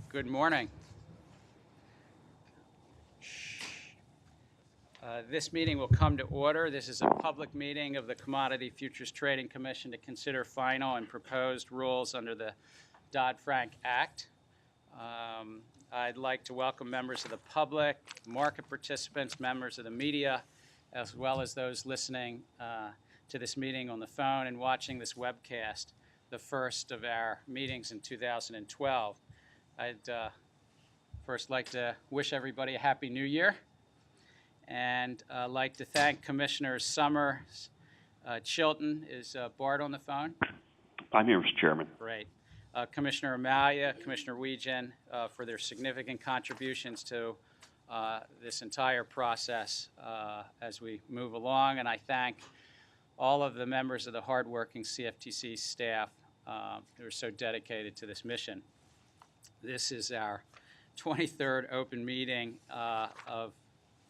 Good morning. This meeting will come to order. This is a public meeting of the Commodity Futures Trading Commission to consider final and proposed rules under the Dodd-Frank Act. I'd like to welcome members of the public, market participants, members of the media, as well as those listening to this meeting on the phone and watching this webcast, the first of our meetings in 2012. I'd first like to wish everybody a Happy New Year, and like to thank Commissioners Summers, Chilton. Is Bart on the phone? I'm here, Mr. Chairman. Great. Commissioner Amalia, Commissioner Weegen, for their significant contributions to this entire process as we move along, and I thank all of the members of the hardworking CFTC staff who are so dedicated to this mission. This is our 23rd open meeting of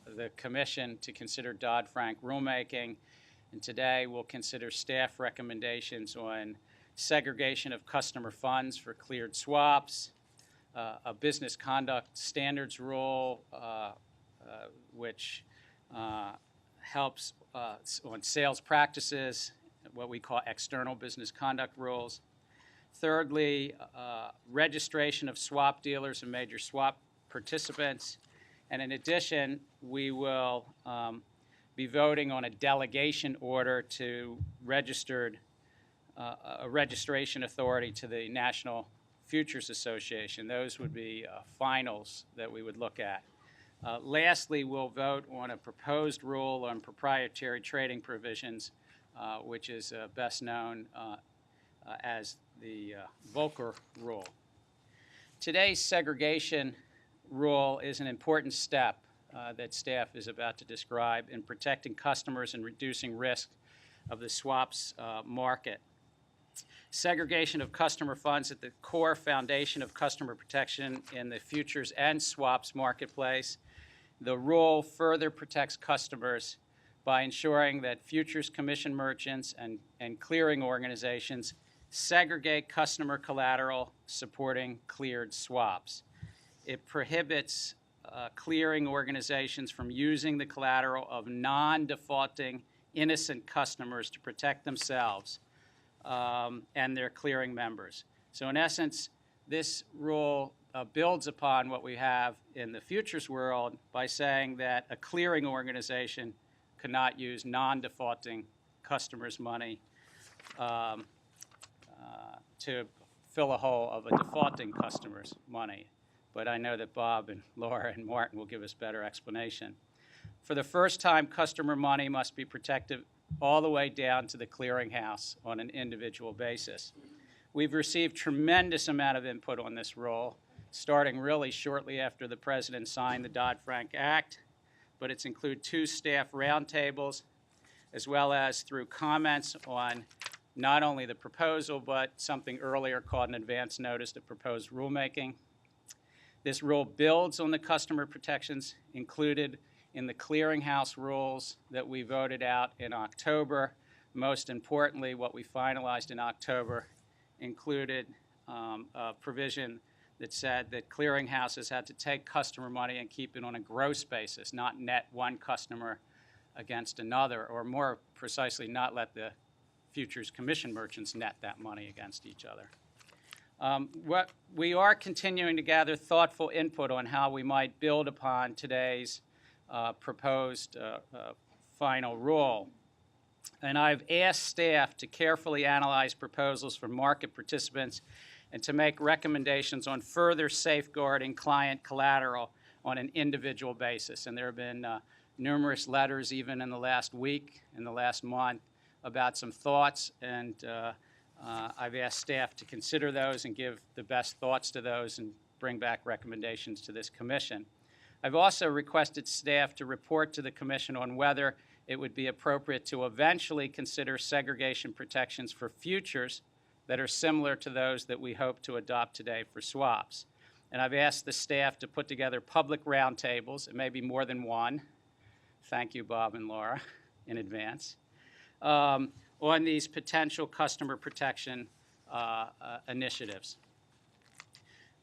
the Commission to consider Dodd-Frank rulemaking, and today we'll consider staff recommendations on segregation of customer funds for cleared swaps, a business conduct standards rule which helps on sales practices, what we call external business conduct rules. Thirdly, registration of swap dealers and major swap participants. And in addition, we will be voting on a delegation order to a registration authority to the National Futures Association. Those would be finals that we would look at. Lastly, we'll vote on a proposed rule on proprietary trading provisions, which is best known as the Volcker rule. Today's segregation rule is an important step that staff is about to describe in protecting customers and reducing risk of the swaps market. Segregation of customer funds at the core foundation of customer protection in the futures and swaps marketplace. The rule further protects customers by ensuring that futures commission merchants and clearing organizations segregate customer collateral supporting cleared swaps. It prohibits clearing organizations from using the collateral of non-defaulting innocent customers to protect themselves and their clearing members. So in essence, this rule builds upon what we have in the futures world by saying that a clearing organization cannot use non-defaulting customers' money to fill a hole of a defaulting customer's money. But I know that Bob and Laura and Martin will give us better explanation. For the first time, customer money must be protected all the way down to the clearinghouse on an individual basis. We've received tremendous amount of input on this rule, starting really shortly after the President signed the Dodd-Frank Act, but it's included 2 staff roundtables, as well as through comments on not only the proposal, but something earlier called an advance notice of proposed rulemaking. This rule builds on the customer protections included in the clearinghouse rules that we voted out in October. Most importantly, what we finalized in October included a provision that said that clearinghouses had to take customer money and keep it on a gross basis, not net one customer against another, or more precisely, not let the futures commission merchants net that money against each other. We are continuing to gather thoughtful input on how we might build upon today's proposed final rule. And I've asked staff to carefully analyze proposals from market participants and to make recommendations on further safeguarding client collateral on an individual basis. And there have been numerous letters, even in the last week, in the last month, about some thoughts, and I've asked staff to consider those and give the best thoughts to those and bring back recommendations to this commission. I've also requested staff to report to the commission on whether it would be appropriate to eventually consider segregation protections for futures that are similar to those that we hope to adopt today for swaps. And I've asked the staff to put together public roundtables, it may be more than one. Thank you, Bob and Laura, in advance. On these potential customer protection initiatives.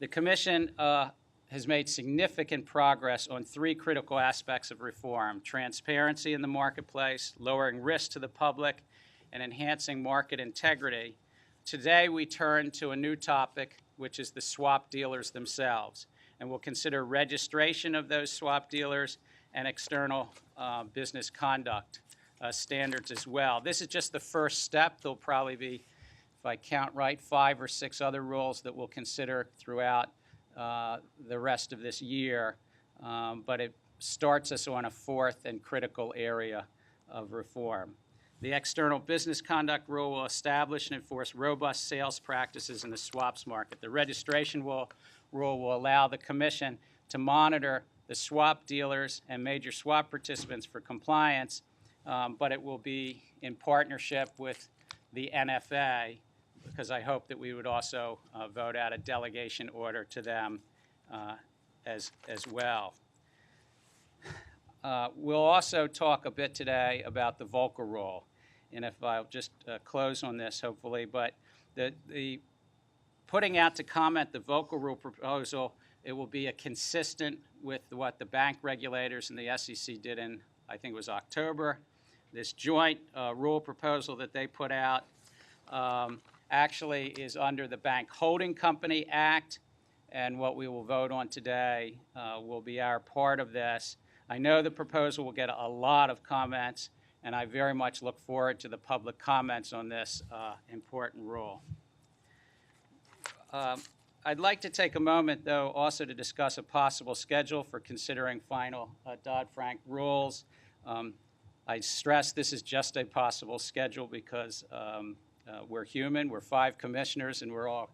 The Commission has made significant progress on three critical aspects of reform: transparency in the marketplace, lowering risk to the public, and enhancing market integrity. Today, we turn to a new topic, which is the swap dealers themselves, and we'll consider registration of those swap dealers and external business conduct standards as well. This is just the first step. There'll probably be, if I count right, 5 or 6 other rules that we'll consider throughout the rest of this year, but it starts us on a fourth and critical area of reform. The external business conduct rule will establish and enforce robust sales practices in the swaps market. The registration rule will allow the Commission to monitor the swap dealers and major swap participants for compliance, but it will be in partnership with the NFA, because I hope that we would also vote out a delegation order to them as well. We'll also talk a bit today about the Volcker rule, and if I'll just close on this, hopefully, but the putting out to comment the Volcker rule proposal, it will be consistent with what the bank regulators and the SEC did in, I think it was October. This joint rule proposal that they put out actually is under the Bank Holding Company Act, and what we will vote on today will be our part of this. I know the proposal will get a lot of comments, and I very much look forward to the public comments on this important rule. I'd like to take a moment, though, also to discuss a possible schedule for considering final Dodd-Frank rules. I stress this is just a possible schedule because we're human, we're 5 commissioners, and we're all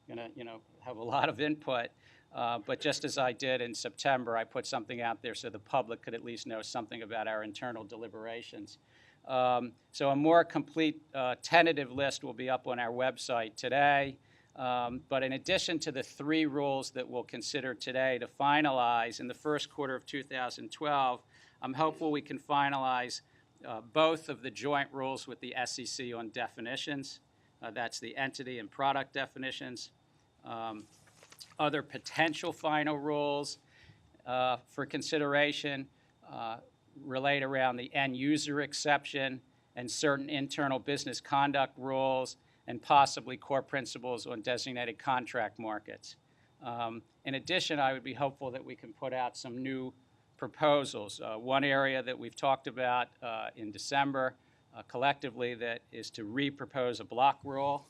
going to, have a lot of input. But just as I did in September, I put something out there so the public could at least know something about our internal deliberations. So a more complete tentative list will be up on our website today. But in addition to the 3 rules that we'll consider today to finalize in the first quarter of 2012, I'm hopeful we can finalize both of the joint rules with the SEC on definitions. That's the entity and product definitions. Other potential final rules for consideration relate around the end user exception and certain internal business conduct rules and possibly core principles on designated contract markets. In addition, I would be hopeful that we can put out some new proposals. One area that we've talked about in December collectively that is to re-propose a block rule,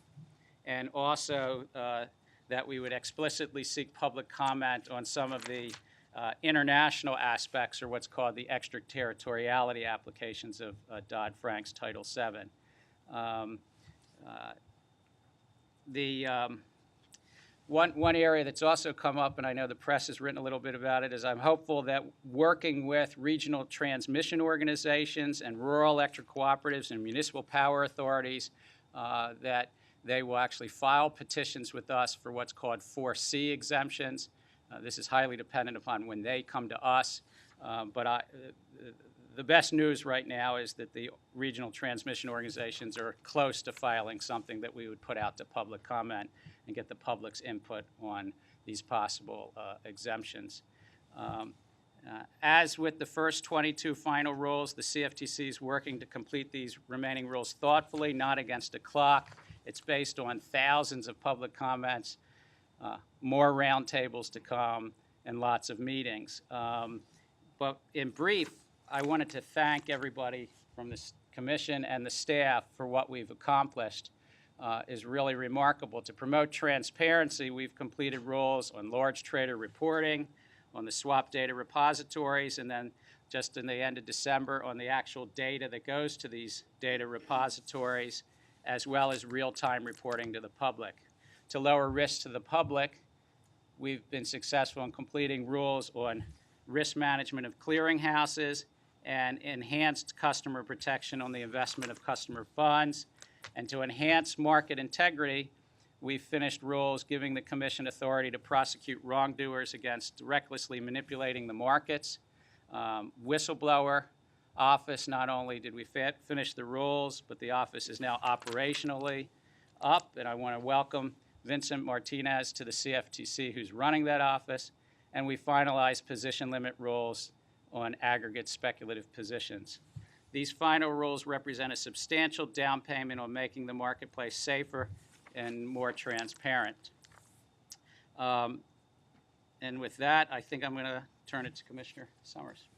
and also that we would explicitly seek public comment on some of the international aspects, or what's called the extraterritoriality applications of Dodd-Frank's Title VII. One area that's also come up, and I know the press has written a little bit about it, is I'm hopeful that working with regional transmission organizations and rural electric cooperatives and municipal power authorities, that they will actually file petitions with us for what's called 4C exemptions. This is highly dependent upon when they come to us, but the best news right now is that the regional transmission organizations are close to filing something that we would put out to public comment and get the public's input on these possible exemptions. As with the first 22 final rules, the CFTC is working to complete these remaining rules thoughtfully, not against a clock. It's based on thousands of public comments, more roundtables to come, and lots of meetings. But in brief, I wanted to thank everybody from the Commission and the staff for what we've accomplished. Is really remarkable. To promote transparency, we've completed rules on large trader reporting, on the swap data repositories, and then just in the end of December on the actual data that goes to these data repositories, as well as real-time reporting to the public. To lower risk to the public, we've been successful in completing rules on risk management of clearinghouses and enhanced customer protection on the investment of customer funds. And to enhance market integrity, we've finished rules giving the Commission authority to prosecute wrongdoers against recklessly manipulating the markets. Whistleblower office, not only did we finish the rules, but the office is now operationally up, and I want to welcome Vincent Martinez to the CFTC, who's running that office, and we finalized position limit rules on aggregate speculative positions. These final rules represent a substantial down payment on making the marketplace safer and more transparent. And with that, I think I'm going to turn it to Commissioner Summers.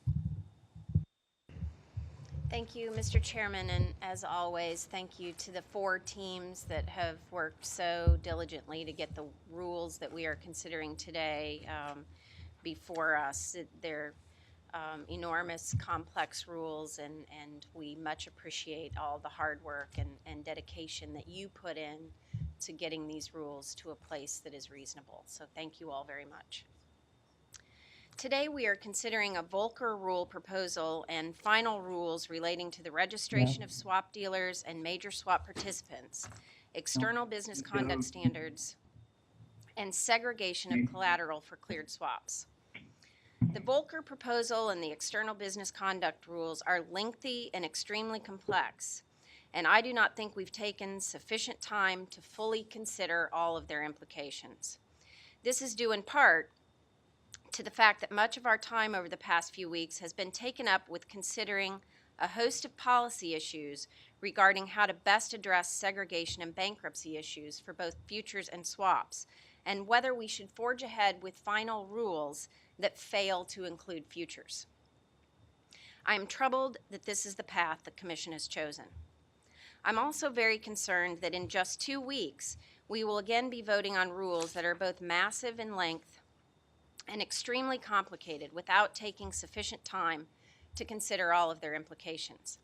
Thank you, Mr. Chairman, and as always, thank you to the 4 teams that have worked so diligently to get the rules that we are considering today before us. They're enormous, complex rules, and we much appreciate all the hard work and dedication that you put in to getting these rules to a place that is reasonable. So thank you all very much. Today we are considering a Volcker rule proposal and final rules relating to the registration of swap dealers and major swap participants, external business conduct standards, and segregation of collateral for cleared swaps. The Volcker proposal and the external business conduct rules are lengthy and extremely complex, and I do not think we've taken sufficient time to fully consider all of their implications. This is due in part to the fact that much of our time over the past few weeks has been taken up with considering a host of policy issues regarding how to best address segregation and bankruptcy issues for both futures and swaps, and whether we should forge ahead with final rules that fail to include futures. I am troubled that this is the path the Commission has chosen. I'm also very concerned that in just 2 weeks, we will again be voting on rules that are both massive in length and extremely complicated without taking sufficient time to consider all of their implications.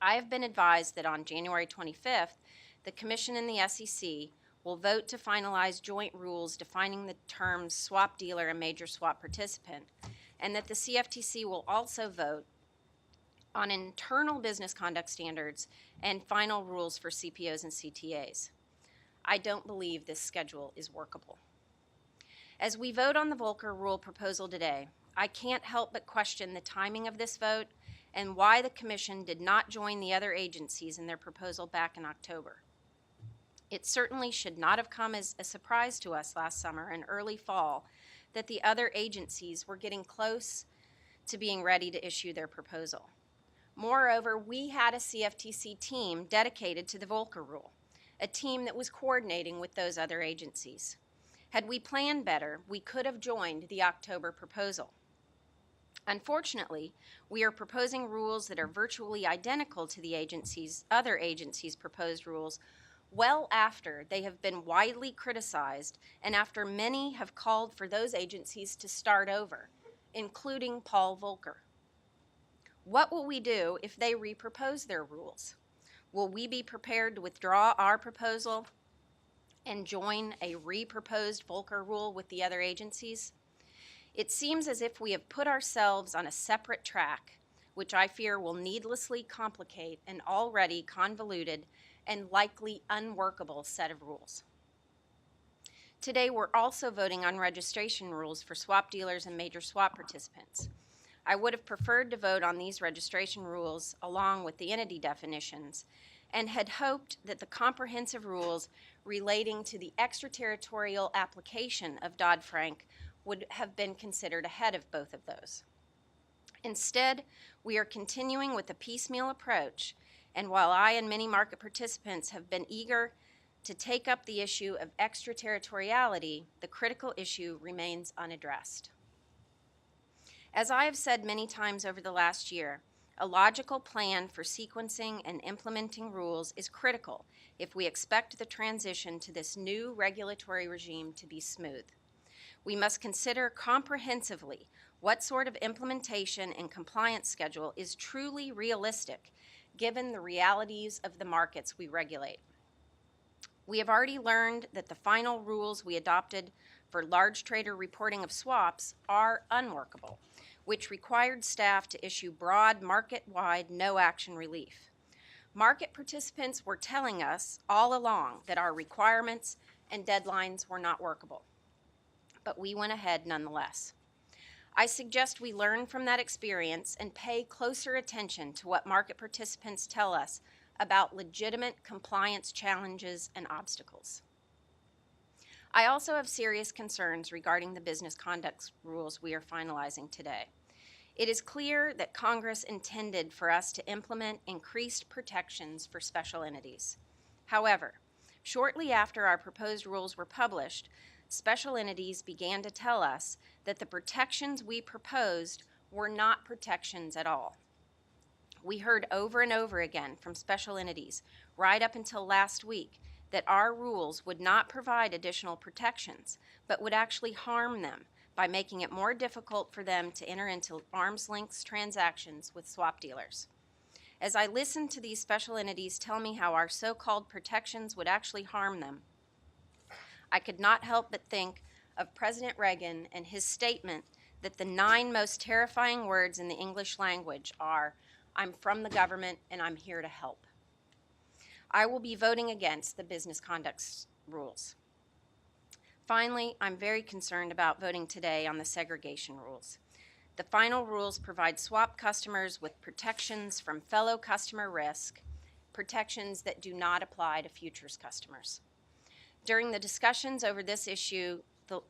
I have been advised that on January 25th, the Commission and the SEC will vote to finalize joint rules defining the terms swap dealer and major swap participant, and that the CFTC will also vote on internal business conduct standards and final rules for CPOs and CTAs. I don't believe this schedule is workable. As we vote on the Volcker rule proposal today, I can't help but question the timing of this vote and why the Commission did not join the other agencies in their proposal back in October. It certainly should not have come as a surprise to us last summer and early fall that the other agencies were getting close to being ready to issue their proposal. Moreover, we had a CFTC team dedicated to the Volcker rule, a team that was coordinating with those other agencies. Had we planned better, we could have joined the October proposal. Unfortunately, we are proposing rules that are virtually identical to the other agencies' proposed rules well after they have been widely criticized and after many have called for those agencies to start over, including Paul Volcker. What will we do if they repropose their rules? Will we be prepared to withdraw our proposal and join a reproposed Volcker rule with the other agencies? It seems as if we have put ourselves on a separate track, which I fear will needlessly complicate an already convoluted and likely unworkable set of rules. Today, we're also voting on registration rules for swap dealers and major swap participants. I would have preferred to vote on these registration rules along with the entity definitions and had hoped that the comprehensive rules relating to the extraterritorial application of Dodd-Frank would have been considered ahead of both of those. Instead, we are continuing with a piecemeal approach, and while I and many market participants have been eager to take up the issue of extraterritoriality, the critical issue remains unaddressed. As I have said many times over the last year, a logical plan for sequencing and implementing rules is critical if we expect the transition to this new regulatory regime to be smooth. We must consider comprehensively what sort of implementation and compliance schedule is truly realistic given the realities of the markets we regulate. We have already learned that the final rules we adopted for large trader reporting of swaps are unworkable, which required staff to issue broad market-wide no-action relief. Market participants were telling us all along that our requirements and deadlines were not workable, but we went ahead nonetheless. I suggest we learn from that experience and pay closer attention to what market participants tell us about legitimate compliance challenges and obstacles. I also have serious concerns regarding the business conduct rules we are finalizing today. It is clear that Congress intended for us to implement increased protections for special entities. However, shortly after our proposed rules were published, special entities began to tell us that the protections we proposed were not protections at all. We heard over and over again from special entities, right up until last week, that our rules would not provide additional protections, but would actually harm them by making it more difficult for them to enter into arm's length transactions with swap dealers. As I listened to these special entities tell me how our so-called protections would actually harm them, I could not help but think of President Reagan and his statement that the 9 most terrifying words in the English language are, "I'm from the government and I'm here to help." I will be voting against the business conduct rules. Finally, I'm very concerned about voting today on the segregation rules. The final rules provide swap customers with protections from fellow customer risk, protections that do not apply to futures customers. During the discussions over this issue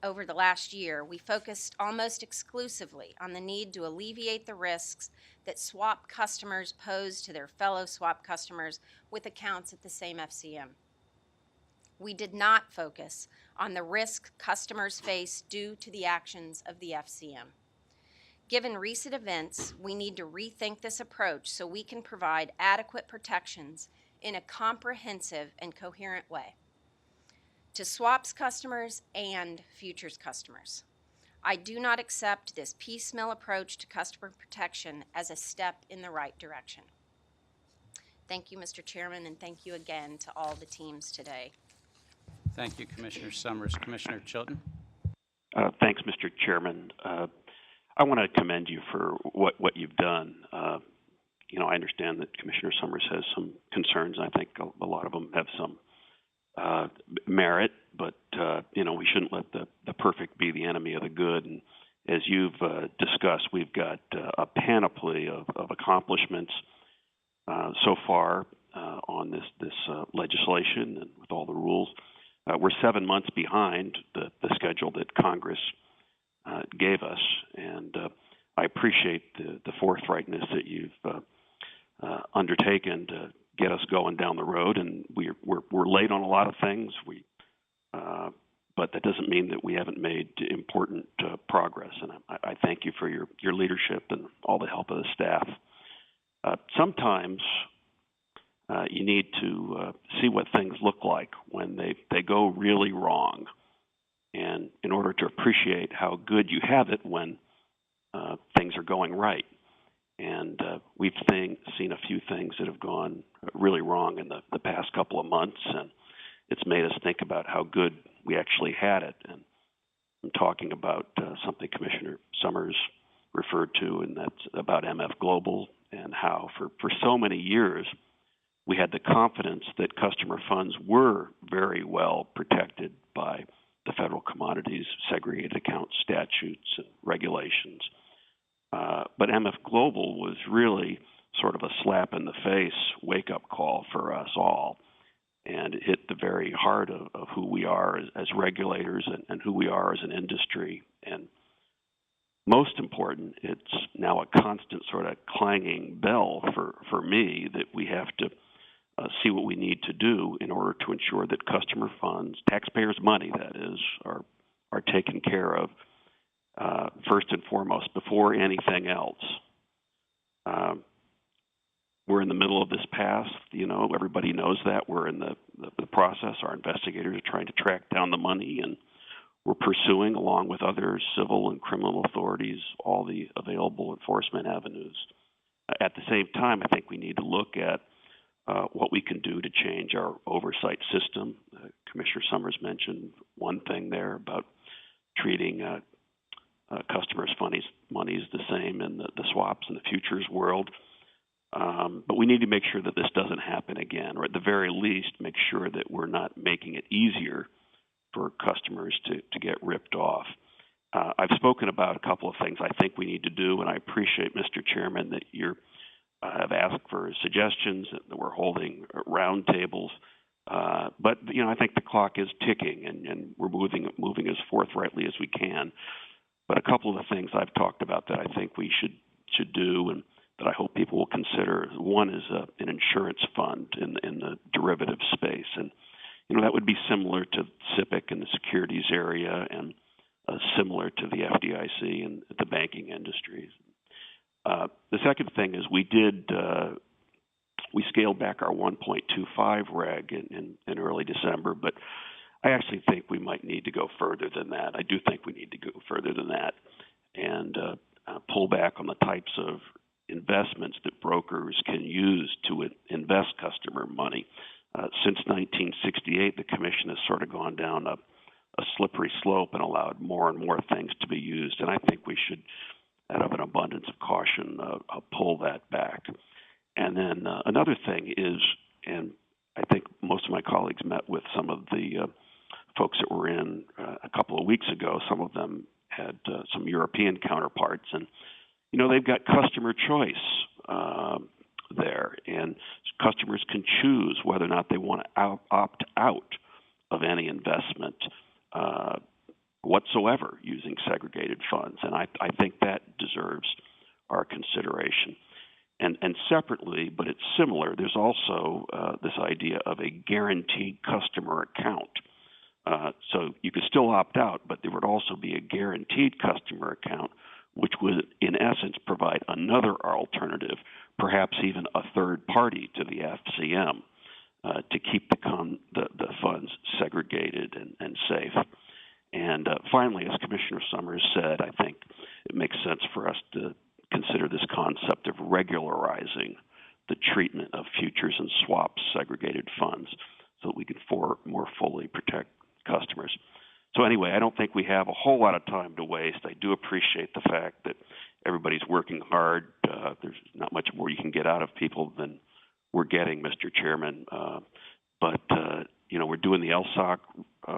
over the last year, we focused almost exclusively on the need to alleviate the risks that swap customers pose to their fellow swap customers with accounts at the same FCM. We did not focus on the risk customers face due to the actions of the FCM. Given recent events, we need to rethink this approach so we can provide adequate protections in a comprehensive and coherent way to swaps customers and futures customers. I do not accept this piecemeal approach to customer protection as a step in the right direction. Thank you, Mr. Chairman, and thank you again to all the teams today. Thank you, Commissioner Summers. Commissioner Chilton? Thanks, Mr. Chairman. I want to commend you for what you've done. I understand that Commissioner Summers has some concerns. I think a lot of them have some merit, but we shouldn't let the perfect be the enemy of the good. And as you've discussed, we've got a panoply of accomplishments so far on this legislation and with all the rules. We're 7 months behind the schedule that Congress gave us, and I appreciate the forthrightness that you've undertaken to get us going down the road. And we're late on a lot of things. But that doesn't mean that we haven't made important progress. And I thank you for your leadership and all the help of the staff. Sometimes you need to see what things look like when they go really wrong, and in order to appreciate how good you have it when things are going right. And we've seen a few things that have gone really wrong in the past couple of months, and it's made us think about how good we actually had it. And I'm talking about something Commissioner Summers referred to, and that's about MF Global, and how for so many years we had the confidence that customer funds were very well protected by the federal commodities segregated account statutes and regulations. But MF Global was really sort of a slap in the face wake-up call for us all, and it hit the very heart of who we are as regulators and who we are as an industry. And most important, it's now a constant sort of clanging bell for me that we have to see what we need to do in order to ensure that customer funds, taxpayers' money that is, are taken care of first and foremost before anything else. We're in the middle of this path. Everybody knows that. We're in the process. Our investigators are trying to track down the money, and we're pursuing, along with other civil and criminal authorities, all the available enforcement avenues. At the same time, I think we need to look at what we can do to change our oversight system. Commissioner Summers mentioned one thing there about treating customers' monies the same in the swaps and the futures world. But we need to make sure that this doesn't happen again, or at the very least make sure that we're not making it easier for customers to get ripped off. I've spoken about a couple of things I think we need to do, and I appreciate, Mr. Chairman, that you have asked for suggestions, that we're holding roundtables. But I think the clock is ticking, and we're moving as forthrightly as we can. But a couple of the things I've talked about that I think we should do, and that I hope people will consider. One is an insurance fund in the derivative space, and that would be similar to SIPC in the securities area, and similar to the FDIC and the banking industries. The second thing is we scaled back our 1.25 reg in early December, but I actually think we might need to go further than that. I do think we need to go further than that and pull back on the types of investments that brokers can use to invest customer money. Since 1968, the Commission has sort of gone down a slippery slope and allowed more and more things to be used, and I think we should, out of an abundance of caution, pull that back. And then another thing is, and I think most of my colleagues met with some of the folks that were in a couple of weeks ago. Some of them had some European counterparts, and they've got customer choice there, and customers can choose whether or not they want to opt out of any investment whatsoever using segregated funds, and I think that deserves our consideration. And separately, but it's similar, there's also this idea of a guaranteed customer account. So you could still opt out, but there would also be a guaranteed customer account, which would, in essence, provide another alternative, perhaps even a third party to the FCM, to keep the funds segregated and safe. And finally, as Commissioner Summers said, I think it makes sense for us to consider this concept of regularizing the treatment of futures and swaps segregated funds so that we can more fully protect customers. So anyway, I don't think we have a whole lot of time to waste. I do appreciate the fact that everybody's working hard. There's not much more you can get out of people than we're getting, Mr. Chairman. But we're doing the LSOC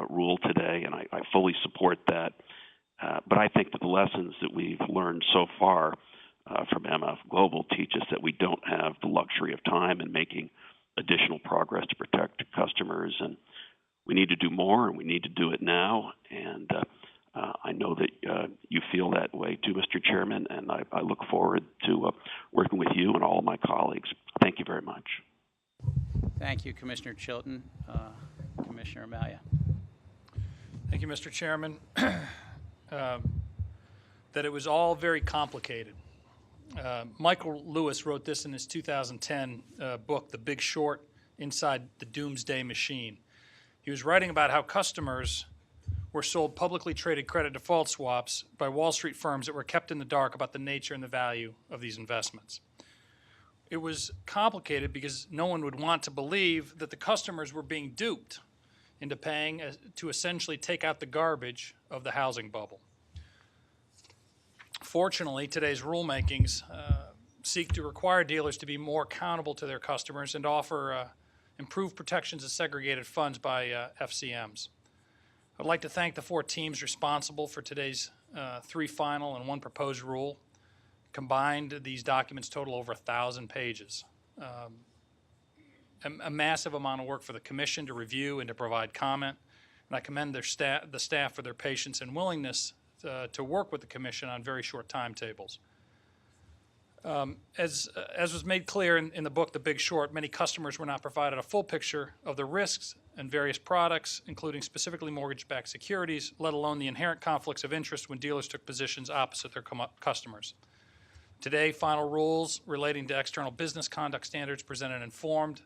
rule today, and I fully support that. But I think that the lessons that we've learned so far from MF Global teach us that we don't have the luxury of time in making additional progress to protect customers, and we need to do more, and we need to do it now. And I know that you feel that way too, Mr. Chairman, and I look forward to working with you and all of my colleagues. Thank you very much. Thank you, Commissioner Chilton. Commissioner Amalia. Thank you, Mr. Chairman. That it was all very complicated. Michael Lewis wrote this in his 2010 book, The Big Short, Inside the Doomsday Machine. He was writing about how customers were sold publicly traded credit default swaps by Wall Street firms that were kept in the dark about the nature and the value of these investments. It was complicated because no one would want to believe that the customers were being duped into paying to essentially take out the garbage of the housing bubble. Fortunately, today's rulemakings seek to require dealers to be more accountable to their customers and offer improved protections of segregated funds by FCMs. I'd like to thank the 4 teams responsible for today's 3 final and 1 proposed rule. Combined, these documents total over 1,000 pages. A massive amount of work for the Commission to review and to provide comment, and I commend the staff for their patience and willingness to work with the Commission on very short timetables. As was made clear in the book, The Big Short, many customers were not provided a full picture of the risks and various products, including specifically mortgage-backed securities, let alone the inherent conflicts of interest when dealers took positions opposite their customers. Today, final rules relating to external business conduct standards present an informed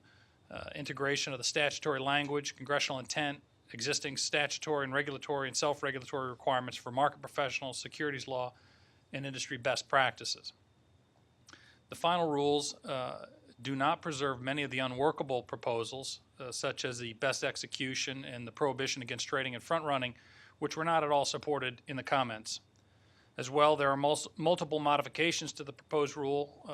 integration of the statutory language, congressional intent, existing statutory and regulatory and self-regulatory requirements for market professionals, securities law, and industry best practices. The final rules do not preserve many of the unworkable proposals, such as the best execution and the prohibition against trading and front-running, which were not at all supported in the comments. As well, there are multiple modifications to the proposed rule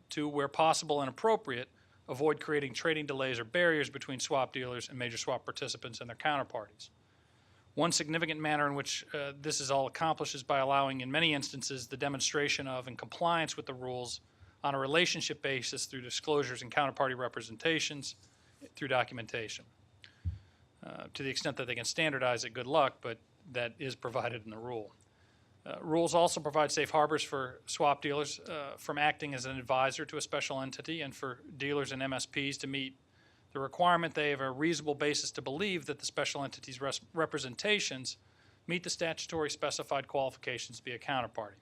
to, where possible and appropriate, avoid creating trading delays or barriers between swap dealers and major swap participants and their counterparties. One significant manner in which this is all accomplished is by allowing, in many instances, the demonstration of and compliance with the rules on a relationship basis through disclosures and counterparty representations through documentation. To the extent that they can standardize it, good luck, but that is provided in the rule. Rules also provide safe harbors for swap dealers from acting as an advisor to a special entity, and for dealers and MSPs to meet the requirement they have a reasonable basis to believe that the special entity's representations meet the statutory specified qualifications to be a counterparty.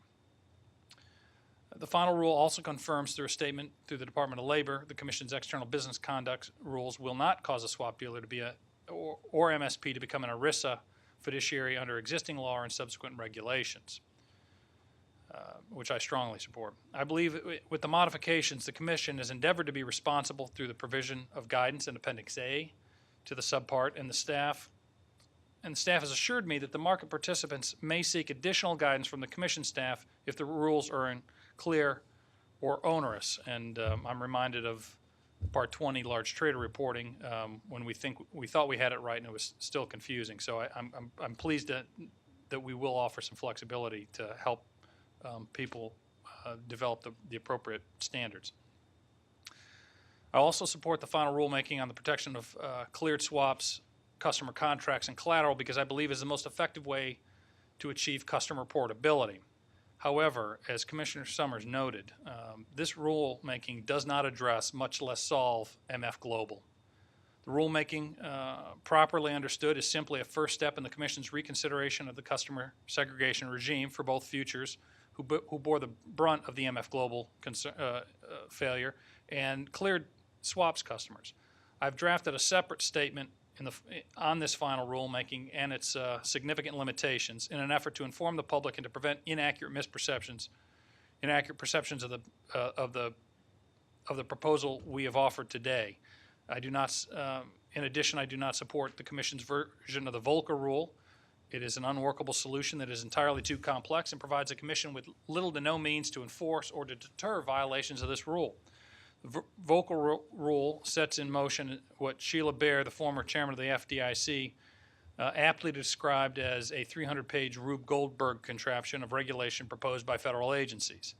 The final rule also confirms through a statement through the Department of Labor, the Commission's external business conduct rules will not cause a swap dealer to be or MSP to become an ERISA fiduciary under existing law and subsequent regulations, which I strongly support. I believe with the modifications, the Commission has endeavored to be responsible through the provision of guidance in Appendix A to the subpart, and the staff has assured me that the market participants may seek additional guidance from the Commission staff if the rules are unclear or onerous. And I'm reminded of Part 20, large trader reporting, when we thought we had it right and it was still confusing. So I'm pleased that we will offer some flexibility to help people develop the appropriate standards. I also support the final rulemaking on the protection of cleared swaps, customer contracts, and collateral because I believe is the most effective way to achieve customer portability. However, as Commissioner Summers noted, this rulemaking does not address, much less solve, MF Global. The rulemaking, properly understood, is simply a first step in the Commission's reconsideration of the customer segregation regime for both futures, who bore the brunt of the MF Global failure, and cleared swaps customers. I've drafted a separate statement on this final rulemaking and its significant limitations in an effort to inform the public and to prevent inaccurate perceptions of the proposal we have offered today. I do not. In addition, I do not support the Commission's version of the Volcker rule. It is an unworkable solution that is entirely too complex and provides the Commission with little to no means to enforce or to deter violations of this rule. The Volcker rule sets in motion what Sheila Bair, the former chairman of the FDIC, aptly described as a 300-page Rube Goldberg contraption of regulation proposed by federal agencies.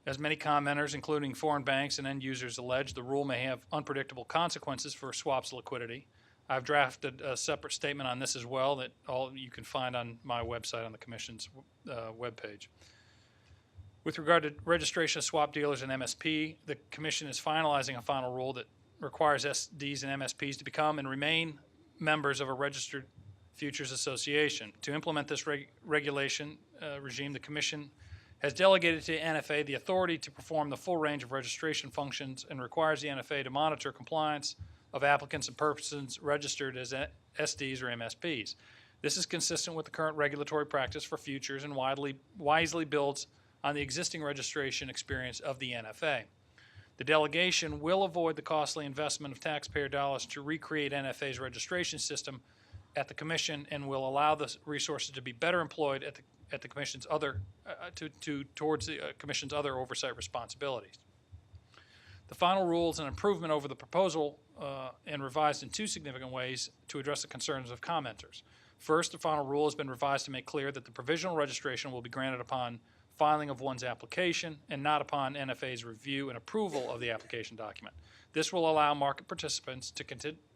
As many commenters, including foreign banks and end users, allege, the rule may have unpredictable consequences for swaps liquidity. I've drafted a separate statement on this as well that you can find on my website on the Commission's webpage. With regard to registration of swap dealers and MSP, the Commission is finalizing a final rule that requires SDs and MSPs to become and remain members of a registered futures association. To implement this regulation regime, the Commission has delegated to NFA the authority to perform the full range of registration functions and requires the NFA to monitor compliance of applicants and persons registered as SDs or MSPs. This is consistent with the current regulatory practice for futures and wisely builds on the existing registration experience of the NFA. The delegation will avoid the costly investment of taxpayer dollars to recreate NFA's registration system at the Commission and will allow the resources to be better employed at the Commission's towards the Commission's other oversight responsibilities. The final rule is an improvement over the proposal and revised in two significant ways to address the concerns of commenters. First, the final rule has been revised to make clear that the provisional registration will be granted upon filing of one's application and not upon NFA's review and approval of the application document. This will allow market participants to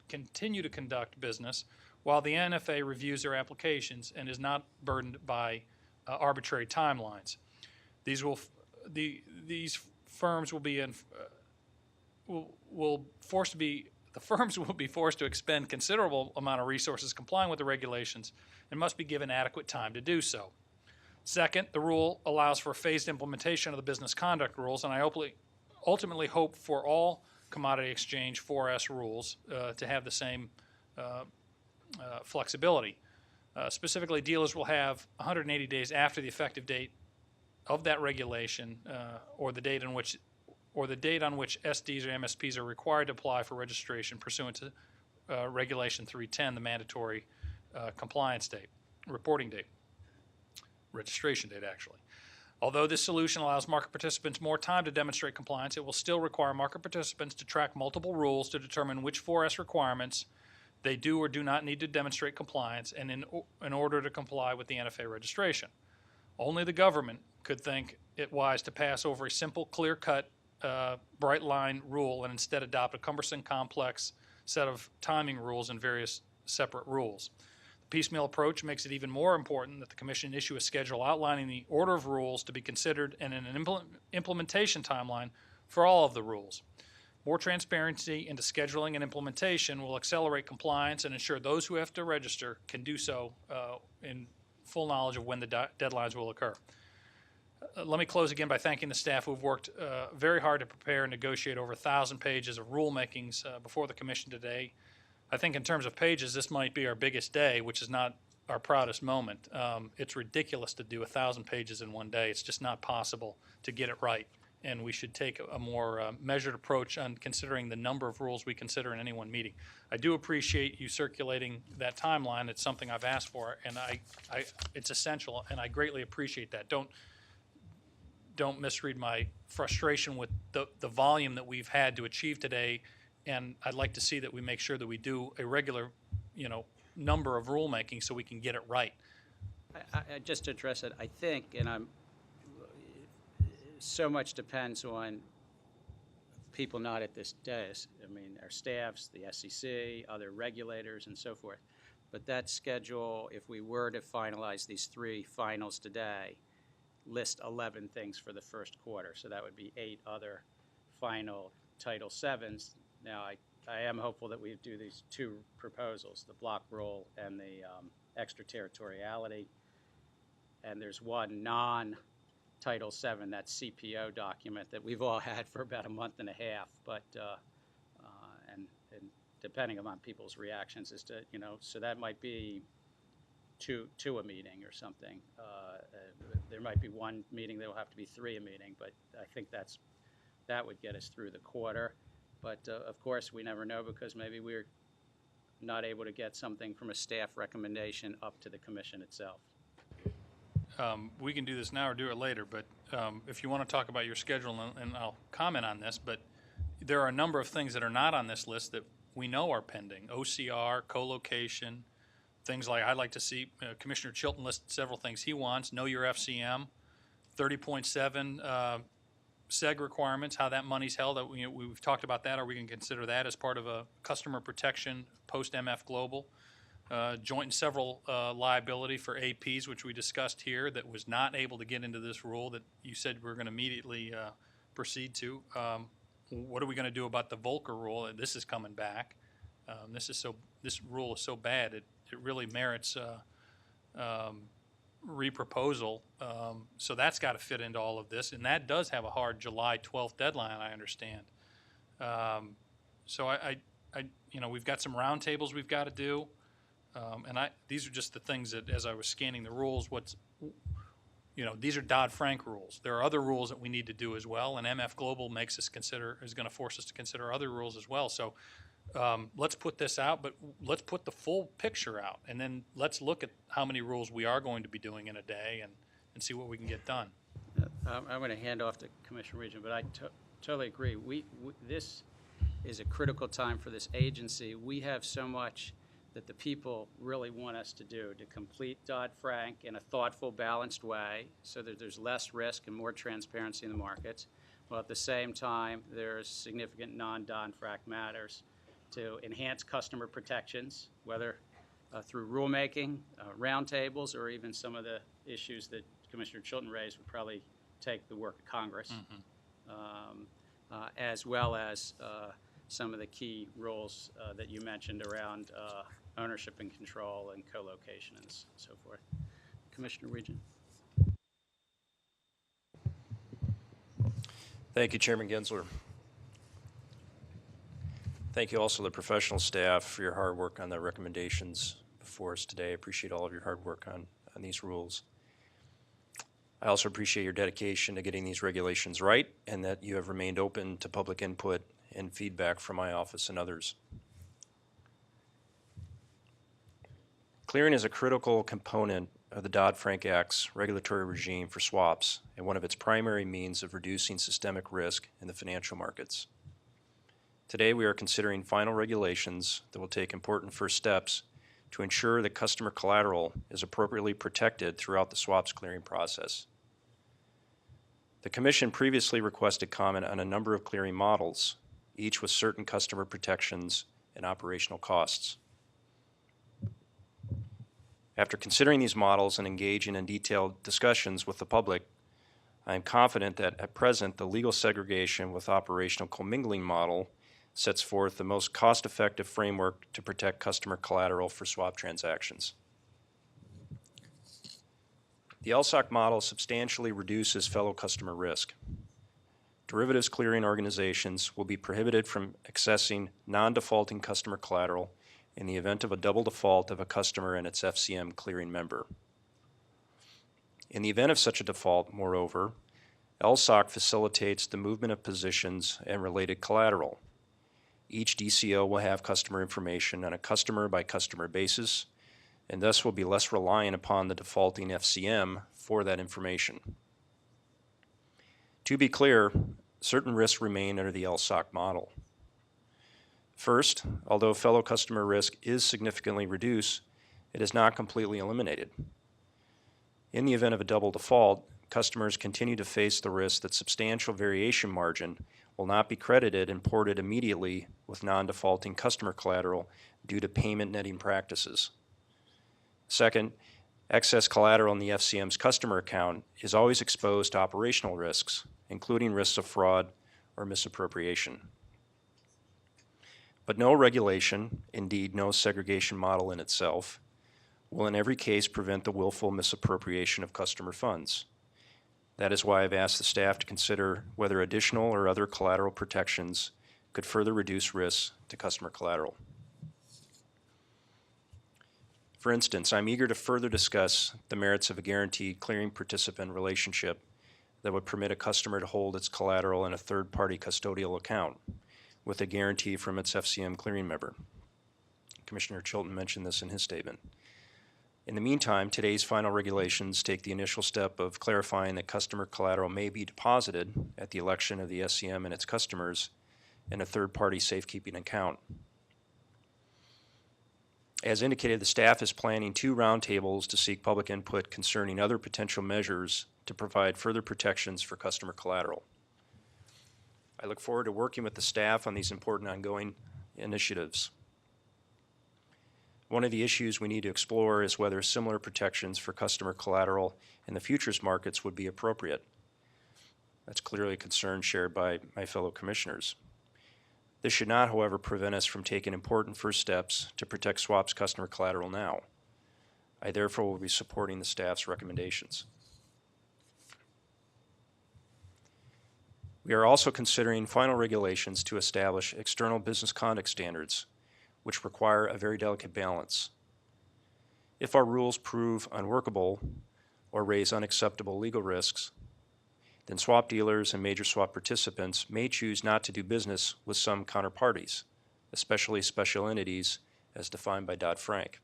continue to conduct business while the NFA reviews their applications and is not burdened by arbitrary timelines. The firms will be forced to expend considerable amount of resources complying with the regulations and must be given adequate time to do so. Second, the rule allows for a phased implementation of the business conduct rules, and I ultimately hope for all commodity exchange 4S rules to have the same flexibility. Specifically, dealers will have 180 days after the effective date of that regulation or the date on which SDs or MSPs are required to apply for registration pursuant to Regulation 310, the mandatory compliance date, reporting date. Registration date, actually. Although this solution allows market participants more time to demonstrate compliance, it will still require market participants to track multiple rules to determine which 4S requirements they do or do not need to demonstrate compliance and in order to comply with the NFA registration. Only the government could think it wise to pass over a simple, clear-cut, bright-line rule and instead adopt a cumbersome, complex set of timing rules and various separate rules. The piecemeal approach makes it even more important that the Commission issue a schedule outlining the order of rules to be considered and an implementation timeline for all of the rules. More transparency into scheduling and implementation will accelerate compliance and ensure those who have to register can do so in full knowledge of when the deadlines will occur. Let me close again by thanking the staff who've worked very hard to prepare and negotiate over 1,000 pages of rulemakings before the Commission today. I think in terms of pages, this might be our biggest day, which is not our proudest moment. It's ridiculous to do 1,000 pages in one day. It's just not possible to get it right. And we should take a more measured approach on considering the number of rules we consider in any one meeting. I do appreciate you circulating that timeline. It's something I've asked for, and it's essential, and I greatly appreciate that. Don't misread my frustration with the volume that we've had to achieve today, and I'd like to see that we make sure that we do a regular, number of rulemaking so we can get it right. Just to address it, I think, and so much depends on people not at this dais. I mean, our staffs, the SEC, other regulators, and so forth. But that schedule, if we were to finalize these 3 finals today, list 11 things for the first quarter. So that would be 8 other final Title VIIs. Now, I am hopeful that we do these 2 proposals, the block rule and the extraterritoriality. And there's one non-Title VII, that CPO document that we've all had for about a month and a half. But and depending upon people's reactions as to, so that might be to a meeting or something. There might be 1 meeting that will have to be 3 a meeting, but I think that would get us through the quarter. But of course, we never know because maybe we're not able to get something from a staff recommendation up to the Commission itself. We can do this now or do it later, but if you want to talk about your schedule, and I'll comment on this, but there are a number of things that are not on this list that we know are pending. OCR, co-location, things like I'd like to see Commissioner Chilton list several things he wants. Know your FCM, 30.7 SEG requirements, how that money's held. We've talked about that. Are we going to consider that as part of a customer protection post-MF Global? Joint and several liability for APs, which we discussed here, that was not able to get into this rule that you said we're going to immediately proceed to. What are we going to do about the Volcker rule? This is coming back. This rule is so bad it really merits reproposal. So that's got to fit into all of this, and that does have a hard July 12th deadline, I understand. So we've got some roundtables we've got to do. These are just the things that, as I was scanning the rules, these are Dodd-Frank rules. There are other rules that we need to do as well, and MF Global is going to force us to consider other rules as well. So let's put this out, but let's put the full picture out, and then let's look at how many rules we are going to be doing in a day and see what we can get done. I'm going to hand off to Commissioner Region, but I totally agree. This is a critical time for this agency. We have so much that the people really want us to do to complete Dodd-Frank in a thoughtful, balanced way so that there's less risk and more transparency in the markets, while at the same time there's significant non-Dodd-Frank matters to enhance customer protections, whether through rulemaking, roundtables, or even some of the issues that Commissioner Chilton raised would probably take the work of Congress, as well as some of the key rules that you mentioned around ownership and control and co-location and so forth. Commissioner Region. Thank you, Chairman Gensler. Thank you also to the professional staff for your hard work on the recommendations before us today. I appreciate all of your hard work on these rules. I also appreciate your dedication to getting these regulations right and that you have remained open to public input and feedback from my office and others. Clearing is a critical component of the Dodd-Frank Act's regulatory regime for swaps and one of its primary means of reducing systemic risk in the financial markets. Today, we are considering final regulations that will take important first steps to ensure that customer collateral is appropriately protected throughout the swaps clearing process. The Commission previously requested comment on a number of clearing models, each with certain customer protections and operational costs. After considering these models and engaging in detailed discussions with the public, I am confident that at present the legal segregation with operational commingling model sets forth the most cost-effective framework to protect customer collateral for swap transactions. The LSOC model substantially reduces fellow customer risk. Derivatives clearing organizations will be prohibited from accessing non-defaulting customer collateral in the event of a double default of a customer and its FCM clearing member. In the event of such a default, moreover, LSOC facilitates the movement of positions and related collateral. Each DCO will have customer information on a customer-by-customer basis, and thus will be less reliant upon the defaulting FCM for that information. To be clear, certain risks remain under the LSOC model. First, although fellow customer risk is significantly reduced, it is not completely eliminated. In the event of a double default, customers continue to face the risk that substantial variation margin will not be credited and ported immediately with non-defaulting customer collateral due to payment netting practices. Second, excess collateral in the FCM's customer account is always exposed to operational risks, including risks of fraud or misappropriation. But no regulation, indeed no segregation model in itself, will in every case prevent the willful misappropriation of customer funds. That is why I've asked the staff to consider whether additional or other collateral protections could further reduce risks to customer collateral. For instance, I'm eager to further discuss the merits of a guaranteed clearing participant relationship that would permit a customer to hold its collateral in a third-party custodial account with a guarantee from its FCM clearing member. Commissioner Chilton mentioned this in his statement. In the meantime, today's final regulations take the initial step of clarifying that customer collateral may be deposited at the election of the SCM and its customers in a third-party safekeeping account. As indicated, the staff is planning 2 roundtables to seek public input concerning other potential measures to provide further protections for customer collateral. I look forward to working with the staff on these important ongoing initiatives. One of the issues we need to explore is whether similar protections for customer collateral in the futures markets would be appropriate. That's clearly a concern shared by my fellow commissioners. This should not, however, prevent us from taking important first steps to protect swaps customer collateral now. I therefore will be supporting the staff's recommendations. We are also considering final regulations to establish external business conduct standards, which require a very delicate balance. If our rules prove unworkable or raise unacceptable legal risks, then swap dealers and major swap participants may choose not to do business with some counterparties, especially special entities as defined by Dodd-Frank.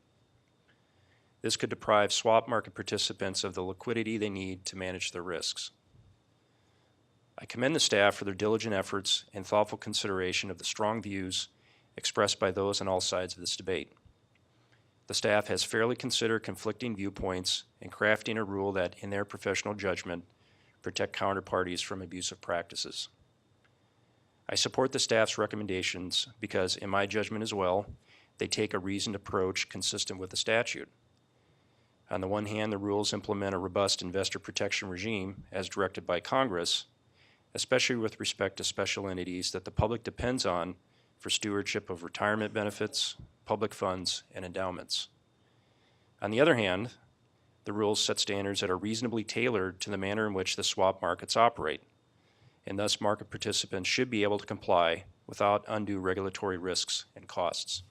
This could deprive swap market participants of the liquidity they need to manage their risks. I commend the staff for their diligent efforts and thoughtful consideration of the strong views expressed by those on all sides of this debate. The staff has fairly considered conflicting viewpoints in crafting a rule that, in their professional judgment, protect counterparties from abusive practices. I support the staff's recommendations because, in my judgment as well, they take a reasoned approach consistent with the statute. On the one hand, the rules implement a robust investor protection regime as directed by Congress, especially with respect to special entities that the public depends on for stewardship of retirement benefits, public funds, and endowments. On the other hand, the rules set standards that are reasonably tailored to the manner in which the swap markets operate, and thus market participants should be able to comply without undue regulatory risks and costs.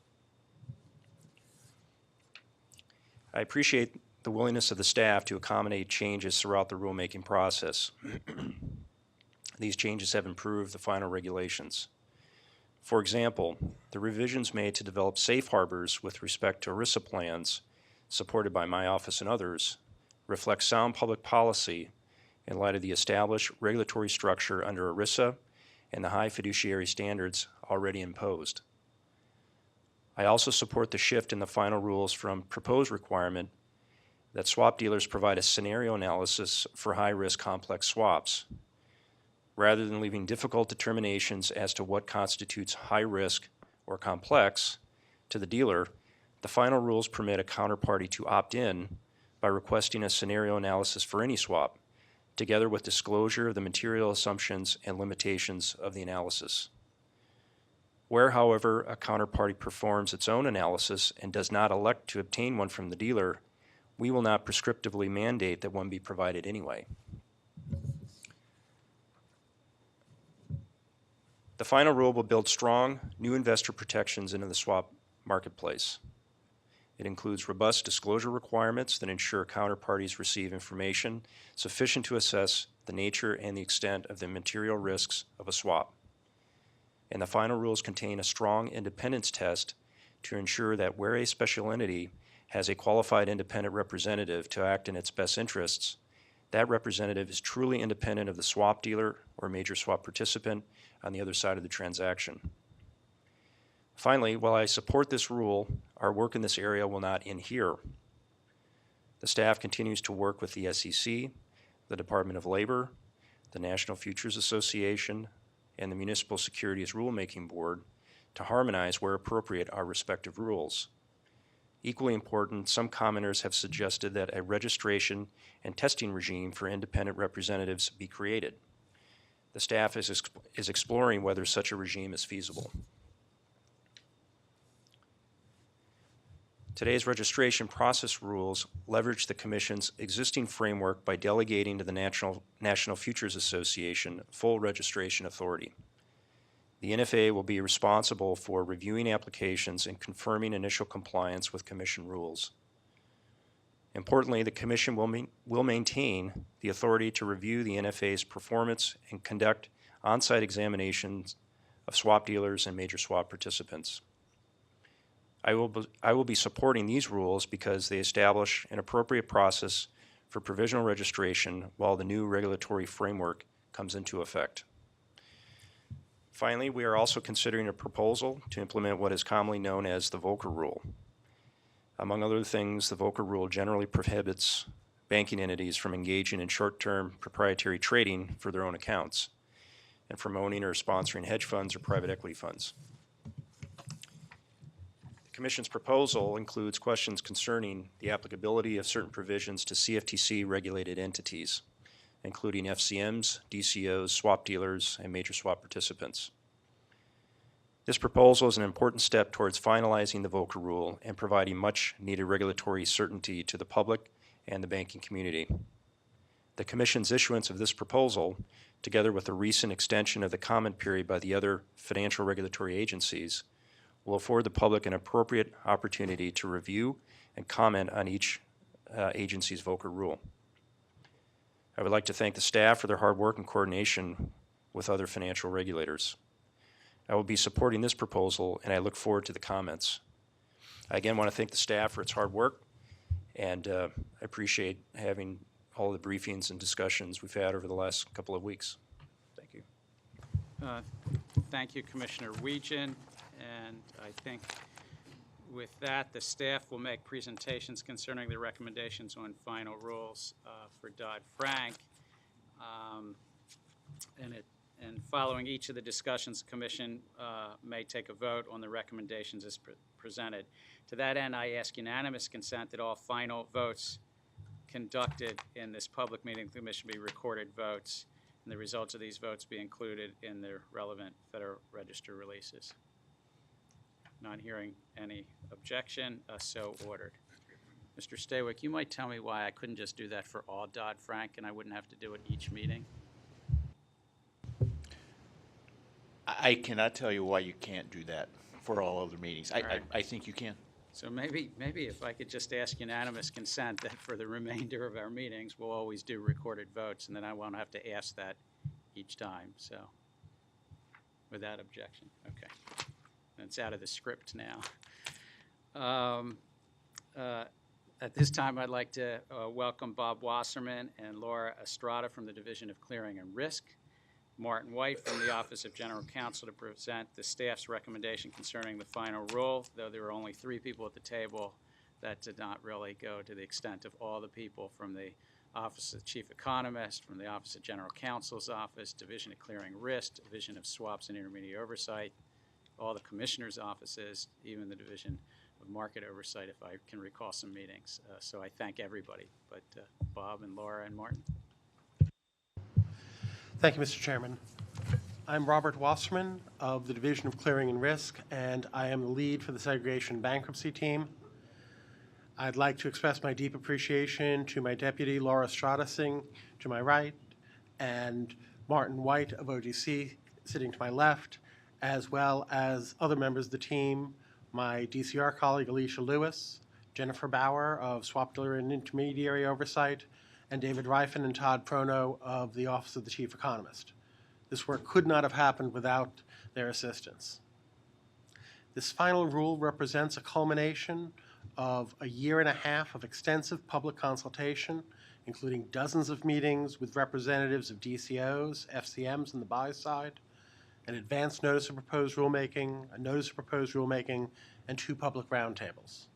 I appreciate the willingness of the staff to accommodate changes throughout the rulemaking process. These changes have improved the final regulations. For example, the revisions made to develop safe harbors with respect to ERISA plans, supported by my office and others, reflect sound public policy in light of the established regulatory structure under ERISA and the high fiduciary standards already imposed. I also support the shift in the final rules from proposed requirement that swap dealers provide a scenario analysis for high-risk complex swaps, rather than leaving difficult determinations as to what constitutes high risk or complex to the dealer The final rules permit a counterparty to opt in by requesting a scenario analysis for any swap, together with disclosure of the material assumptions and limitations of the analysis. Where, however, a counterparty performs its own analysis and does not elect to obtain one from the dealer, we will not prescriptively mandate that one be provided anyway. The final rule will build strong new investor protections into the swap marketplace. It includes robust disclosure requirements that ensure counterparties receive information sufficient to assess the nature and the extent of the material risks of a swap. And the final rules contain a strong independence test to ensure that where a special entity has a qualified independent representative to act in its best interests, that representative is truly independent of the swap dealer or major swap participant on the other side of the transaction. Finally, while I support this rule, our work in this area will not end here. The staff continues to work with the SEC, the Department of Labor, the National Futures Association, and the Municipal Securities Rulemaking Board to harmonize where appropriate our respective rules. Equally important, some commenters have suggested that a registration and testing regime for independent representatives be created. The staff is exploring whether such a regime is feasible. Today's registration process rules leverage the Commission's existing framework by delegating to the National Futures Association full registration authority. The NFA will be responsible for reviewing applications and confirming initial compliance with Commission rules. Importantly, the Commission will maintain the authority to review the NFA's performance and conduct on-site examinations of swap dealers and major swap participants. I will be supporting these rules because they establish an appropriate process for provisional registration while the new regulatory framework comes into effect. Finally, we are also considering a proposal to implement what is commonly known as the Volcker Rule. Among other things, the Volcker Rule generally prohibits banking entities from engaging in short-term proprietary trading for their own accounts and from owning or sponsoring hedge funds or private equity funds. The Commission's proposal includes questions concerning the applicability of certain provisions to CFTC-regulated entities, including FCMs, DCOs, swap dealers, and major swap participants. This proposal is an important step towards finalizing the Volcker Rule and providing much-needed regulatory certainty to the public and the banking community. The Commission's issuance of this proposal, together with the recent extension of the comment period by the other financial regulatory agencies, will afford the public an appropriate opportunity to review and comment on each agency's Volcker Rule. I would like to thank the staff for their hard work and coordination with other financial regulators. I will be supporting this proposal, and I look forward to the comments. I again want to thank the staff for its hard work, and I appreciate having all the briefings and discussions we've had over the last couple of weeks. Thank you. Thank you, Commissioner Weegan. And I think with that, the staff will make presentations concerning the recommendations on final rules for Dodd-Frank. And following each of the discussions, the Commission may take a vote on the recommendations as presented. To that end, I ask unanimous consent that all final votes conducted in this public meeting of the Commission be recorded votes, and the results of these votes be included in the relevant Federal Register releases. Not hearing any objection, so ordered. Mr. Staywick, you might tell me why I couldn't just do that for all Dodd-Frank and I wouldn't have to do it each meeting? I cannot tell you why you can't do that for all other meetings. right. I think you can. So maybe if I could just ask unanimous consent that for the remainder of our meetings, we'll always do recorded votes, and then I won't have to ask that each time, so without objection. Okay. It's out of the script now. At this time, I'd like to welcome Bob Wasserman and Laura Estrada from the Division of Clearing and Risk, Martin White from the Office of General Counsel to present the staff's recommendation concerning the final rule, though there were only 3 people at the table. That did not really go to the extent of all the people from the Office of Chief Economist, from the Office of General Counsel's Office, Division of Clearing Risk, Division of Swaps and Intermediate Oversight, all the commissioners' offices, even the Division with market oversight, if I can recall some meetings. So I thank everybody, but Bob and Laura and Martin. Thank you, Mr. Chairman. I'm Robert Wasserman of the Division of Clearing and Risk, and I am the lead for the segregation bankruptcy team. I'd like to express my deep appreciation to my deputy, Laura Stradasing, to my right, and Martin White of OGC sitting to my left, as well as other members of the team, my DCR colleague Alicia Lewis, Jennifer Bauer of Swap Dealer and Intermediary Oversight, and David Reifin and Todd Prono of the Office of the Chief Economist. This work could not have happened without their assistance. This final rule represents a culmination of a year and a half of extensive public consultation, including dozens of meetings with representatives of DCOs, FCMs, and the buy side, an advance notice of proposed rulemaking, a notice of proposed rulemaking, and 2 public roundtables.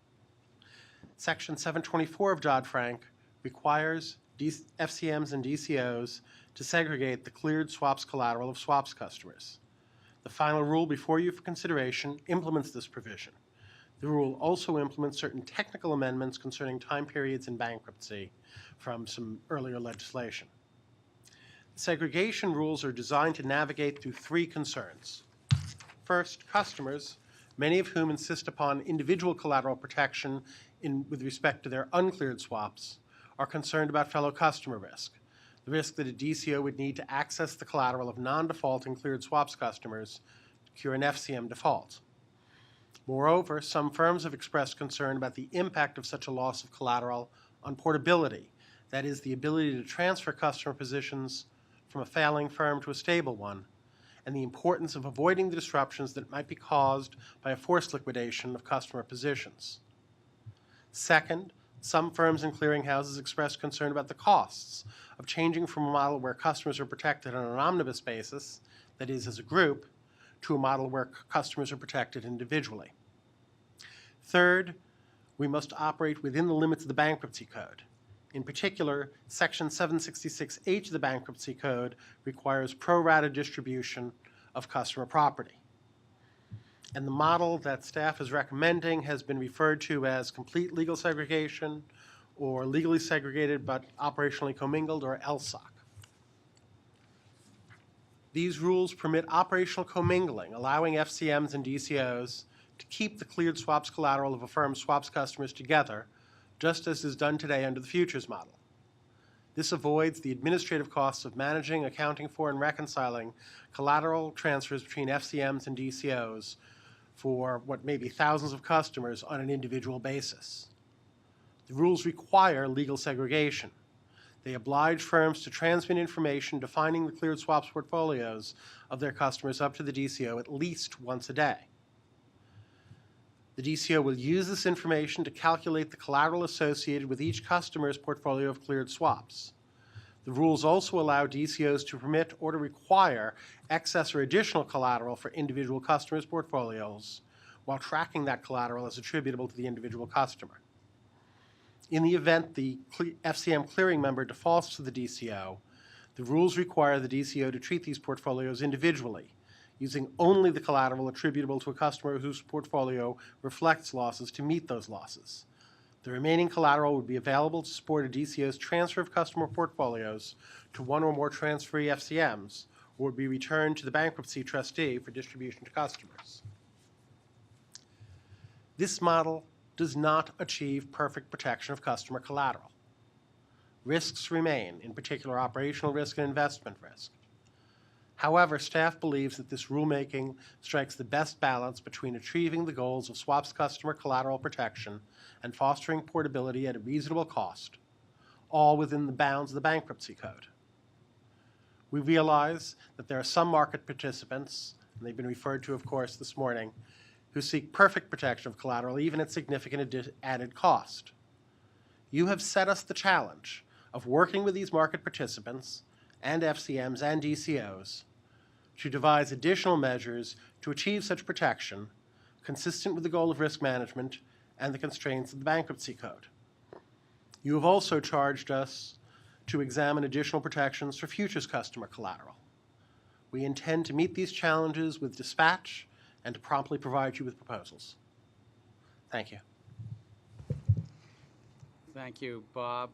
Section 724 of Dodd-Frank requires FCMs and DCOs to segregate the cleared swaps collateral of swaps customers. The final rule before you for consideration implements this provision. The rule also implements certain technical amendments concerning time periods in bankruptcy from some earlier legislation. The segregation rules are designed to navigate through 3 concerns. First, customers, many of whom insist upon individual collateral protection with respect to their uncleared swaps, are concerned about fellow customer risk, the risk that a DCO would need to access the collateral of non-defaulting cleared swaps customers to cure an FCM default. Moreover, some firms have expressed concern about the impact of such a loss of collateral on portability, that is, the ability to transfer customer positions from a failing firm to a stable one, and the importance of avoiding the disruptions that might be caused by a forced liquidation of customer positions. Second, some firms and clearinghouses express concern about the costs of changing from a model where customers are protected on an omnibus basis, that is, as a group, to a model where customers are protected individually. Third, we must operate within the limits of the Bankruptcy Code. In particular, Section 766H of the Bankruptcy Code requires pro rata distribution of customer property. And the model that staff is recommending has been referred to as complete legal segregation, or legally segregated but operationally commingled, or LSOC. These rules permit operational commingling, allowing FCMs and DCOs to keep the cleared swaps collateral of a firm's swaps customers together, just as is done today under the futures model. This avoids the administrative costs of managing, accounting for, and reconciling collateral transfers between FCMs and DCOs for what may be thousands of customers on an individual basis. The rules require legal segregation. They oblige firms to transmit information defining the cleared swaps portfolios of their customers up to the DCO at least once a day. The DCO will use this information to calculate the collateral associated with each customer's portfolio of cleared swaps. The rules also allow DCOs to permit or to require excess or additional collateral for individual customers' portfolios while tracking that collateral as attributable to the individual customer. In the event the FCM clearing member defaults to the DCO, the rules require the DCO to treat these portfolios individually, using only the collateral attributable to a customer whose portfolio reflects losses to meet those losses. The remaining collateral would be available to support a DCO's transfer of customer portfolios to one or more transferee FCMs, or would be returned to the bankruptcy trustee for distribution to customers. This model does not achieve perfect protection of customer collateral. Risks remain, in particular operational risk and investment risk. However, staff believes that this rulemaking strikes the best balance between achieving the goals of swaps customer collateral protection and fostering portability at a reasonable cost, all within the bounds of the Bankruptcy Code. We realize that there are some market participants, and they've been referred to, of course, this morning, who seek perfect protection of collateral, even at significant added cost. You have set us the challenge of working with these market participants and FCMs and DCOs to devise additional measures to achieve such protection consistent with the goal of risk management and the constraints of the Bankruptcy Code. You have also charged us to examine additional protections for futures customer collateral. We intend to meet these challenges with dispatch and to promptly provide you with proposals. Thank you. Thank you, Bob.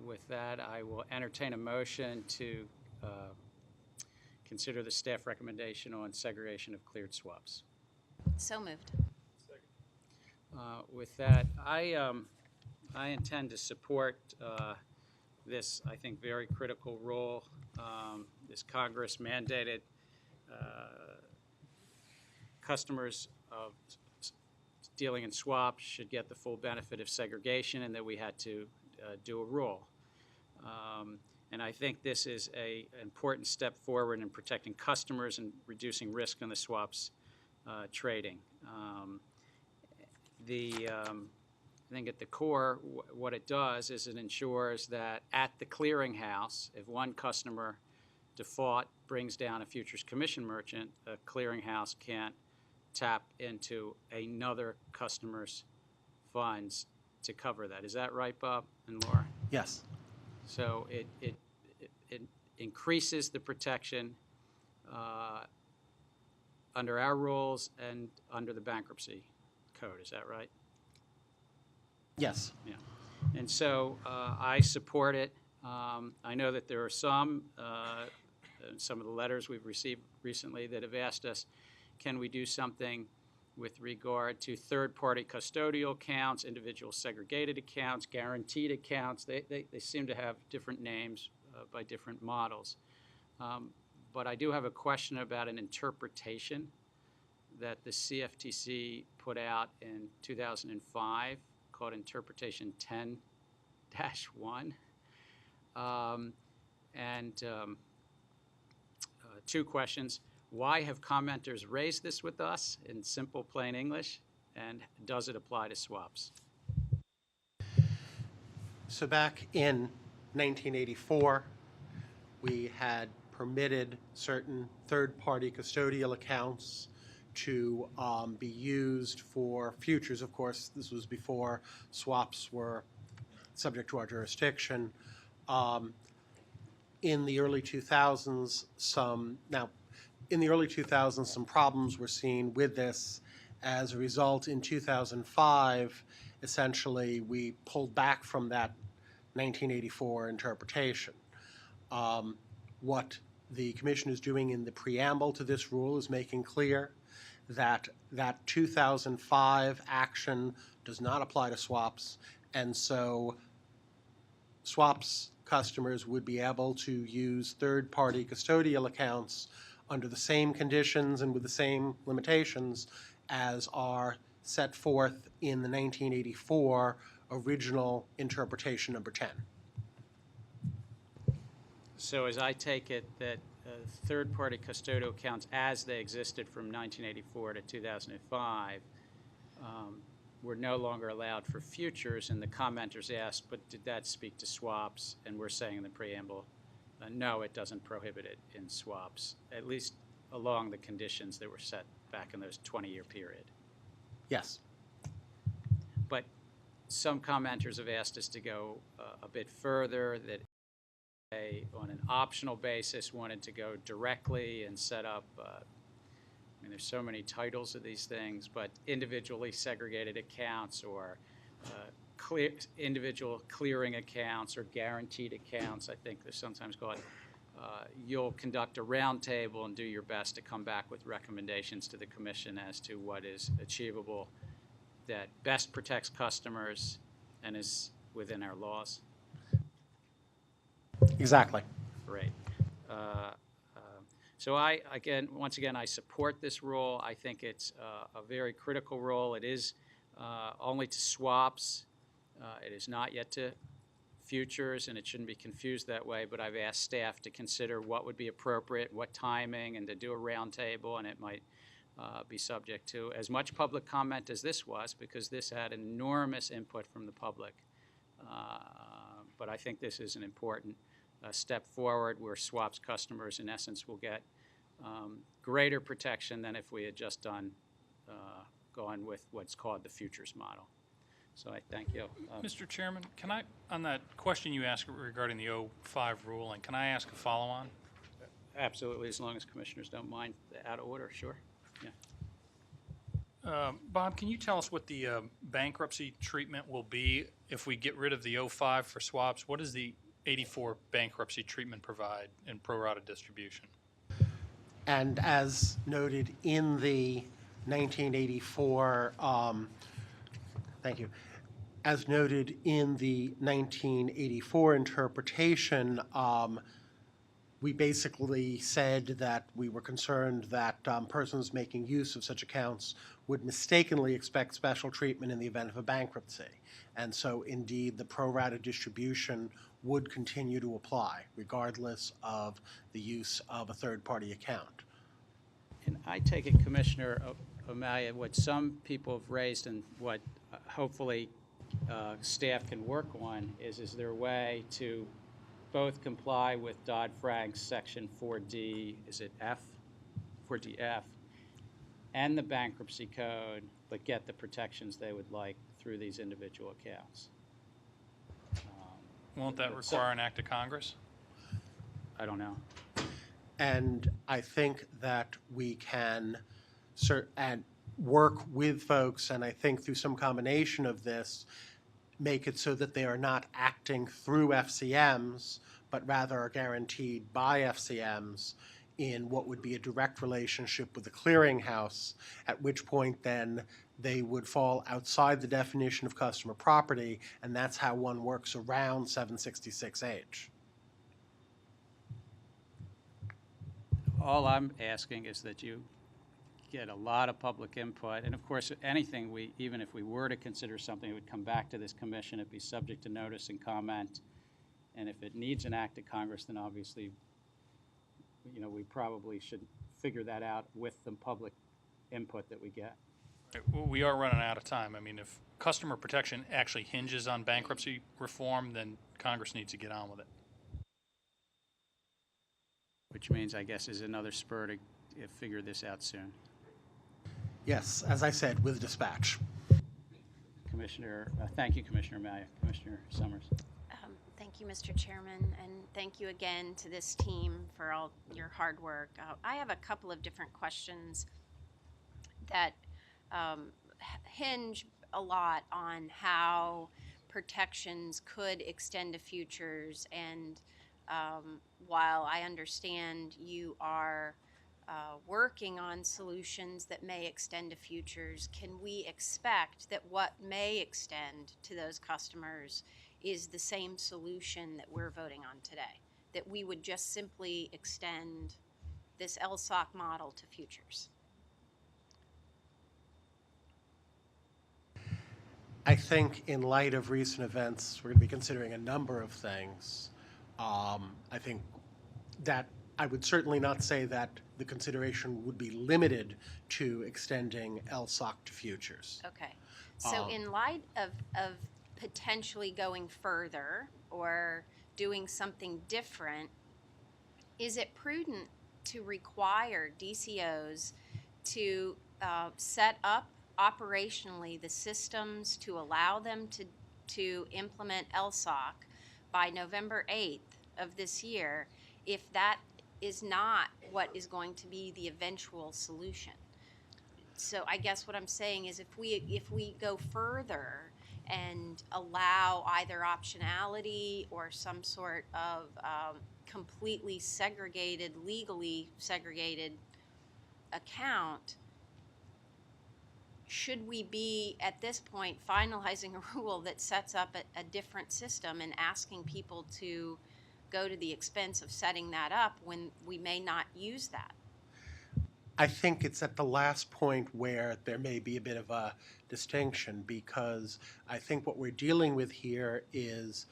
With that, I will entertain a motion to consider the staff recommendation on segregation of cleared swaps. So moved. With that, I intend to support this, I think, very critical role. This Congress mandated customers of dealing in swaps should get the full benefit of segregation, and that we had to do a rule. And I think this is an important step forward in protecting customers and reducing risk on the swaps trading. I think at the core, what it does is it ensures that at the clearinghouse, if one customer default brings down a futures commission merchant, a clearinghouse can't tap into another customer's funds to cover that. Is that right, Bob and Laura? Yes. So it increases the protection under our rules and under the bankruptcy code. Is that right? Yes. Yeah. And so I support it. I know that there are some of the letters we've received recently that have asked us, can we do something with regard to third-party custodial accounts, individual segregated accounts, guaranteed accounts? They seem to have different names by different models. But I do have a question about an interpretation that the CFTC put out in 2005 called Interpretation 10-1. Two questions. Why have commenters raised this with us in simple, plain English? And does it apply to swaps? So back in 1984, we had permitted certain third-party custodial accounts to be used for futures. Of course, this was before swaps were subject to our jurisdiction. In the early 2000s, some problems were seen with this. As a result, in 2005, essentially, we pulled back from that 1984 interpretation. What the Commission is doing in the preamble to this rule is making clear that that 2005 action does not apply to swaps, and so swaps customers would be able to use third-party custodial accounts under the same conditions and with the same limitations as are set forth in the 1984 original interpretation number 10. So as I take it that third-party custodial accounts as they existed from 1984 to 2005 were no longer allowed for futures, and the commenters asked, but did that speak to swaps? And we're saying in the preamble, no, it doesn't prohibit it in swaps, at least along the conditions that were set back in those 20-year period. Yes. But some commenters have asked us to go a bit further, that they, on an optional basis, wanted to go directly and set up, I mean, there's so many titles of these things, but individually segregated accounts or individual clearing accounts or guaranteed accounts, I think they're sometimes called. You'll conduct a roundtable and do your best to come back with recommendations to the Commission as to what is achievable that best protects customers and is within our laws. Exactly. Great. So once again, I support this rule. I think it's a very critical rule. It is only to swaps. It is not yet to futures, and it shouldn't be confused that way, but I've asked staff to consider what would be appropriate, what timing, and to do a roundtable, and it might be subject to as much public comment as this was, because this had enormous input from the public. But I think this is an important step forward where swaps customers, in essence, will get greater protection than if we had just gone with what's called the futures model. So I thank you. Mr. Chairman, can I, on that question you asked regarding the 05 ruling, can I ask a follow-on? Absolutely, as long as commissioners don't mind the out of order, sure. Yeah. Bob, can you tell us what the bankruptcy treatment will be if we get rid of the 05 for swaps? What does the 84 bankruptcy treatment provide in pro rata distribution? And as noted in the 1984, thank you. As noted in the 1984 interpretation, we basically said that we were concerned that persons making use of such accounts would mistakenly expect special treatment in the event of a bankruptcy. And so indeed, the pro rata distribution would continue to apply regardless of the use of a third-party account. And I take it, Commissioner O'Malley, what some people have raised and what hopefully staff can work on is there a way to both comply with Dodd-Frank's Section 4D, is it F? 4DF, and the bankruptcy code, but get the protections they would like through these individual accounts? Won't that require an act of Congress? I don't know. And I think that we can and work with folks, and I think through some combination of this, make it so that they are not acting through FCMs, but rather are guaranteed by FCMs in what would be a direct relationship with the clearinghouse, at which point then they would fall outside the definition of customer property, and that's how one works around 766H. All I'm asking is that you get a lot of public input, and of course, anything even if we were to consider something, it would come back to this commission, it'd be subject to notice and comment, and if it needs an act of Congress, then obviously, we probably should figure that out with the public input that we get. Well, we are running out of time. I mean, if customer protection actually hinges on bankruptcy reform, then Congress needs to get on with it. Which means, I guess, is another spur to figure this out soon. Yes, as I said, with dispatch. Commissioner, thank you, Commissioner O'Malley. Commissioner Summers. Thank you, Mr. Chairman, and thank you again to this team for all your hard work. I have a couple of different questions that hinge a lot on how protections could extend to futures, and while I understand you are working on solutions that may extend to futures, can we expect that what may extend to those customers is the same solution that we're voting on today? That we would just simply extend this LSOC model to futures? I think in light of recent events, we're going to be considering a number of things. I think that I would certainly not say that the consideration would be limited to extending LSOC to futures. Okay. So in light of potentially going further or doing something different, is it prudent to require DCOs to set up operationally the systems to allow them to implement LSOC by November 8th of this year if that is not what is going to be the eventual solution? So I guess what I'm saying is if we go further and allow either optionality or some sort of completely segregated, legally segregated account, should we be, at this point, finalizing a rule that sets up a different system and asking people to go to the expense of setting that up when we may not use that? I think it's at the last point where there may be a bit of a distinction, because I think what we're dealing with here is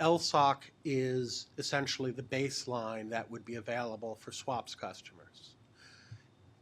LSOC is essentially the baseline that would be available for swaps customers.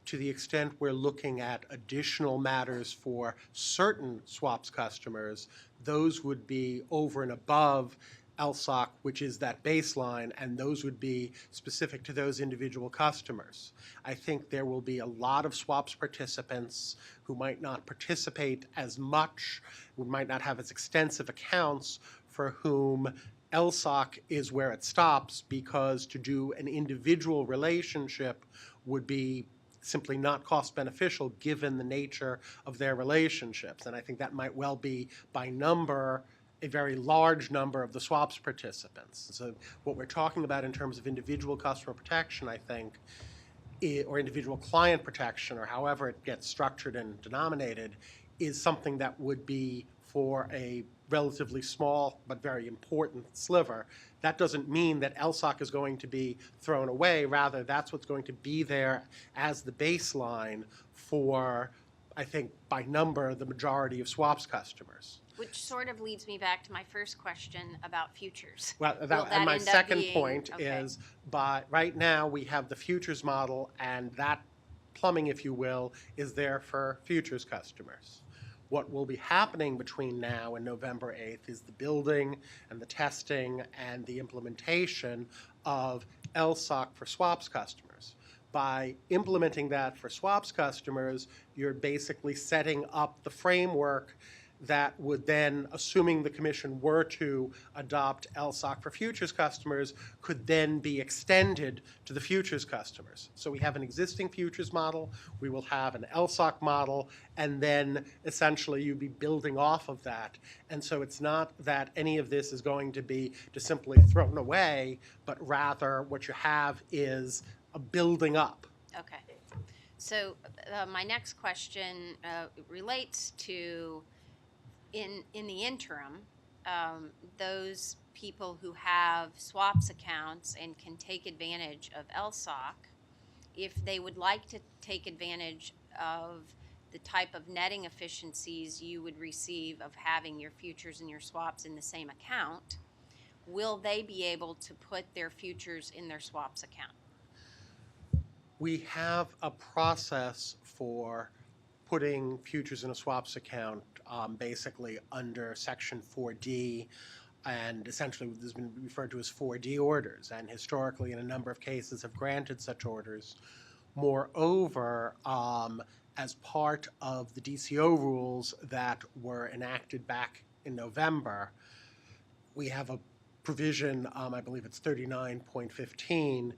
To the extent we're looking at additional matters for certain swaps customers, those would be over and above LSOC, which is that baseline, and those would be specific to those individual customers. I think there will be a lot of swaps participants who might not participate as much, who might not have as extensive accounts, for whom LSOC is where it stops, because to do an individual relationship would be simply not cost beneficial given the nature of their relationships. And I think that might well be by number a very large number of the swaps participants. So what we're talking about in terms of individual customer protection, I think, or individual client protection, or however it gets structured and denominated, is something that would be for a relatively small but very important sliver. That doesn't mean that LSOC is going to be thrown away. Rather, that's what's going to be there as the baseline for, I think, by number, the majority of swaps customers. Which sort of leads me back to my first question about futures. Well, Will and my end up second being- point okay. is, right now, we have the futures model, and that plumbing, if you will, is there for futures customers. What will be happening between now and November 8th is the building and the testing and the implementation of LSOC for swaps customers. By implementing that for swaps customers, you're basically setting up the framework that would then, assuming the Commission were to adopt LSOC for futures customers, could then be extended to the futures customers. So we have an existing futures model, we will have an LSOC model, and then essentially you'd be building off of that. And so it's not that any of this is going to be just simply thrown away, but rather what you have is a building up. Okay. So my next question relates to, in the interim, those people who have swaps accounts and can take advantage of LSOC, if they would like to take advantage of the type of netting efficiencies you would receive of having your futures and your swaps in the same account, will they be able to put their futures in their swaps account? We have a process for putting futures in a swaps account basically under Section 4D, and essentially this has been referred to as 4D orders, and historically in a number of cases have granted such orders. Moreover, as part of the DCO rules that were enacted back in November, we have a provision, I believe it's 39.15,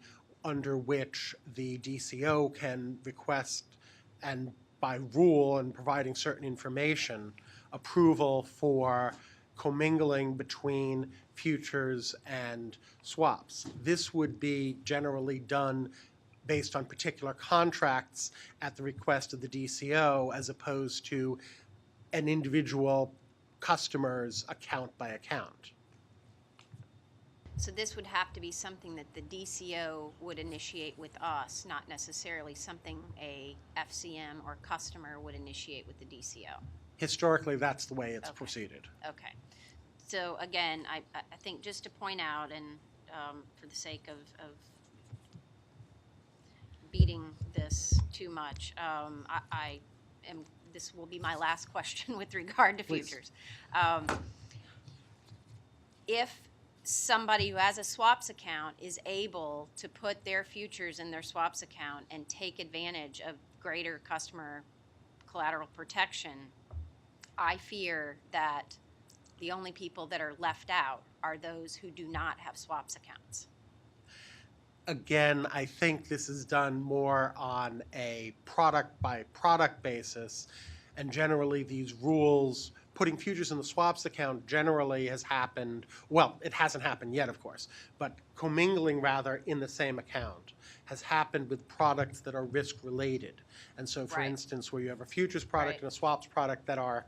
under which the DCO can request, and by rule and providing certain information, approval for commingling between futures and swaps. This would be generally done based on particular contracts at the request of the DCO, as opposed to an individual customer's account by account. So this would have to be something that the DCO would initiate with us, not necessarily something a FCM or customer would initiate with the DCO. Historically, that's the way it's Okay. proceeded. Okay. So again, I think just to point out, and for the sake of beating this too much, this will be my last question with regard to Please. futures. If somebody who has a swaps account is able to put their futures in their swaps account and take advantage of greater customer collateral protection, I fear that the only people that are left out are those who do not have swaps accounts. Again, I think this is done more on a product-by-product basis, and generally these rules, putting futures in the swaps account generally has happened, well, it hasn't happened yet, of course, but commingling rather in the same account has happened with products that are risk-related. And so, for Right. instance, where you have a futures product Right. and a swaps product that are,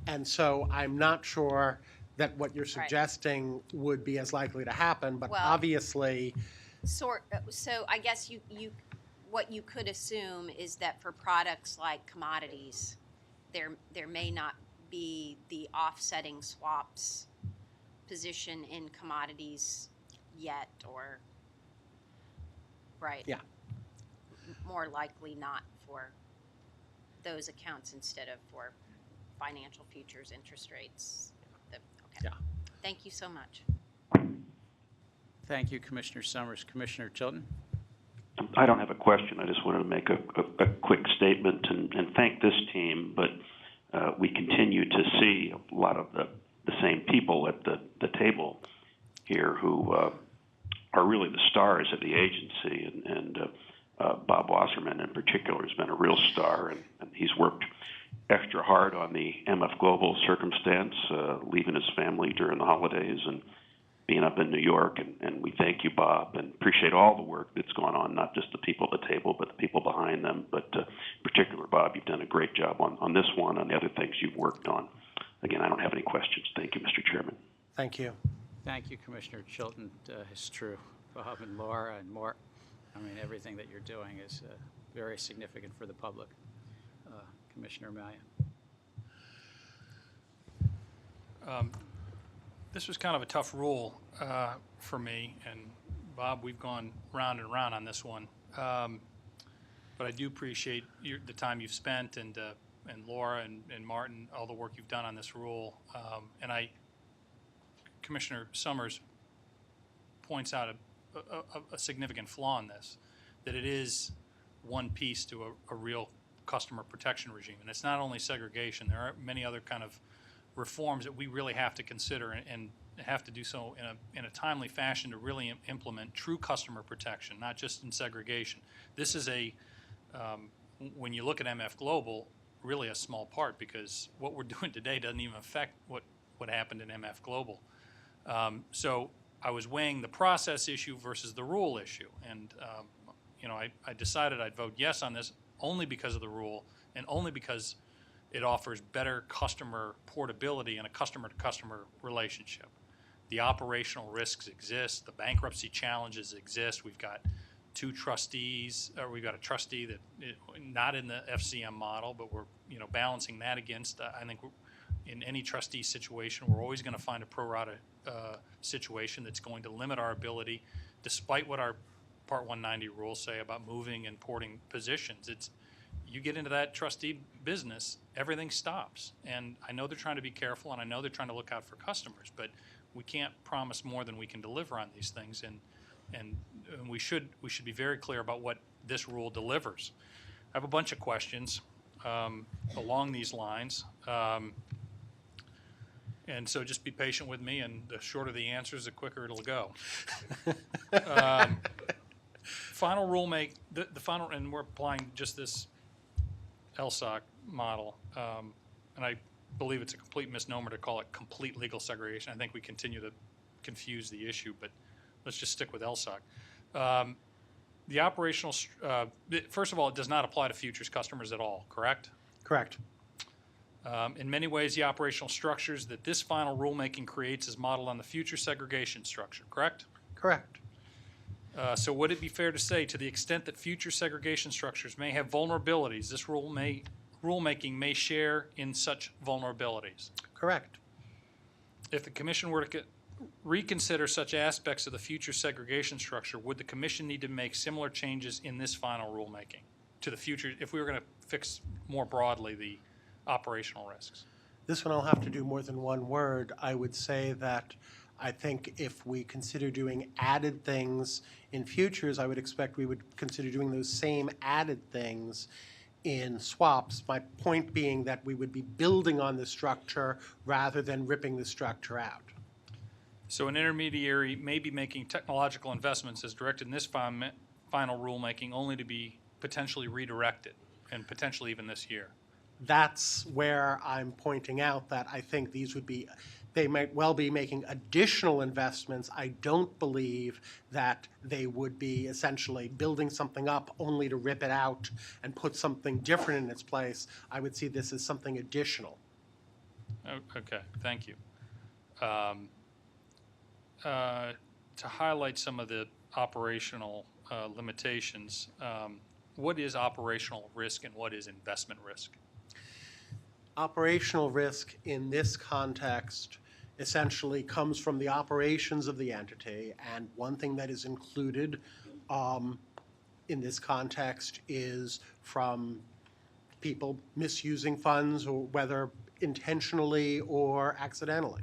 and so I'm not sure that what you're suggesting would be as likely to happen, but Well- obviously, So I guess what you could assume is that for products like commodities, there may not be the offsetting swaps position in commodities yet, or, right? Yeah. More likely not for those accounts instead of for financial futures interest rates. Okay. Yeah. Thank you so much. Thank you, Commissioner Summers. Commissioner Tilton? I don't have a question. I just wanted to make a quick statement and thank this team, but we continue to see a lot of the same people at the table here who are really the stars of the agency, and Bob Wasserman in particular has been a real star, and he's worked extra hard on the MF Global circumstance, leaving his family during the holidays and being up in New York. And we thank you, Bob, and appreciate all the work that's gone on, not just the people at the table, but the people behind them. But in particular, Bob, you've done a great job on this one, on the other things you've worked on. Again, I don't have any questions. Thank you, Mr. Chairman. Thank you. Thank you, Commissioner Chilton. It's true. Bob and Laura and Mort, I mean, everything that you're doing is very significant for the public. Commissioner Mallon. This was kind of a tough rule for me, and Bob, we've gone round and round on this one. But I do appreciate the time you've spent, and Laura and Martin, all the work you've done on this rule. And Commissioner Summers points out a significant flaw in this, that it is one piece to a real customer protection regime. And it's not only segregation. There are many other kind of reforms that we really have to consider and have to do so in a timely fashion to really implement true customer protection, not just in segregation. This is when you look at MF Global, really a small part, because what we're doing today doesn't even affect what happened in MF Global. So I was weighing the process issue versus the rule issue, and I decided I'd vote yes on this only because of the rule and only because it offers better customer portability and a customer-to-customer relationship. The operational risks exist. The bankruptcy challenges exist. We've got two trustees, or we've got a trustee that not in the FCM model, but we're balancing that against. I think in any trustee situation, we're always going to find a pro rata situation that's going to limit our ability, despite what our Part 190 rules say about moving and porting positions. You get into that trustee business, everything stops. And I know they're trying to be careful, and I know they're trying to look out for customers, but we can't promise more than we can deliver on these things, and we should be very clear about what this rule delivers. I have a bunch of questions along these lines, and so just be patient with me, and the shorter the answers, the quicker it'll go. Final the final, and we're applying just this LSOC model, and I believe it's a complete misnomer to call it complete legal segregation. I think we continue to confuse the issue, but let's just stick with LSOC. The operational, first of all, it does not apply to futures customers at all, correct? Correct. In many ways, the operational structures that this final rulemaking creates is modeled on the future segregation structure, correct? Correct. So would it be fair to say, to the extent that future segregation structures may have vulnerabilities, this rulemaking may share in such vulnerabilities? Correct. If the Commission were to reconsider such aspects of the future segregation structure, would the Commission need to make similar changes in this final rulemaking to the future, if we were going to fix more broadly the operational risks? This one I'll have to do more than one word. I would say that I think if we consider doing added things in futures, I would expect we would consider doing those same added things in swaps. My point being that we would be building on the structure rather than ripping the structure out. So an intermediary may be making technological investments as directed in this final rulemaking only to be potentially redirected, and potentially even this year. That's where I'm pointing out that I think these would be, they might well be making additional investments. I don't believe that they would be essentially building something up only to rip it out and put something different in its place. I would see this as something additional. Okay, thank you. To highlight some of the operational limitations, what is operational risk and what is investment risk? Operational risk in this context essentially comes from the operations of the entity, and one thing that is included in this context is from people misusing funds, or whether intentionally or accidentally.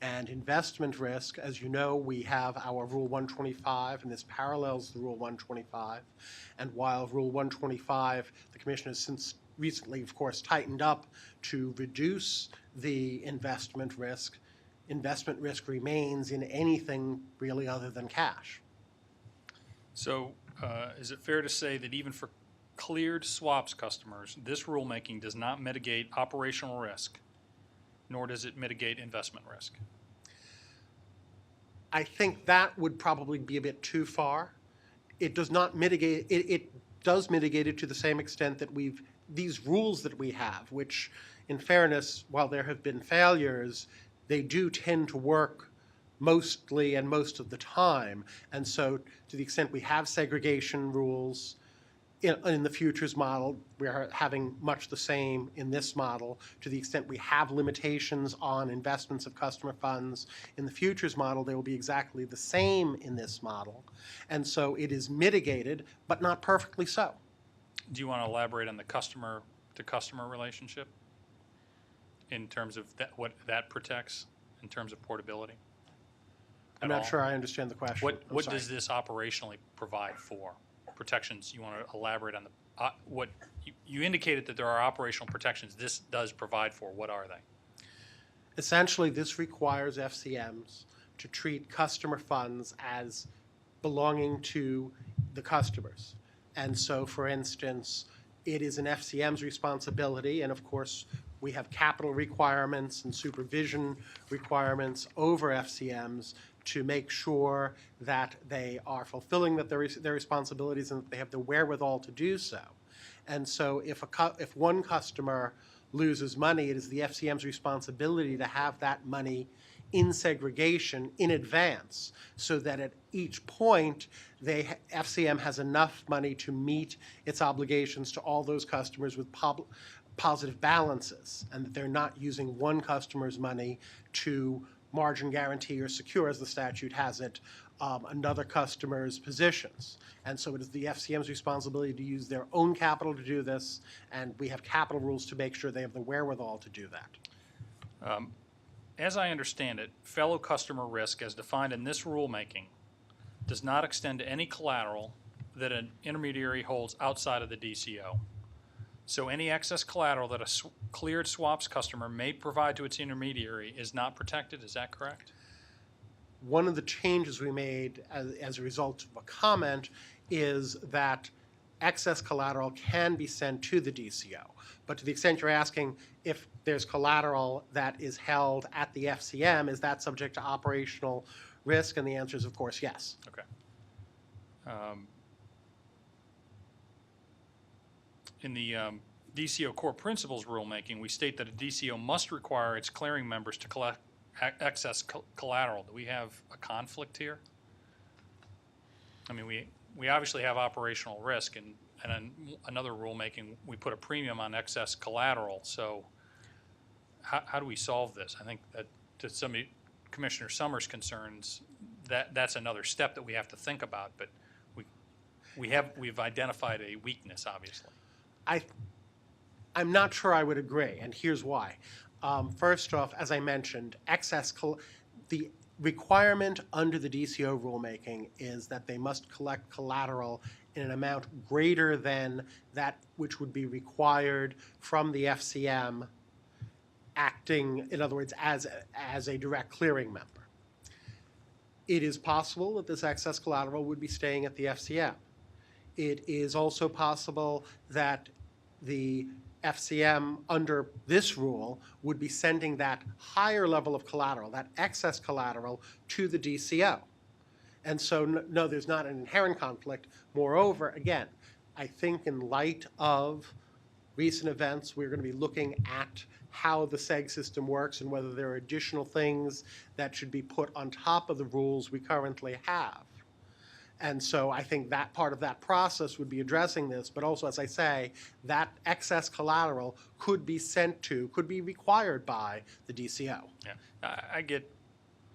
And investment risk, as you know, we have our Rule 125, and this parallels the Rule 125. And while Rule 125, the Commission has since recently, of course, tightened up to reduce the investment risk remains in anything really other than cash. So is it fair to say that even for cleared swaps customers, this rulemaking does not mitigate operational risk, nor does it mitigate investment risk? I think that would probably be a bit too far. It does not mitigate, it does mitigate it to the same extent that these rules that we have, which in fairness, while there have been failures, they do tend to work mostly and most of the time. And so to the extent we have segregation rules in the futures model, we are having much the same in this model. To the extent we have limitations on investments of customer funds in the futures model, they will be exactly the same in this model. And so it is mitigated, but not perfectly so. Do you want to elaborate on the customer-to-customer relationship in terms of what that protects in terms of portability? I'm not sure I understand the question. What does this operationally provide for protections? You want to elaborate on the what you indicated that there are operational protections this does provide for. What are they? Essentially, this requires FCMs to treat customer funds as belonging to the customers. And so, for instance, it is an FCM's responsibility, and of course, we have capital requirements and supervision requirements over FCMs to make sure that they are fulfilling their responsibilities and that they have the wherewithal to do so. And so if one customer loses money, it is the FCM's responsibility to have that money in segregation in advance so that at each point, FCM has enough money to meet its obligations to all those customers with positive balances, and that they're not using one customer's money to margin guarantee or secure, as the statute has it, another customer's positions. And so it is the FCM's responsibility to use their own capital to do this, and we have capital rules to make sure they have the wherewithal to do that. As I understand it, fellow customer risk, as defined in this rulemaking, does not extend to any collateral that an intermediary holds outside of the DCO. So any excess collateral that a cleared swaps customer may provide to its intermediary is not protected. Is that correct? One of the changes we made as a result of a comment is that excess collateral can be sent to the DCO. But to the extent you're asking if there's collateral that is held at the FCM, is that subject to operational risk? And the answer is, of course, yes. Okay. In the DCO core principles rulemaking, we state that a DCO must require its clearing members to collect excess collateral. Do we have a conflict here? I mean, we obviously have operational risk, and in another rulemaking, we put a premium on excess collateral. So how do we solve this? I think that to some of Commissioner Summers' concerns, that's another step that we have to think about, but we've identified a weakness, obviously. I'm not sure I would agree, and here's why. First off, as I mentioned, the requirement under the DCO rulemaking is that they must collect collateral in an amount greater than that which would be required from the FCM acting, in other words, as a direct clearing member. It is possible that this excess collateral would be staying at the FCM. It is also possible that the FCM under this rule would be sending that higher level of collateral, that excess collateral, to the DCO. And so, no, there's not an inherent conflict. Moreover, again, I think in light of recent events, we're going to be looking at how the SEG system works and whether there are additional things that should be put on top of the rules we currently have. And so I think that part of that process would be addressing this, but also, as I say, that excess collateral could be required by the DCO. Yeah, I get,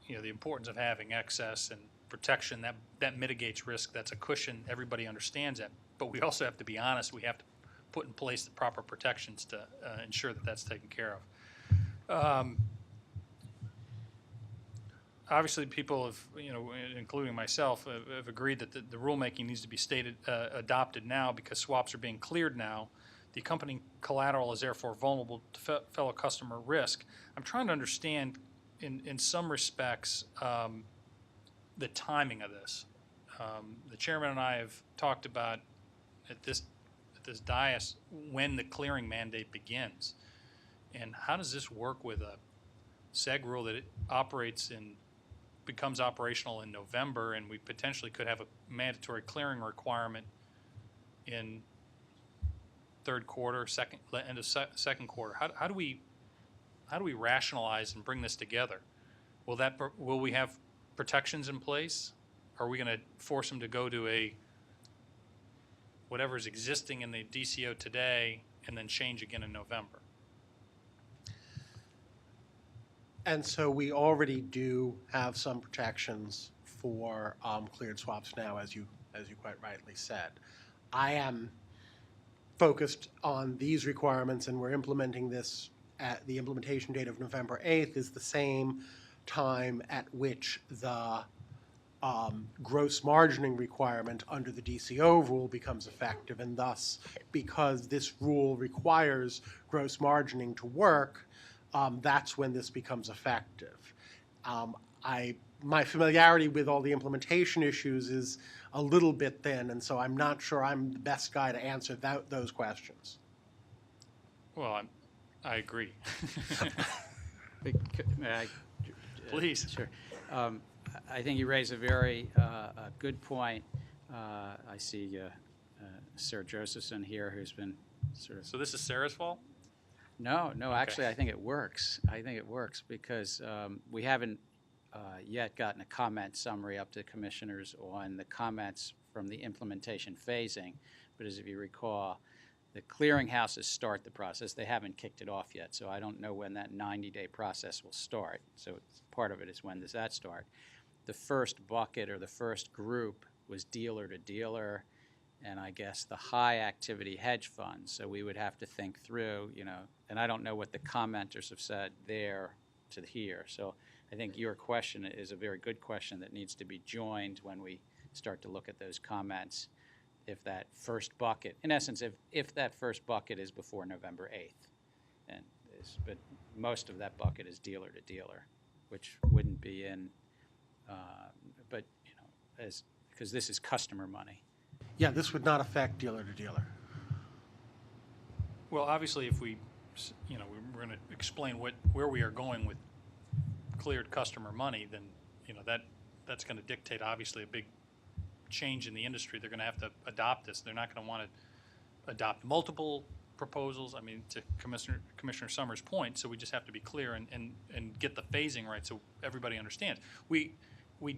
the importance of having excess and protection that mitigates risk. That's a cushion. Everybody understands that, but we also have to be honest. We have to put in place the proper protections to ensure that that's taken care of. Obviously, people have, including myself, have agreed that the rulemaking needs to be adopted now because swaps are being cleared now. The accompanying collateral is therefore vulnerable to fellow customer risk. I'm trying to understand, in some respects, the timing of this. the chairman and I have talked about at this dais when the clearing mandate begins. And how does this work with a seg rule that it becomes operational in November, and we potentially could have a mandatory clearing requirement in third quarter, end of second quarter? How do we rationalize and bring this together? Will we have protections in place? Are we going to force them to go to whatever is existing in the DCO today and then change again in November? And so we already do have some protections for cleared swaps now, as you quite rightly said. I am focused on these requirements, and we're implementing this at the implementation date of November 8th is the same time at which the gross margining requirement under the DCO rule becomes effective, and thus, because this rule requires gross margining to work, that's when this becomes effective. My familiarity with all the implementation issues is a little bit thin, and so I'm not sure I'm the best guy to answer those questions. Well, I agree. May I? Please. Sure. I think you raise a very good point. I see Sarah Josephson here, who's been sort of. So this is Sarah's fault? No, Okay. actually, I think it works. I think it works because we haven't yet gotten a comment summary up to commissioners on the comments from the implementation phasing. But as if you recall, the clearinghouses start the process. They haven't kicked it off yet, so I don't know when that 90-day process will start. So part of it is, when does that start? The first bucket or the first group was dealer to dealer, and I guess the high activity hedge funds. So we would have to think through, and I don't know what the commenters have said there to here. So I think your question is a very good question that needs to be joined when we start to look at those comments. If that first bucket, in essence, if that first bucket is before November 8th, but most of that bucket is dealer to dealer, which wouldn't be in, but because this is customer money. Yeah, this would not affect dealer to dealer. Well, obviously, if we're going to explain where we are going with cleared customer money, then that's going to dictate obviously a big change in the industry. They're going to have to adopt this. They're not going to want to adopt multiple proposals. I mean, to Commissioner Summers' point, so we just have to be clear and get the phasing right so everybody understands. We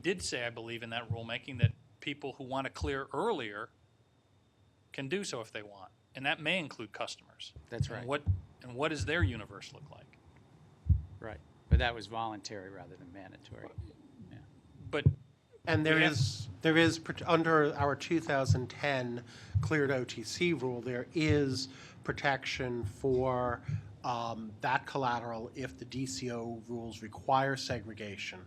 did say, I believe, in that rulemaking that people who want to clear earlier can do so if they want, and that may include customers. That's right. And what does their universe look like? Right, but that was voluntary rather than mandatory. Yeah. But And there is under our 2010 cleared OTC rule, there is protection for that collateral if the DCO rules require segregation.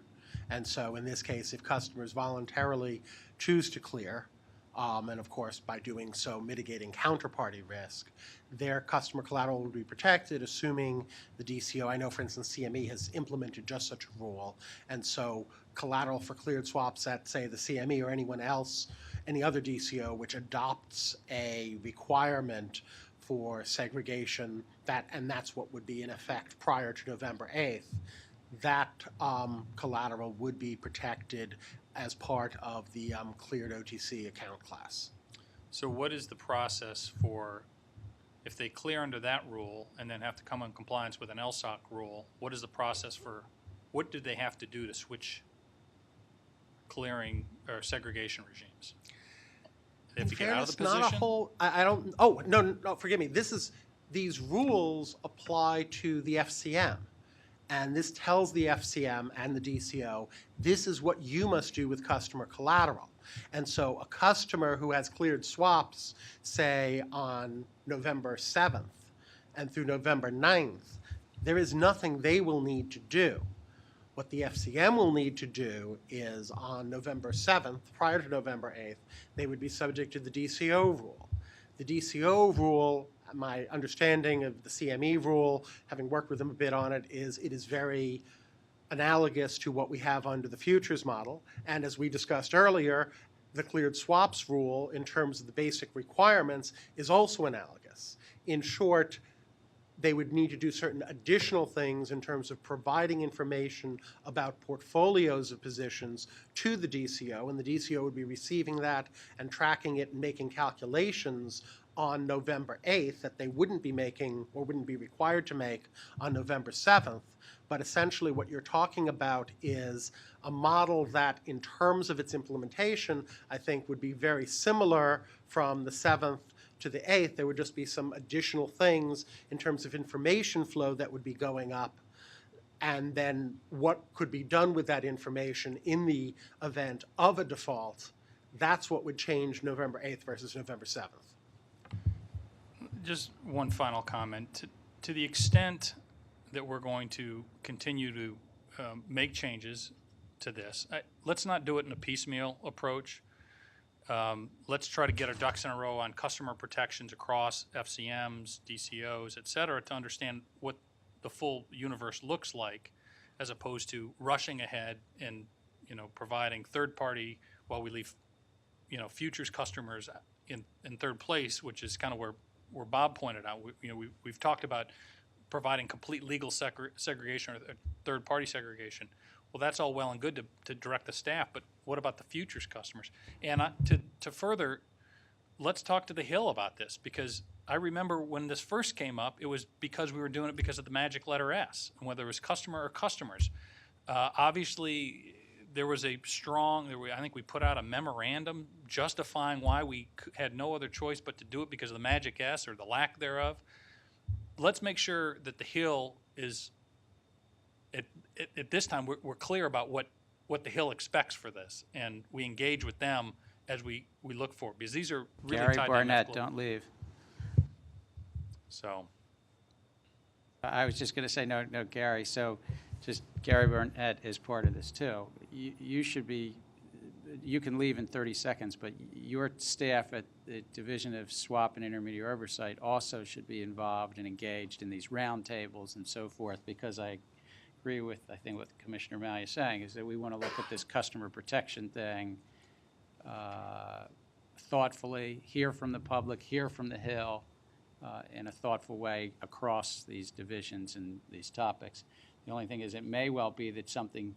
And so in this case, if customers voluntarily choose to clear, and of course by doing so mitigating counterparty risk, their customer collateral would be protected, assuming the DCO, I know for instance CME has implemented just such a rule, and so collateral for cleared swaps at say the CME or anyone else, any other DCO which adopts a requirement for segregation, that's what would be in effect prior to November 8th, that collateral would be protected as part of the cleared OTC account class. So what is the process for, if they clear under that rule and then have to come in compliance with an LSOC rule, what is the process for, what do they have to do to switch clearing or segregation regimes? They have to get out of the position? Not a whole, I don't, oh, no, forgive me. These rules apply to the FCM. And this tells the FCM and the DCO, this is what you must do with customer collateral. And so a customer who has cleared swaps, say on November 7th and through November 9th, there is nothing they will need to do. What the FCM will need to do is on November 7th, prior to November 8th, they would be subject to the DCO rule. The DCO rule, my understanding of the CME rule, having worked with them a bit on it, is very analogous to what we have under the futures model. And as we discussed earlier, the cleared swaps rule, in terms of the basic requirements, is also analogous. In short, they would need to do certain additional things in terms of providing information about portfolios of positions to the DCO, and the DCO would be receiving that and tracking it and making calculations on November 8th that they wouldn't be making or wouldn't be required to make on November 7th. But essentially what you're talking about is a model that, in terms of its implementation, I think would be very similar from the 7th to the 8th. There would just be some additional things in terms of information flow that would be going up, and then what could be done with that information in the event of a default. That's what would change November 8th versus November 7th. Just one final comment. To the extent that we're going to continue to make changes to this, let's not do it in a piecemeal approach. Let's try to get our ducks in a row on customer protections across FCMs, DCOs, et cetera, to understand what the full universe looks like, as opposed to rushing ahead and, providing third party while we leave, futures customers in third place, which is kind of where Bob pointed out. We've talked about providing complete legal segregation or third party segregation. Well, that's all well and good to direct the staff, but what about the futures customers? And to further, let's talk to the Hill about this, because I remember when this first came up, it was because we were doing it because of the magic letter S, and whether it was customer or customers. Obviously, there was I think we put out a memorandum justifying why we had no other choice but to do it because of the magic S or the lack thereof. Let's make sure that the Hill is, at this time, we're clear about what the Hill expects for this, and we engage with them as we look for it, because these are really Gary tied Barnett, to don't leave. So, I was just going to say, no, Gary, so just Gary Barnett is part of this too. You should be, you can leave in 30 seconds, but your staff at the Division of Swap and Intermediary Oversight also should be involved and engaged in these roundtables and so forth, because I agree with, I think, what Commissioner Malia is saying, is that we want to look at this customer protection thing thoughtfully, hear from the public, hear from the Hill in a thoughtful way across these divisions and these topics. The only thing is, it may well be that something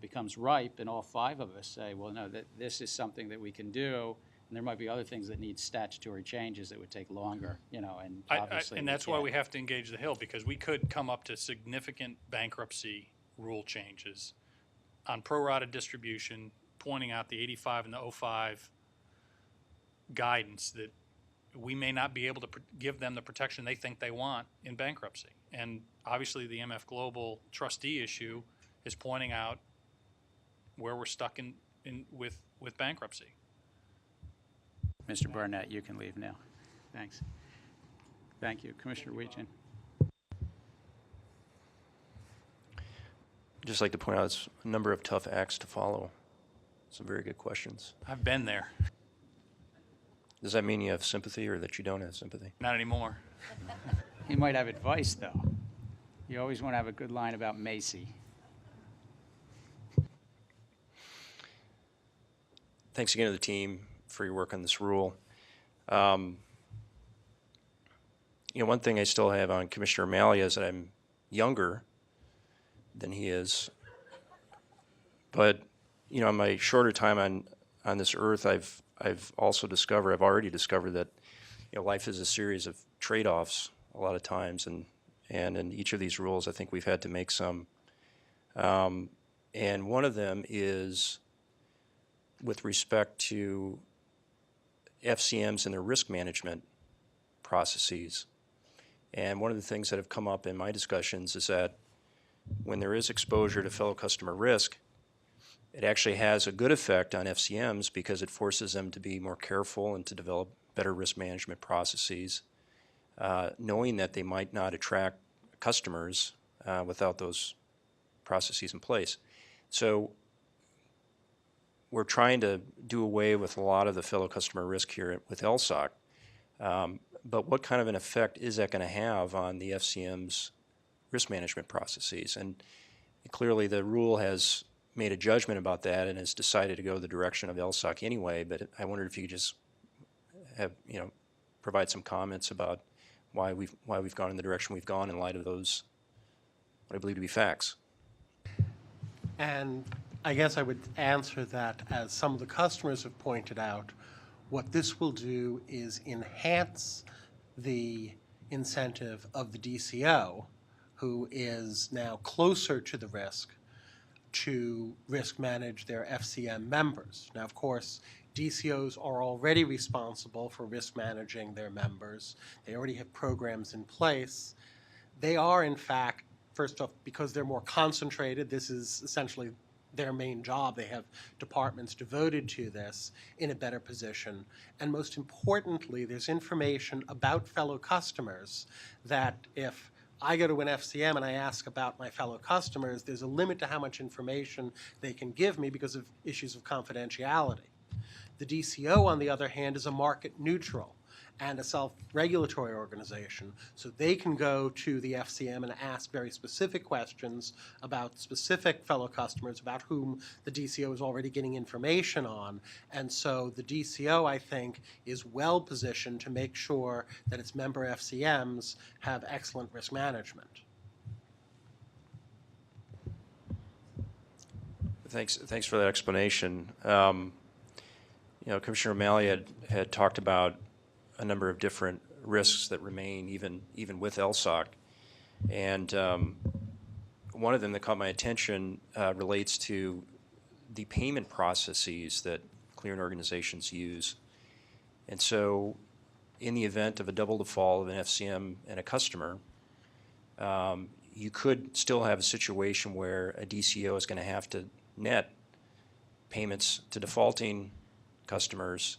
becomes ripe and all five of us say, well, no, this is something that we can do, and there might be other things that need statutory changes that would take longer, and obviously. and that's why we have to engage the Hill, because we could come up to significant bankruptcy rule changes on pro-rata distribution, pointing out the 85 and the 05 guidance that we may not be able to give them the protection they think they want in bankruptcy. And obviously the MF Global trustee issue is pointing out where we're stuck with bankruptcy. Mr. Barnett, you can leave now. Thanks. Thank you. Commissioner Weechen. I'd just like to point out it's a number of tough acts to follow. Some very good questions. I've been there. Does that mean you have sympathy or that you don't have sympathy? Not anymore. He might have advice, though. You always want to have a good line about Macy. Thanks again to the team for your work on this rule. One thing I still have on Commissioner Malia is that I'm younger than he is. But, in my shorter time on this earth, I've already discovered that, life is a series of trade-offs a lot of times, and in each of these rules, I think we've had to make some. And one of them is with respect to FCMs and their risk management processes. And one of the things that have come up in my discussions is that when there is exposure to fellow customer risk, it actually has a good effect on FCMs because it forces them to be more careful and to develop better risk management processes, knowing that they might not attract customers without those processes in place. So we're trying to do away with a lot of the fellow customer risk here with LSOC. But what kind of an effect is that going to have on the FCM's risk management processes? And clearly the rule has made a judgment about that and has decided to go the direction of LSOC anyway, but I wondered if you could just have, provide some comments about why we've gone in the direction we've gone in light of those, what I believe to be facts. And I guess I would answer that, as some of the customers have pointed out, what this will do is enhance the incentive of the DCO, who is now closer to the risk, to risk manage their FCM members. Now, of course, DCOs are already responsible for risk managing their members. They already have programs in place. They are, in fact, first off, because they're more concentrated, this is essentially their main job. They have departments devoted to this, in a better position. And most importantly, there's information about fellow customers that if I go to an FCM and I ask about my fellow customers, there's a limit to how much information they can give me because of issues of confidentiality. The DCO, on the other hand, is a market neutral and a self-regulatory organization, so they can go to the FCM and ask very specific questions about specific fellow customers about whom the DCO is already getting information on. And so the DCO, I think, is well positioned to make sure that its member FCMs have excellent risk management. Thanks for that explanation. Commissioner O'Malley had talked about a number of different risks that remain even with LSOC, and one of them that caught my attention relates to the payment processes that clearing organizations use. And so, in the event of a double default of an FCM and a customer, you could still have a situation where a DCO is going to have to net payments to defaulting customers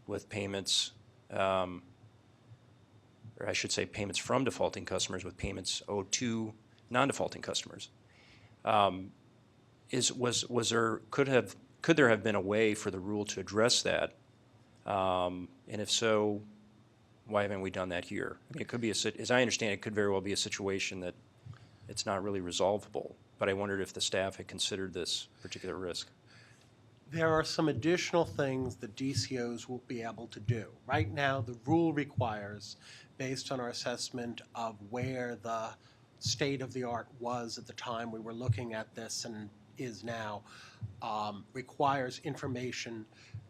with payments, or I should say payments from defaulting customers with payments owed to non-defaulting customers. Could there have been a way for the rule to address that? And if so, why haven't we done that here? I mean, it could be as I understand it, could very well be a situation that it's not really resolvable. But I wondered if the staff had considered this particular risk. There are some additional things that DCOs will be able to do. Right now, the rule requires, based on our assessment of where the state of the art was at the time we were looking at this and is now, requires information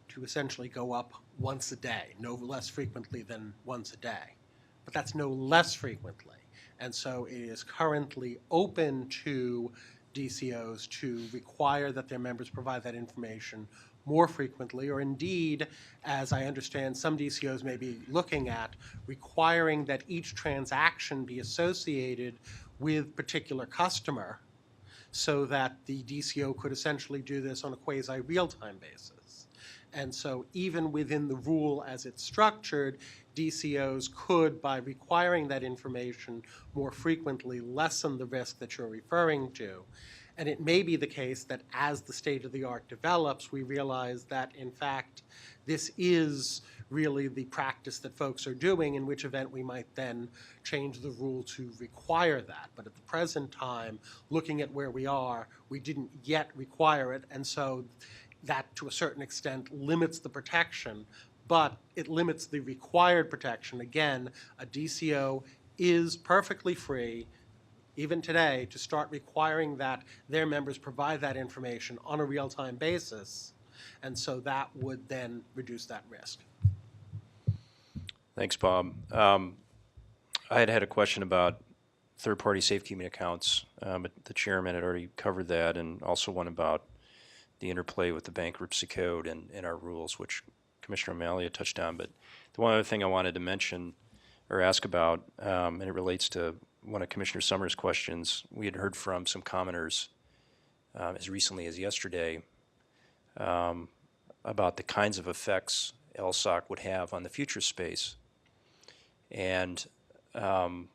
to essentially go up once a day, no less frequently than once a day. But that's no less frequently. And so it is currently open to DCOs to require that their members provide that information more frequently, or indeed, as I understand some DCOs may be looking at, requiring that each transaction be associated with particular customer so that the DCO could essentially do this on a quasi-real-time basis. And so even within the rule as it's structured, DCOs could, by requiring that information more frequently, lessen the risk that you're referring to. And it may be the case that as the state of the art develops, we realize that, in fact, this is really the practice that folks are doing, in which event we might then change the rule to require that. But at the present time, looking at where we are, we didn't yet require it, and so that, to a certain extent, limits the protection, but it limits the required protection. Again, a DCO is perfectly free, even today, to start requiring that their members provide that information on a real-time basis, and so that would then reduce that risk. Thanks, Bob. I had a question about third-party safekeeping accounts, but the chairman had already covered that, and also one about the interplay with the bankruptcy code and our rules, which Commissioner O'Malley had touched on. But the one other thing I wanted to mention or ask about, and it relates to one of Commissioner Summers' questions. We had heard from some commenters as recently as yesterday about the kinds of effects LSOC would have on the future space. And I'm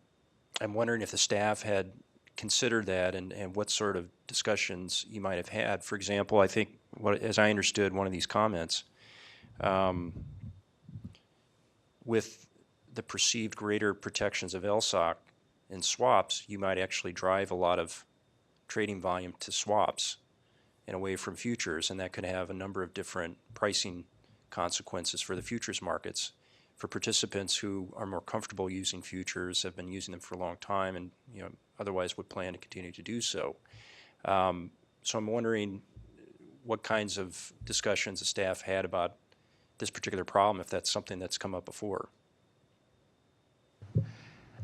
wondering if the staff had considered that and what sort of discussions you might have had. For example, I think, as I understood one of these comments, with the perceived greater protections of LSOC in swaps, you might actually drive a lot of trading volume to swaps and away from futures, and that could have a number of different pricing consequences for the futures markets. For participants who are more comfortable using futures, have been using them for a long time, and otherwise would plan to continue to do so. So I'm wondering what kinds of discussions the staff had about this particular problem, if that's something that's come up before.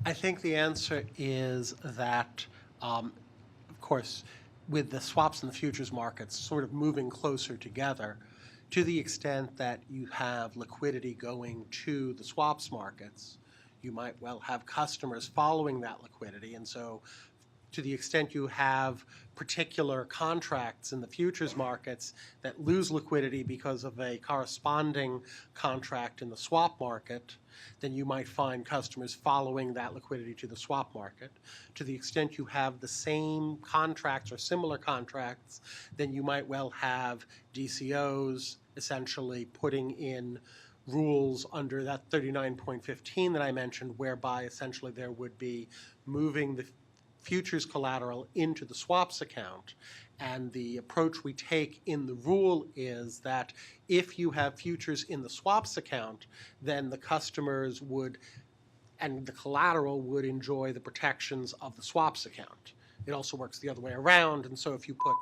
I think the answer is that, of course, with the swaps and the futures markets sort of moving closer together, to the extent that you have liquidity going to the swaps markets, you might well have customers following that liquidity. And so to the extent you have particular contracts in the futures markets that lose liquidity because of a corresponding contract in the swap market, then you might find customers following that liquidity to the swap market. To the extent you have the same contracts or similar contracts, then you might well have DCOs essentially putting in rules under that 39.15 that I mentioned, whereby essentially there would be moving the futures collateral into the swaps account. And the approach we take in the rule is that if you have futures in the swaps account, then the customers would, and the collateral would enjoy the protections of the swaps account. It also works the other way around, and so if you put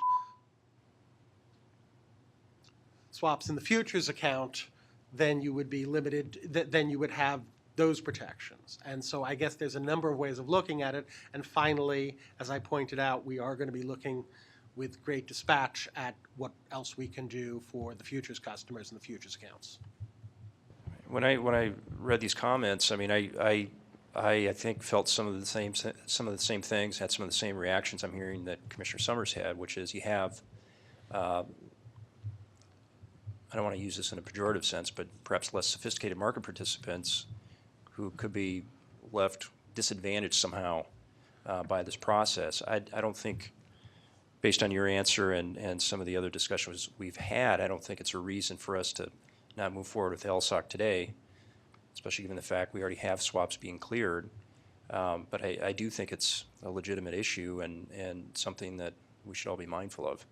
swaps in the futures account, then you would be limited, then you would have those protections. And so I guess there's a number of ways of looking at it. And finally, as I pointed out, we are going to be looking with great dispatch at what else we can do for the futures customers and the futures accounts. When I read these comments, I mean, I think felt some of the same things, had some of the same reactions I'm hearing that Commissioner Summers had, which is you have, I don't want to use this in a pejorative sense, but perhaps less sophisticated market participants who could be left disadvantaged somehow by this process. I don't think, based on your answer and some of the other discussions we've had, I don't think it's a reason for us to not move forward with LSOC today, especially given the fact we already have swaps being cleared. But I do think it's a legitimate issue and something that we should all be mindful of.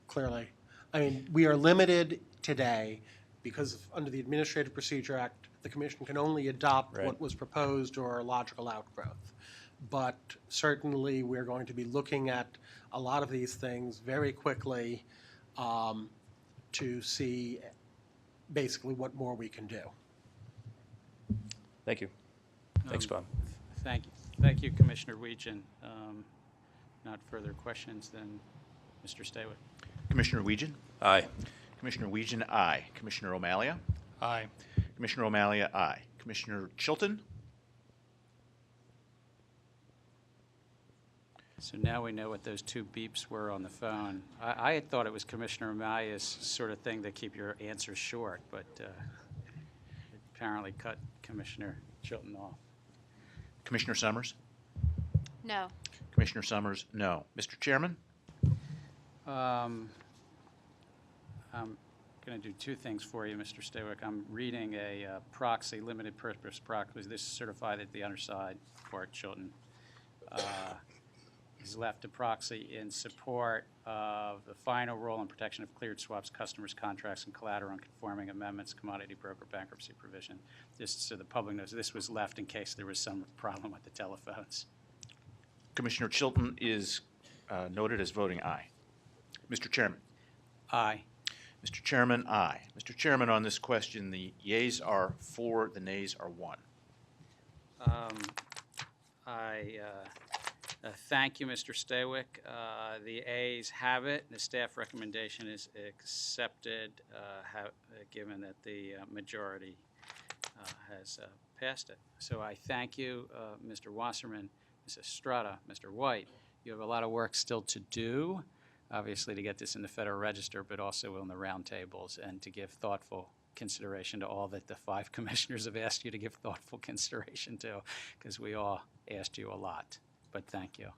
Clearly. I mean, we are limited today because under the Administrative Procedure Act, the Commission can only adopt what was proposed or a logical outgrowth. But certainly we're going to be looking at a lot of these things very quickly to see basically what more we can do. Thank you. Thanks, Bob. Thank you. Thank you, Commissioner Weejan. Not further questions, then Mr. Staywick. Commissioner Weejan? Aye. Commissioner Weejan, aye. Commissioner O'Malia? Aye. Commissioner O'Malia, aye. Commissioner Chilton? So now we know what those two beeps were on the phone. I had thought it was Commissioner Amalia's sort of thing to keep your answers short, but it apparently cut Commissioner Chilton off. Commissioner Summers? No. Commissioner Summers, no. Mr. Chairman? I'm going to do two things for you, Mr. Staywick. I'm reading a proxy, limited purpose proxy. This is certified at the underside for Chilton. He's left a proxy in support of the final rule on protection of cleared swaps, customers, contracts, and collateral on conforming amendments, commodity broker bankruptcy provision. Just so the public knows, this was left in case there was some problem with the telephones. Commissioner Chilton is noted as voting aye. Mr. Chairman? Aye. Mr. Chairman, aye. Mr. Chairman, on this question, the yeas are 4, the nays are 1. Thank you, Mr. Staywick. The ayes have it. The staff recommendation is accepted, given that the majority has passed it. So I thank you, Mr. Wasserman, Ms. Estrada, Mr. White. You have a lot of work still to do, obviously, to get this in the Federal Register, but also in the roundtables, and to give thoughtful consideration to all that the 5 commissioners have asked you to give thoughtful consideration to, because we all asked you a lot. But thank you.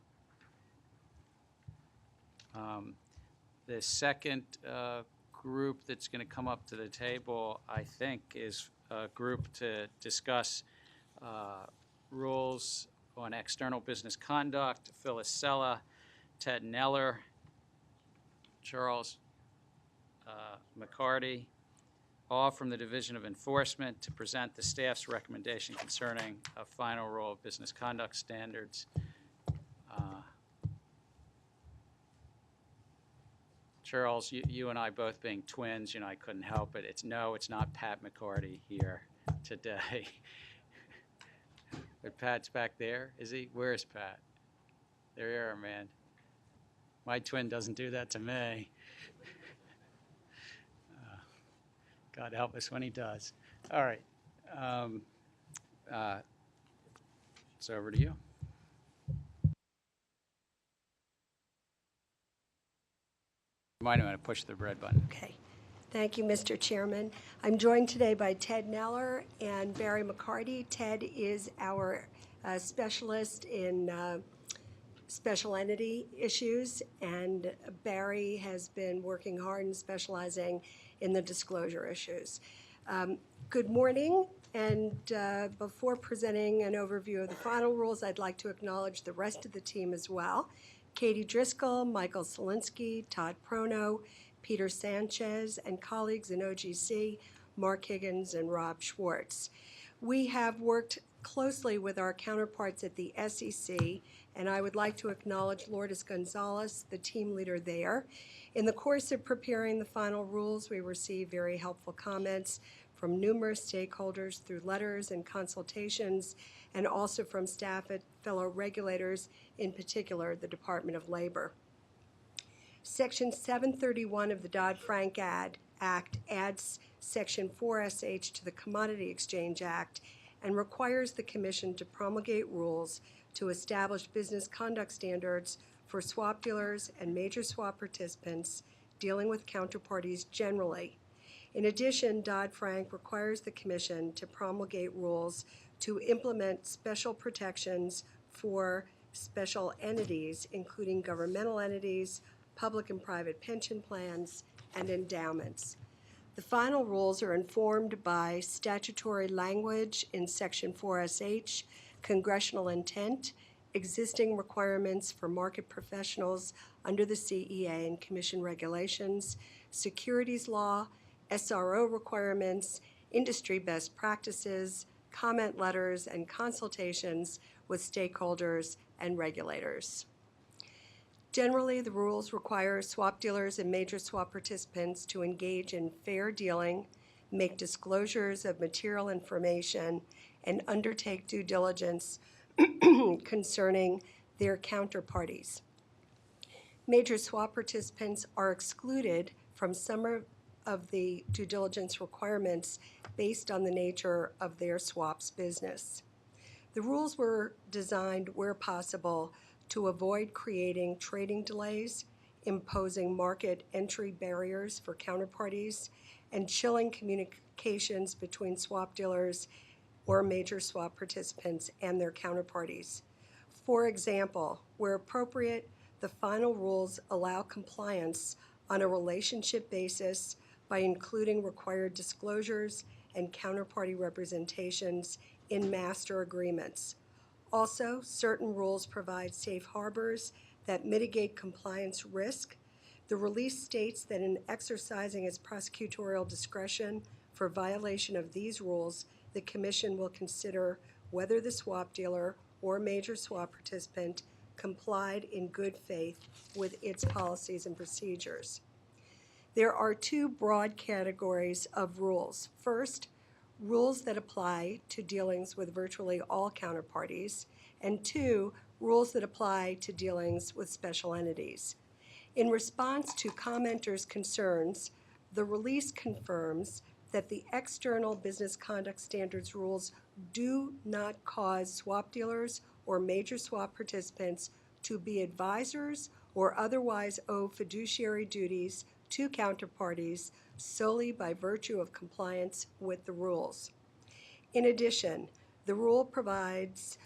The second group that's going to come up to the table, I think, is a group to discuss rules on external business conduct. Phyllis Sella, Ted Neller, Charles McCarty, all from the Division of Enforcement, to present the staff's recommendation concerning a final rule of business conduct standards. Charles, you and I both being twins, I couldn't help it. It's not Pat McCarty here today. But Pat's back there, is he? Where's Pat? There you are, man. My twin doesn't do that to me. God help us when he does. All right. It's over to you. You might want to push the red button. Okay. Thank you, Mr. Chairman. I'm joined today by Ted Neller and Barry McCarty. Ted is our specialist in special entity issues, and Barry has been working hard and specializing in the disclosure issues. Good morning, and before presenting an overview of the final rules, I'd like to acknowledge the rest of the team as well. Katie Driscoll, Michael Solinsky, Todd Prono, Peter Sanchez, and colleagues in OGC, Mark Higgins and Rob Schwartz. We have worked closely with our counterparts at the SEC, and I would like to acknowledge Lourdes Gonzalez, the team leader there. In the course of preparing the final rules, we received very helpful comments from numerous stakeholders through letters and consultations, and also from staff at fellow regulators, in particular the Department of Labor. Section 731 of the Dodd-Frank Act adds Section 4SH to the Commodity Exchange Act and requires the Commission to promulgate rules to establish business conduct standards for swap dealers and major swap participants dealing with counterparties generally. In addition, Dodd-Frank requires the Commission to promulgate rules to implement special protections for special entities, including governmental entities, public and private pension plans, and endowments. The final rules are informed by statutory language in Section 4SH, congressional intent, existing requirements for market professionals under the CEA and Commission regulations, securities law, SRO requirements, industry best practices, comment letters, and consultations with stakeholders and regulators. Generally, the rules require swap dealers and major swap participants to engage in fair dealing, make disclosures of material information, and undertake due diligence concerning their counterparties. Major swap participants are excluded from some of the due diligence requirements based on the nature of their swaps business. The rules were designed where possible to avoid creating trading delays, imposing market entry barriers for counterparties, and chilling communications between swap dealers or major swap participants and their counterparties. For example, where appropriate, the final rules allow compliance on a relationship basis by including required disclosures and counterparty representations in master agreements. Also, certain rules provide safe harbors that mitigate compliance risk. The release states that in exercising its prosecutorial discretion for violation of these rules, the Commission will consider whether the swap dealer or major swap participant complied in good faith with its policies and procedures. There are two broad categories of rules. First, rules that apply to dealings with virtually all counterparties, and two, rules that apply to dealings with special entities. In response to commenters' concerns, the release confirms that the external business conduct standards rules do not cause swap dealers or major swap participants to be advisors or otherwise owe fiduciary duties to counterparties solely by virtue of compliance with the rules. In addition, the rule provides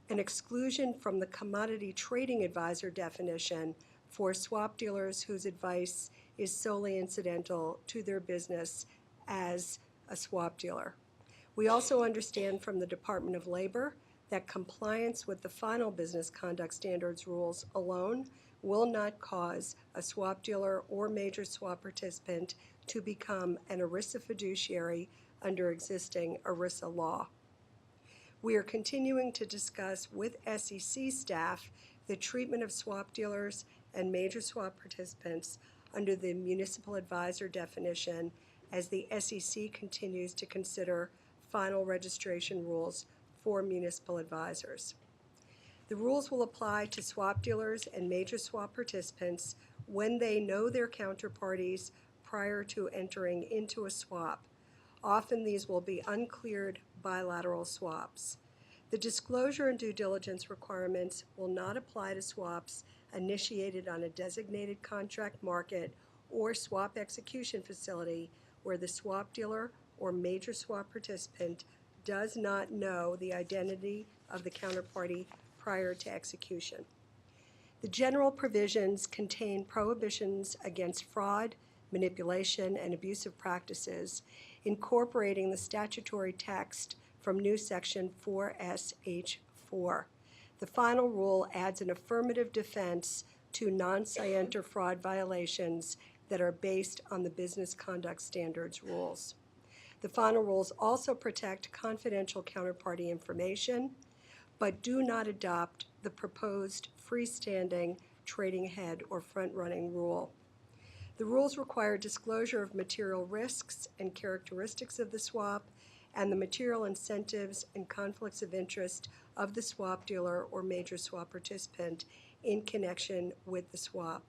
an exclusion from the commodity trading advisor definition for swap dealers whose advice is solely incidental to their business as a swap dealer. We also understand from the Department of Labor that compliance with the final business conduct standards rules alone will not cause a swap dealer or major swap participant to become an ERISA fiduciary under existing ERISA law. We are continuing to discuss with SEC staff the treatment of swap dealers and major swap participants under the municipal advisor definition as the SEC continues to consider final registration rules for municipal advisors. The rules will apply to swap dealers and major swap participants when they know their counterparties prior to entering into a swap. Often these will be uncleared bilateral swaps. The disclosure and due diligence requirements will not apply to swaps initiated on a designated contract market or swap execution facility where the swap dealer or major swap participant does not know the identity of the counterparty prior to execution. The general provisions contain prohibitions against fraud, manipulation, and abusive practices, incorporating the statutory text from new Section 4SH4. The final rule adds an affirmative defense to non-scienter fraud violations that are based on the business conduct standards rules. The final rules also protect confidential counterparty information, but do not adopt the proposed freestanding trading ahead or front-running rule. The rules require disclosure of material risks and characteristics of the swap and the material incentives and conflicts of interest of the swap dealer or major swap participant in connection with the swap.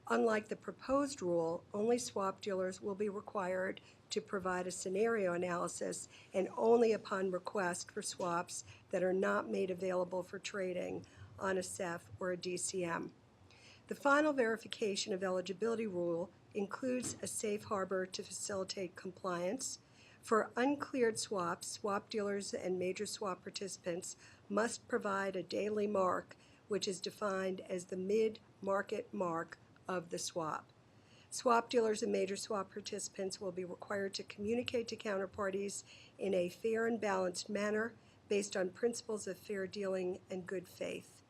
Unlike the proposed rule, only swap dealers will be required to provide a scenario analysis and only upon request for swaps that are not made available for trading on a CEF or a DCM. The final verification of eligibility rule includes a safe harbor to facilitate compliance. For uncleared swaps, swap dealers and major swap participants must provide a daily mark, which is defined as the mid-market mark of the swap. Swap dealers and major swap participants will be required to communicate to counterparties in a fair and balanced manner based on principles of fair dealing and good faith.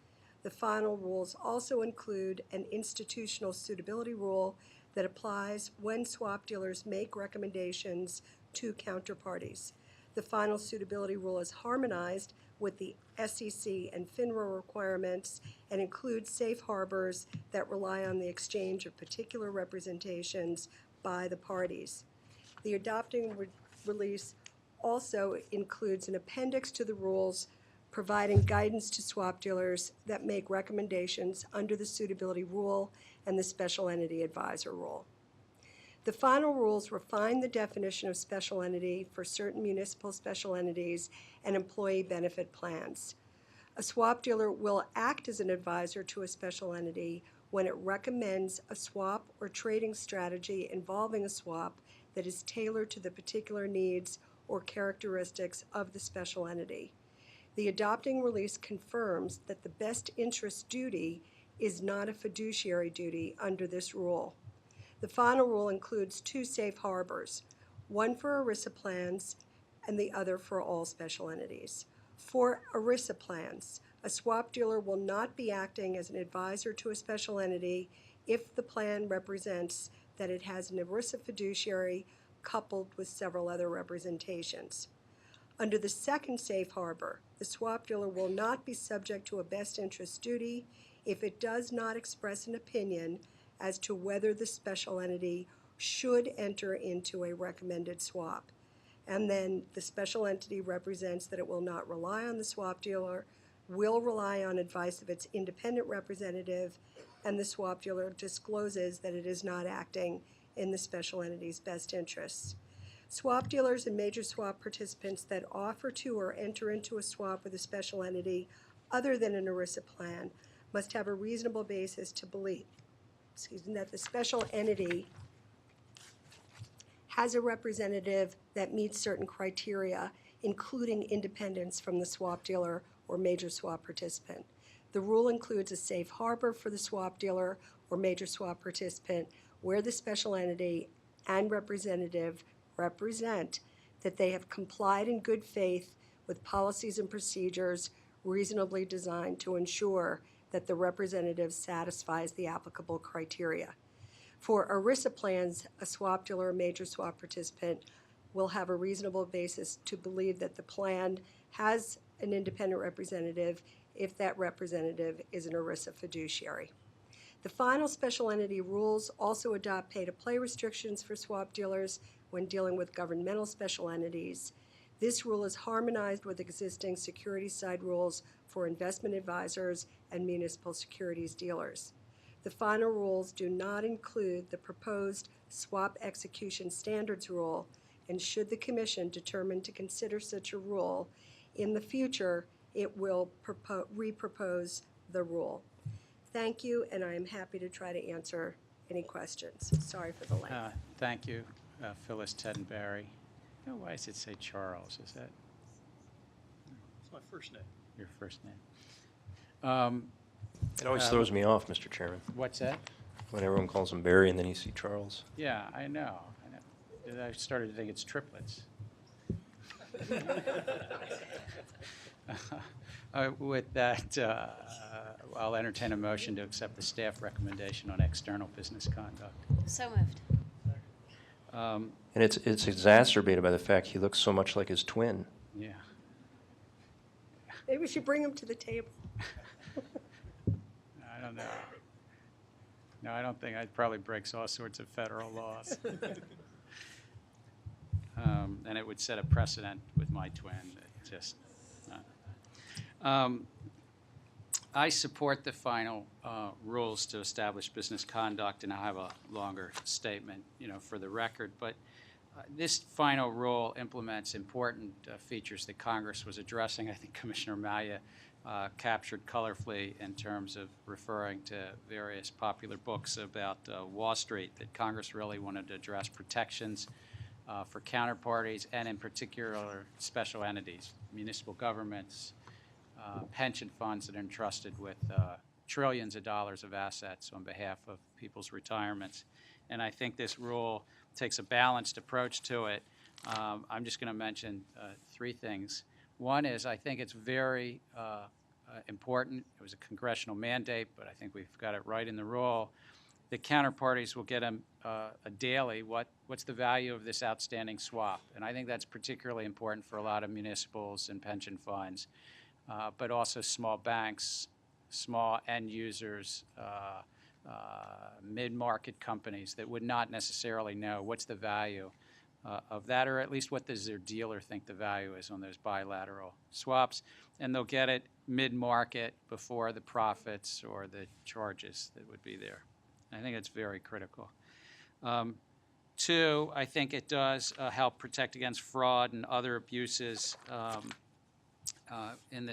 The final rules also include an institutional suitability rule that applies when swap dealers make recommendations to counterparties. The final suitability rule is harmonized with the SEC and FINRA requirements and includes safe harbors that rely on the exchange of particular representations by the parties. The adopting release also includes an appendix to the rules providing guidance to swap dealers that make recommendations under the suitability rule and the special entity advisor rule. The final rules refine the definition of special entity for certain municipal special entities and employee benefit plans. A swap dealer will act as an advisor to a special entity when it recommends a swap or trading strategy involving a swap that is tailored to the particular needs or characteristics of the special entity. The adopting release confirms that the best interest duty is not a fiduciary duty under this rule. The final rule includes two safe harbors, one for ERISA plans and the other for all special entities. For ERISA plans, a swap dealer will not be acting as an advisor to a special entity if the plan represents that it has an ERISA fiduciary coupled with several other representations. Under the second safe harbor, the swap dealer will not be subject to a best interest duty if it does not express an opinion as to whether the special entity should enter into a recommended swap. And then the special entity represents that it will not rely on the swap dealer, will rely on advice of its independent representative, and the swap dealer discloses that it is not acting in the special entity's best interests. Swap dealers and major swap participants that offer to or enter into a swap with a special entity other than an ERISA plan must have a reasonable basis to believe that the special entity has a representative that meets certain criteria, including independence from the swap dealer or major swap participant. The rule includes a safe harbor for the swap dealer or major swap participant where the special entity and representative represent that they have complied in good faith with policies and procedures reasonably designed to ensure that the representative satisfies the applicable criteria. For ERISA plans, a swap dealer or major swap participant will have a reasonable basis to believe that the plan has an independent representative if that representative is an ERISA fiduciary. The final special entity rules also adopt pay-to-play restrictions for swap dealers when dealing with governmental special entities. This rule is harmonized with existing security side rules for investment advisors and municipal securities dealers. The final rules do not include the proposed swap execution standards rule, and should the Commission determine to consider such a rule in the future, it will repropose the rule. Thank you, and I am happy to try to answer any questions. Sorry for the length. Thank you, Phyllis, Ted, and Barry. Oh, why does it say Charles? Is that It's my first name. your first name? It always throws me off, Mr. Chairman, What's that? when everyone calls him Barry and then you see Charles. Yeah, I know. I started to think it's triplets. With that, I'll entertain a motion to accept the staff recommendation on external business conduct. So moved. And it's exacerbated by the fact he looks so much like his twin. Yeah. Maybe we should bring him to the table. I don't know. No, I don't think. It probably breaks all sorts of federal laws. And it would set a precedent with my twin. That just. I support the final rules to establish business conduct, and I have a longer statement, for the record. But this final rule implements important features that Congress was addressing. I think Commissioner Malia captured colorfully in terms of referring to various popular books about Wall Street, that Congress really wanted to address protections for counterparties and in particular special entities, municipal governments, pension funds that are entrusted with trillions of dollars of assets on behalf of people's retirements. And I think this rule takes a balanced approach to it. I'm just going to mention three things. One is I think it's very important. It was a congressional mandate, but I think we've got it right in the rule. The counterparties will get a daily, what's the value of this outstanding swap? And I think that's particularly important for a lot of municipals and pension funds, but also small banks, small end users, mid-market companies that would not necessarily know what's the value of that, or at least what does their dealer think the value is on those bilateral swaps. And they'll get it mid-market before the profits or the charges that would be there. I think it's very critical. Two, I think it does help protect against fraud and other abuses in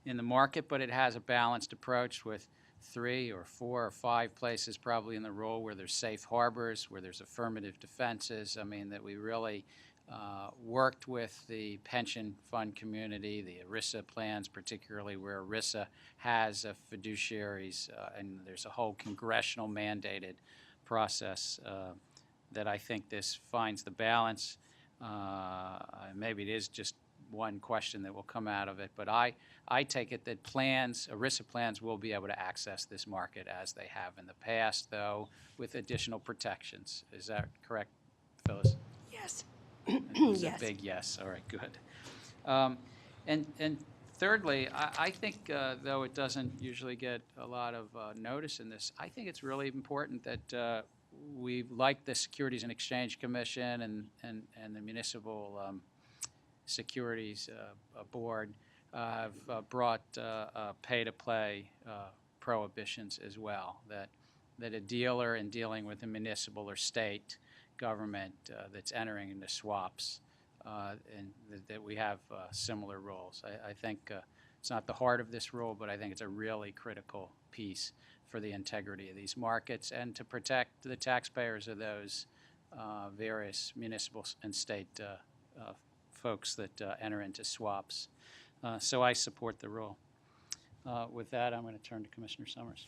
the market, but it has a balanced approach with 3 or 4 or 5 places probably in the rule where there's safe harbors, where there's affirmative defenses. I mean, that we really worked with the pension fund community, the ERISA plans, particularly where ERISA has fiduciaries, and there's a whole congressional mandated process that I think this finds the balance. Maybe it is just one question that will come out of it, but I take it that ERISA plans will be able to access this market as they have in the past, though, with additional protections. Is that correct, Phyllis? Yes. It's Yes. a big yes. All right, good. And thirdly, I think, though it doesn't usually get a lot of notice in this, I think it's really important that we, like the Securities and Exchange Commission and the Municipal Securities Board, have brought pay-to-play prohibitions as well, that a dealer in dealing with a municipal or state government that's entering into swaps, and that we have similar rules. I think it's not the heart of this rule, but I think it's a really critical piece for the integrity of these markets and to protect the taxpayers of those various municipal and state folks that enter into swaps. So I support the rule. With that, I'm going to turn to Commissioner Summers.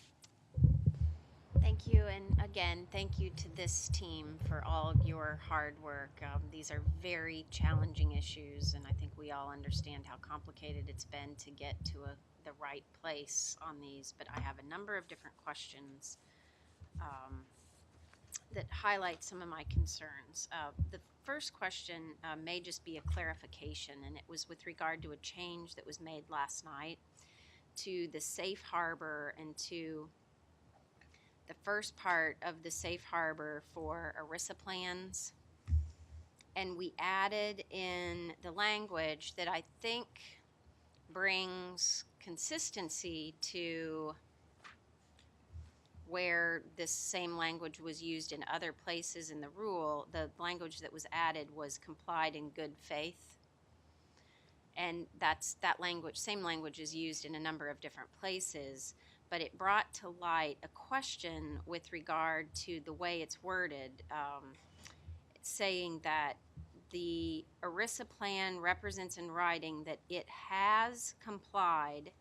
Thank you, and again, thank you to this team for all your hard work. These are very challenging issues, and I think we all understand how complicated it's been to get to a the right place on these, but I have a number of different questions that highlight some of my concerns. The first question may just be a clarification, and it was with regard to a change that was made last night to the safe harbor and to the first part of the safe harbor for ERISA plans. And we added in the language that I think brings consistency to where this same language was used in other places in the rule. The language that was added was complied in good faith. And that same language is used in a number of different places, but it brought to light a question with regard to the way it's worded, saying that the ERISA plan represents in writing that it has complied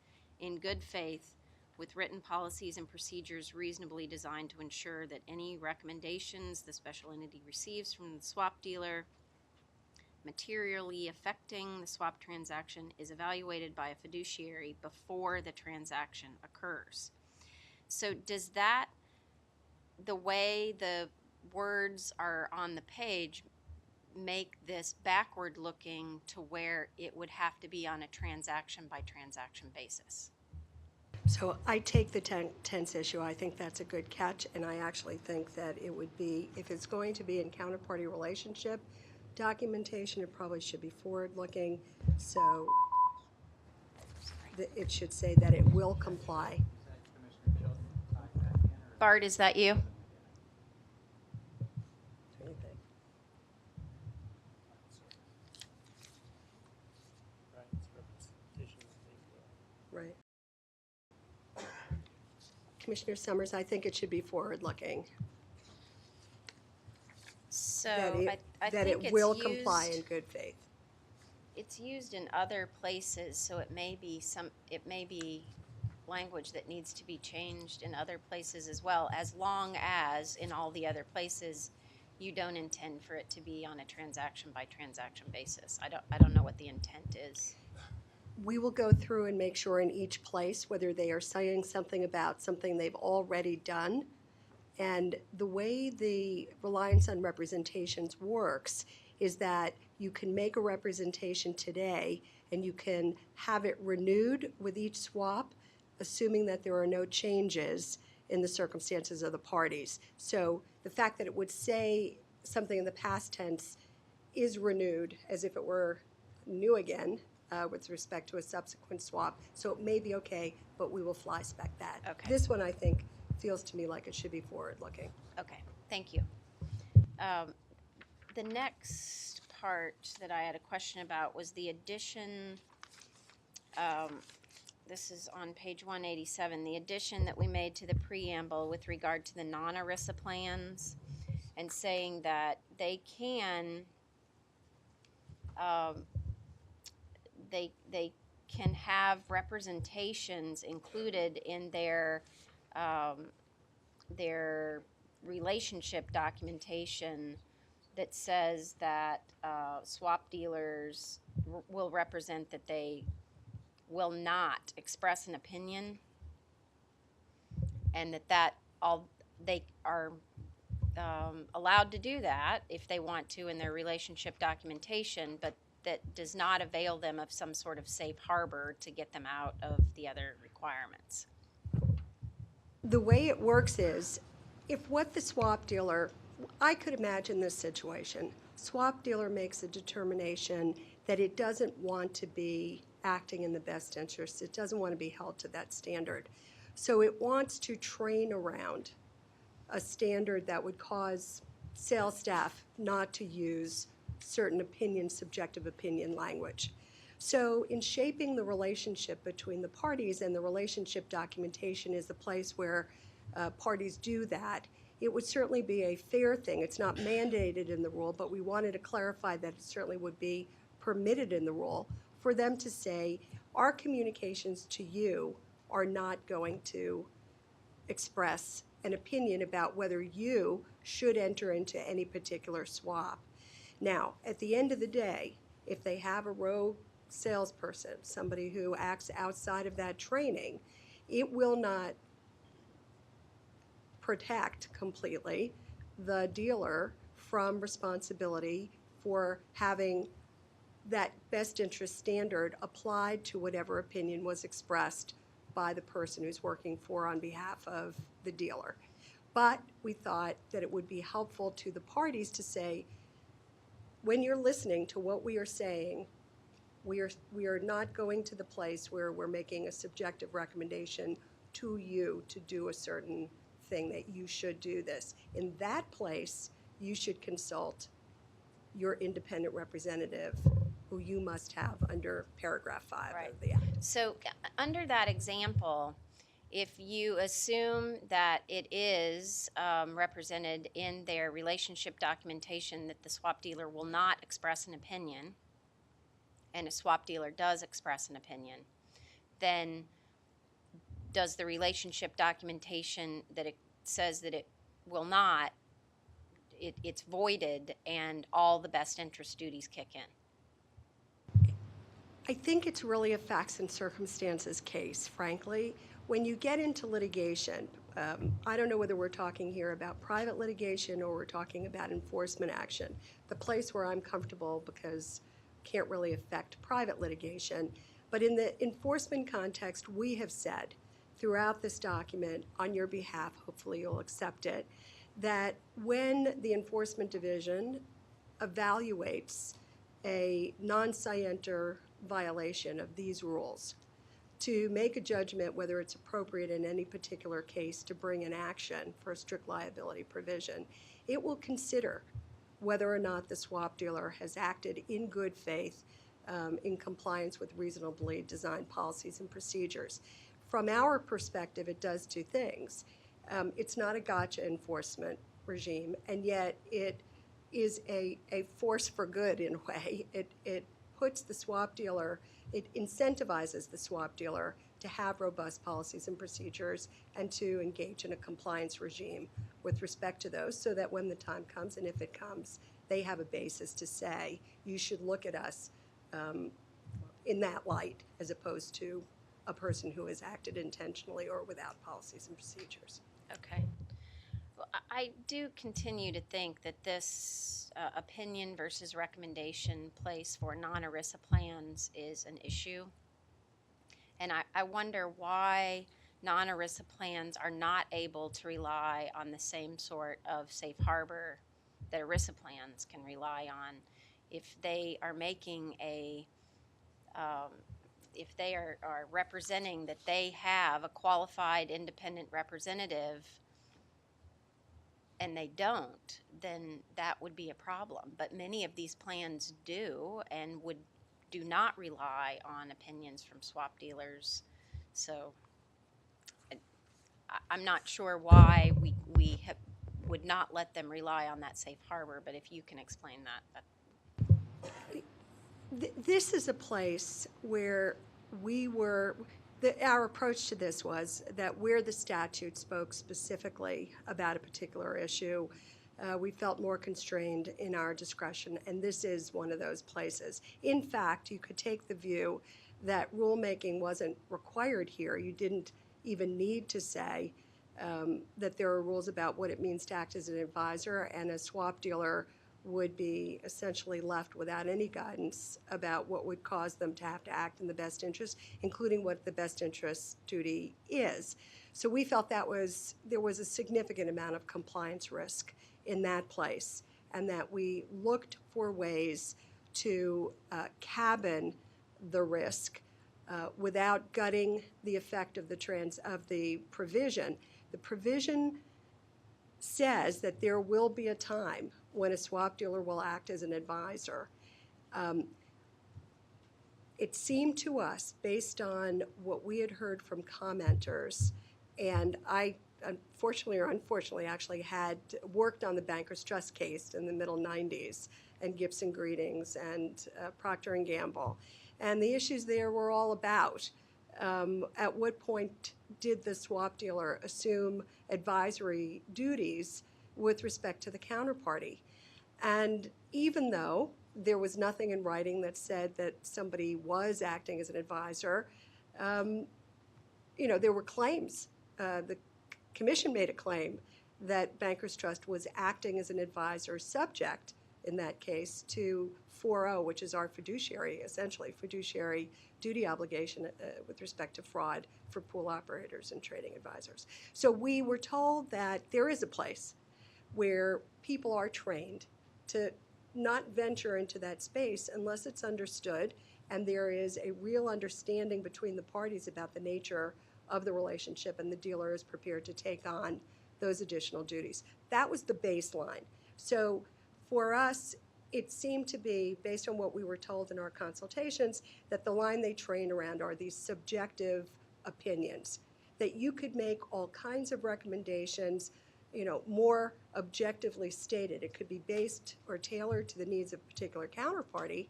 in good faith with written policies and procedures reasonably designed to ensure that any recommendations the special entity receives from the swap dealer materially affecting the swap transaction is evaluated by a fiduciary before the transaction occurs. So does that, the way the words are on the page, make this backward looking to where it would have to be on a transaction by transaction basis? So I take the tense issue. I think that's a good catch, and I actually think that it would be, if it's going to be in counterparty relationship documentation, it probably should be forward-looking. So it should say that it will comply. Bart, is that you? Right. Commissioner Summers, I think it should be forward-looking. So I That think it will it's comply in used, good faith. it's used in other places, so it may be language that needs to be changed in other places as well, as long as in all the other places you don't intend for it to be on a transaction by transaction basis. I don't know what the intent is. We will go through and make sure in each place whether they are saying something about something they've already done. And the way the reliance on representations works is that you can make a representation today and you can have it renewed with each swap, assuming that there are no changes in the circumstances of the parties. So the fact that it would say something in the past tense is renewed as if it were new again with respect to a subsequent swap. So it may be okay, but we will fly spec that. Okay. This one, I think, feels to me like it should be forward-looking. Okay, thank you. The next part that I had a question about was the addition, this is on page 187, the addition that we made to the preamble with regard to the non-ERISA plans and saying that they can, they can have representations included in their relationship documentation that says that swap dealers will represent that they will not express an opinion, and that all they are allowed to do that if they want to in their relationship documentation, but that does not avail them of some sort of safe harbor to get them out of the other requirements. The way it works is, if what the swap dealer, I could imagine this situation. Swap dealer makes a determination that it doesn't want to be acting in the best interest. It doesn't want to be held to that standard. So it wants to train around a standard that would cause sales staff not to use certain subjective opinion language. So in shaping the relationship between the parties, and the relationship documentation is the place where parties do that, it would certainly be a fair thing. It's not mandated in the rule, but we wanted to clarify that it certainly would be permitted in the rule for them to say, our communications to you are not going to express an opinion about whether you should enter into any particular swap. Now, at the end of the day, if they have a row salesperson, somebody who acts outside of that training, it will not protect completely the dealer from responsibility for having that best interest standard applied to whatever opinion was expressed by the person who's working for on behalf of the dealer. But we thought that it would be helpful to the parties to say, when you're listening to what we are saying, we are not going to the place where we're making a subjective recommendation to you to do a certain thing, that you should do this. In that place, you should consult your independent representative, who you must have under paragraph 5 Right. of the Act. So under that example, if you assume that it is represented in their relationship documentation that the swap dealer will not express an opinion, and a swap dealer does express an opinion, then does the relationship documentation that it says that it will not, it's voided and all the best interest duties kick in? I think it's really a facts and circumstances case, frankly. When you get into litigation, I don't know whether we're talking here about private litigation or we're talking about enforcement action. The place where I'm comfortable, because can't really affect private litigation, but in the enforcement context, we have said throughout this document, on your behalf, hopefully you'll accept it, that when the enforcement division evaluates a non-scienter violation of these rules, to make a judgment whether it's appropriate in any particular case to bring an action for a strict liability provision, it will consider whether or not the swap dealer has acted in good faith in compliance with reasonably designed policies and procedures. From our perspective, it does two things. It's not a gotcha enforcement regime, and yet it is a force for good in a way. It puts the swap dealer, it incentivizes the swap dealer to have robust policies and procedures and to engage in a compliance regime with respect to those, so that when the time comes, and if it comes, they have a basis to say, you should look at us in that light, as opposed to a person who has acted intentionally or without policies and procedures. Okay. Well, I do continue to think that this opinion versus recommendation place for non-ERISA plans is an issue. And I wonder why non-ERISA plans are not able to rely on the same sort of safe harbor that ERISA plans can rely on if they are making a if they are representing that they have a qualified independent representative and they don't, then that would be a problem. But many of these plans do and do not rely on opinions from swap dealers. So I'm not sure why we would not let them rely on that safe harbor, but if you can explain that. This is a place where our approach to this was that where the statute spoke specifically about a particular issue, we felt more constrained in our discretion, and this is one of those places. In fact, you could take the view that rulemaking wasn't required here. You didn't even need to say that there are rules about what it means to act as an advisor, and a swap dealer would be essentially left without any guidance about what would cause them to have to act in the best interest, including what the best interest duty is. So we felt there was a significant amount of compliance risk in that place, and that we looked for ways to cabin the risk without gutting the effect of the provision. The provision says that there will be a time when a swap dealer will act as an advisor. It seemed to us, based on what we had heard from commenters, and I unfortunately or unfortunately actually had worked on the Bankers Trust case in the middle 90s, and Gibson Greetings and Procter & Gamble. And the issues there were all about at what point did the swap dealer assume advisory duties with respect to the counterparty. And even though there was nothing in writing that said that somebody was acting as an advisor, there were claims. The commission made a claim that Bankers Trust was acting as an advisor subject, in that case, to 4.0, which is our fiduciary, essentially, fiduciary duty obligation with respect to fraud for pool operators and trading advisors. So we were told that there is a place where people are trained to not venture into that space unless it's understood and there is a real understanding between the parties about the nature of the relationship and the dealer is prepared to take on those additional duties. That was the baseline. So for us, it seemed to be, based on what we were told in our consultations, that the line they train around are these subjective opinions, that you could make all kinds of recommendations, more objectively stated. It could be based or tailored to the needs of a particular counterparty,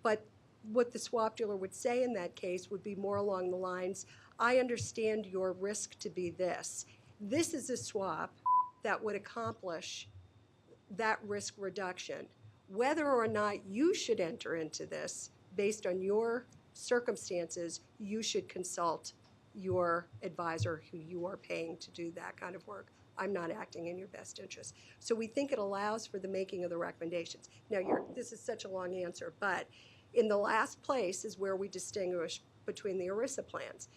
but what the swap dealer would say in that case would be more along the lines, I understand your risk to be this. This is a swap that would accomplish that risk reduction. Whether or not you should enter into this based on your circumstances, you should consult your advisor who you are paying to do that kind of work. I'm not acting in your best interest. So we think it allows for the making of the recommendations. Now, this is such a long answer, but in the last place is where we distinguish between the ERISA plans.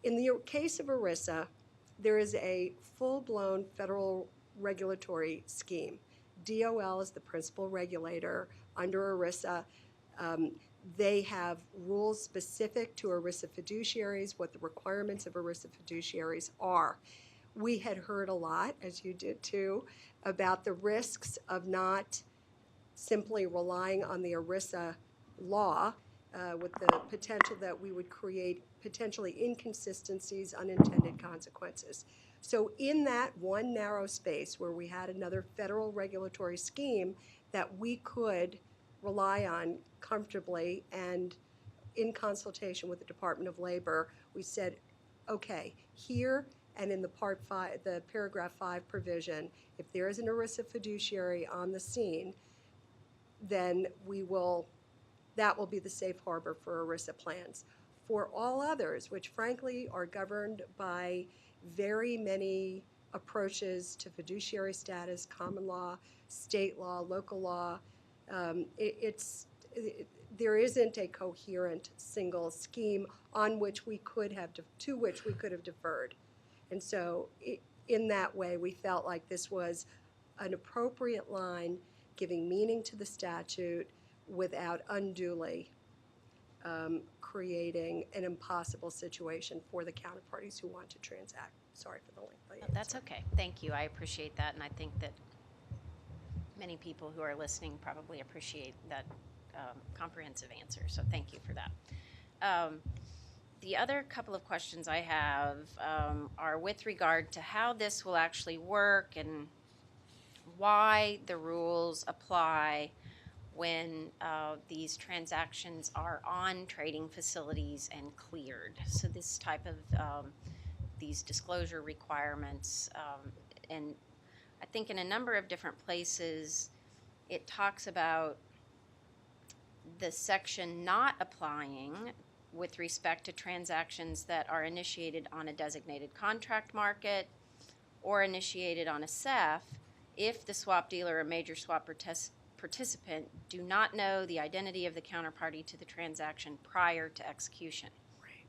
In the case of ERISA, there is a full-blown federal regulatory scheme. DOL is the principal regulator under ERISA. They have rules specific to ERISA fiduciaries, what the requirements of ERISA fiduciaries are. We had heard a lot, as you did too, about the risks of not simply relying on the ERISA law with the potential that we would create potentially inconsistencies, unintended consequences. So in that one narrow space where we had another federal regulatory scheme that we could rely on comfortably and in consultation with the Department of Labor, we said, okay, here and in the Part 5, the Paragraph 5 provision, if there is an ERISA fiduciary on the scene, then that will be the safe harbor for ERISA plans. For all others, which frankly are governed by very many approaches to fiduciary status, common law, state law, local law, there isn't a coherent single scheme to which we could have deferred. And so in that way, we felt like this was an appropriate line giving meaning to the statute without unduly creating an impossible situation for the counterparties who want to transact. Sorry for the lengthy answer. That's okay. Thank you. I appreciate that, and I think that many people who are listening probably appreciate that comprehensive answer, so thank you for that. The other couple of questions I have are with regard to how this will actually work and why the rules apply when these transactions are on trading facilities and cleared. So this type of these disclosure requirements, and I think in a number of different places it talks about the section not applying with respect to transactions that are initiated on a designated contract market or initiated on a CEF if the swap dealer or major swap participant do not know the identity of the counterparty to the transaction prior to execution. Right.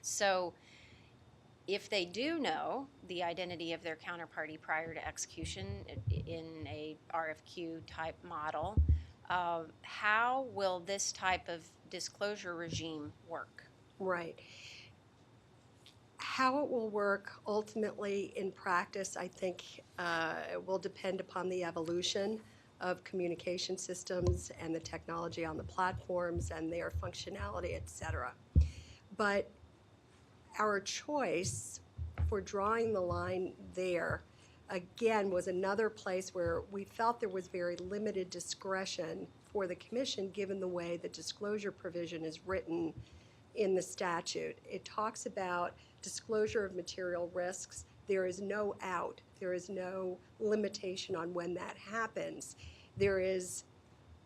So if they do know the identity of their counterparty prior to execution in a RFQ type model, how will this type of disclosure regime work? Right. How it will work ultimately in practice, I think, it will depend upon the evolution of communication systems and the technology on the platforms and their functionality, et cetera. But our choice for drawing the line there, again, was another place where we felt there was very limited discretion for the commission given the way the disclosure provision is written in the statute. It talks about disclosure of material risks. There is no out. There is no limitation on when that happens. There is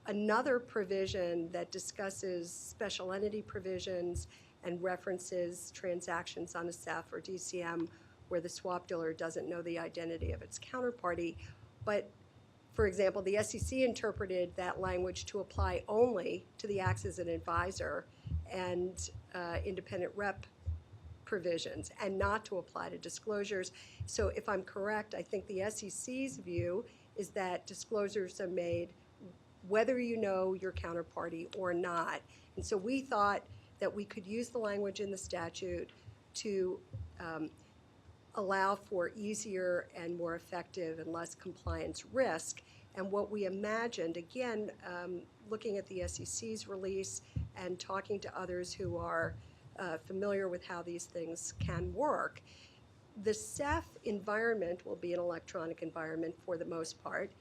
another provision that discusses special entity provisions and references transactions on a SEF or DCM where the swap dealer doesn't know the identity of its counterparty. But, for example, the SEC interpreted that language to apply only to the acts as an advisor and independent rep provisions and not to apply to disclosures. So if I'm correct, I think the SEC's view is that disclosures are made whether you know your counterparty or not. And so we thought that we could use the language in the statute to allow for easier and more effective and less compliance risk. And what we imagined, again, looking at the SEC's release and talking to others who are familiar with how these things can work, the SEF environment will be an electronic environment for the most part.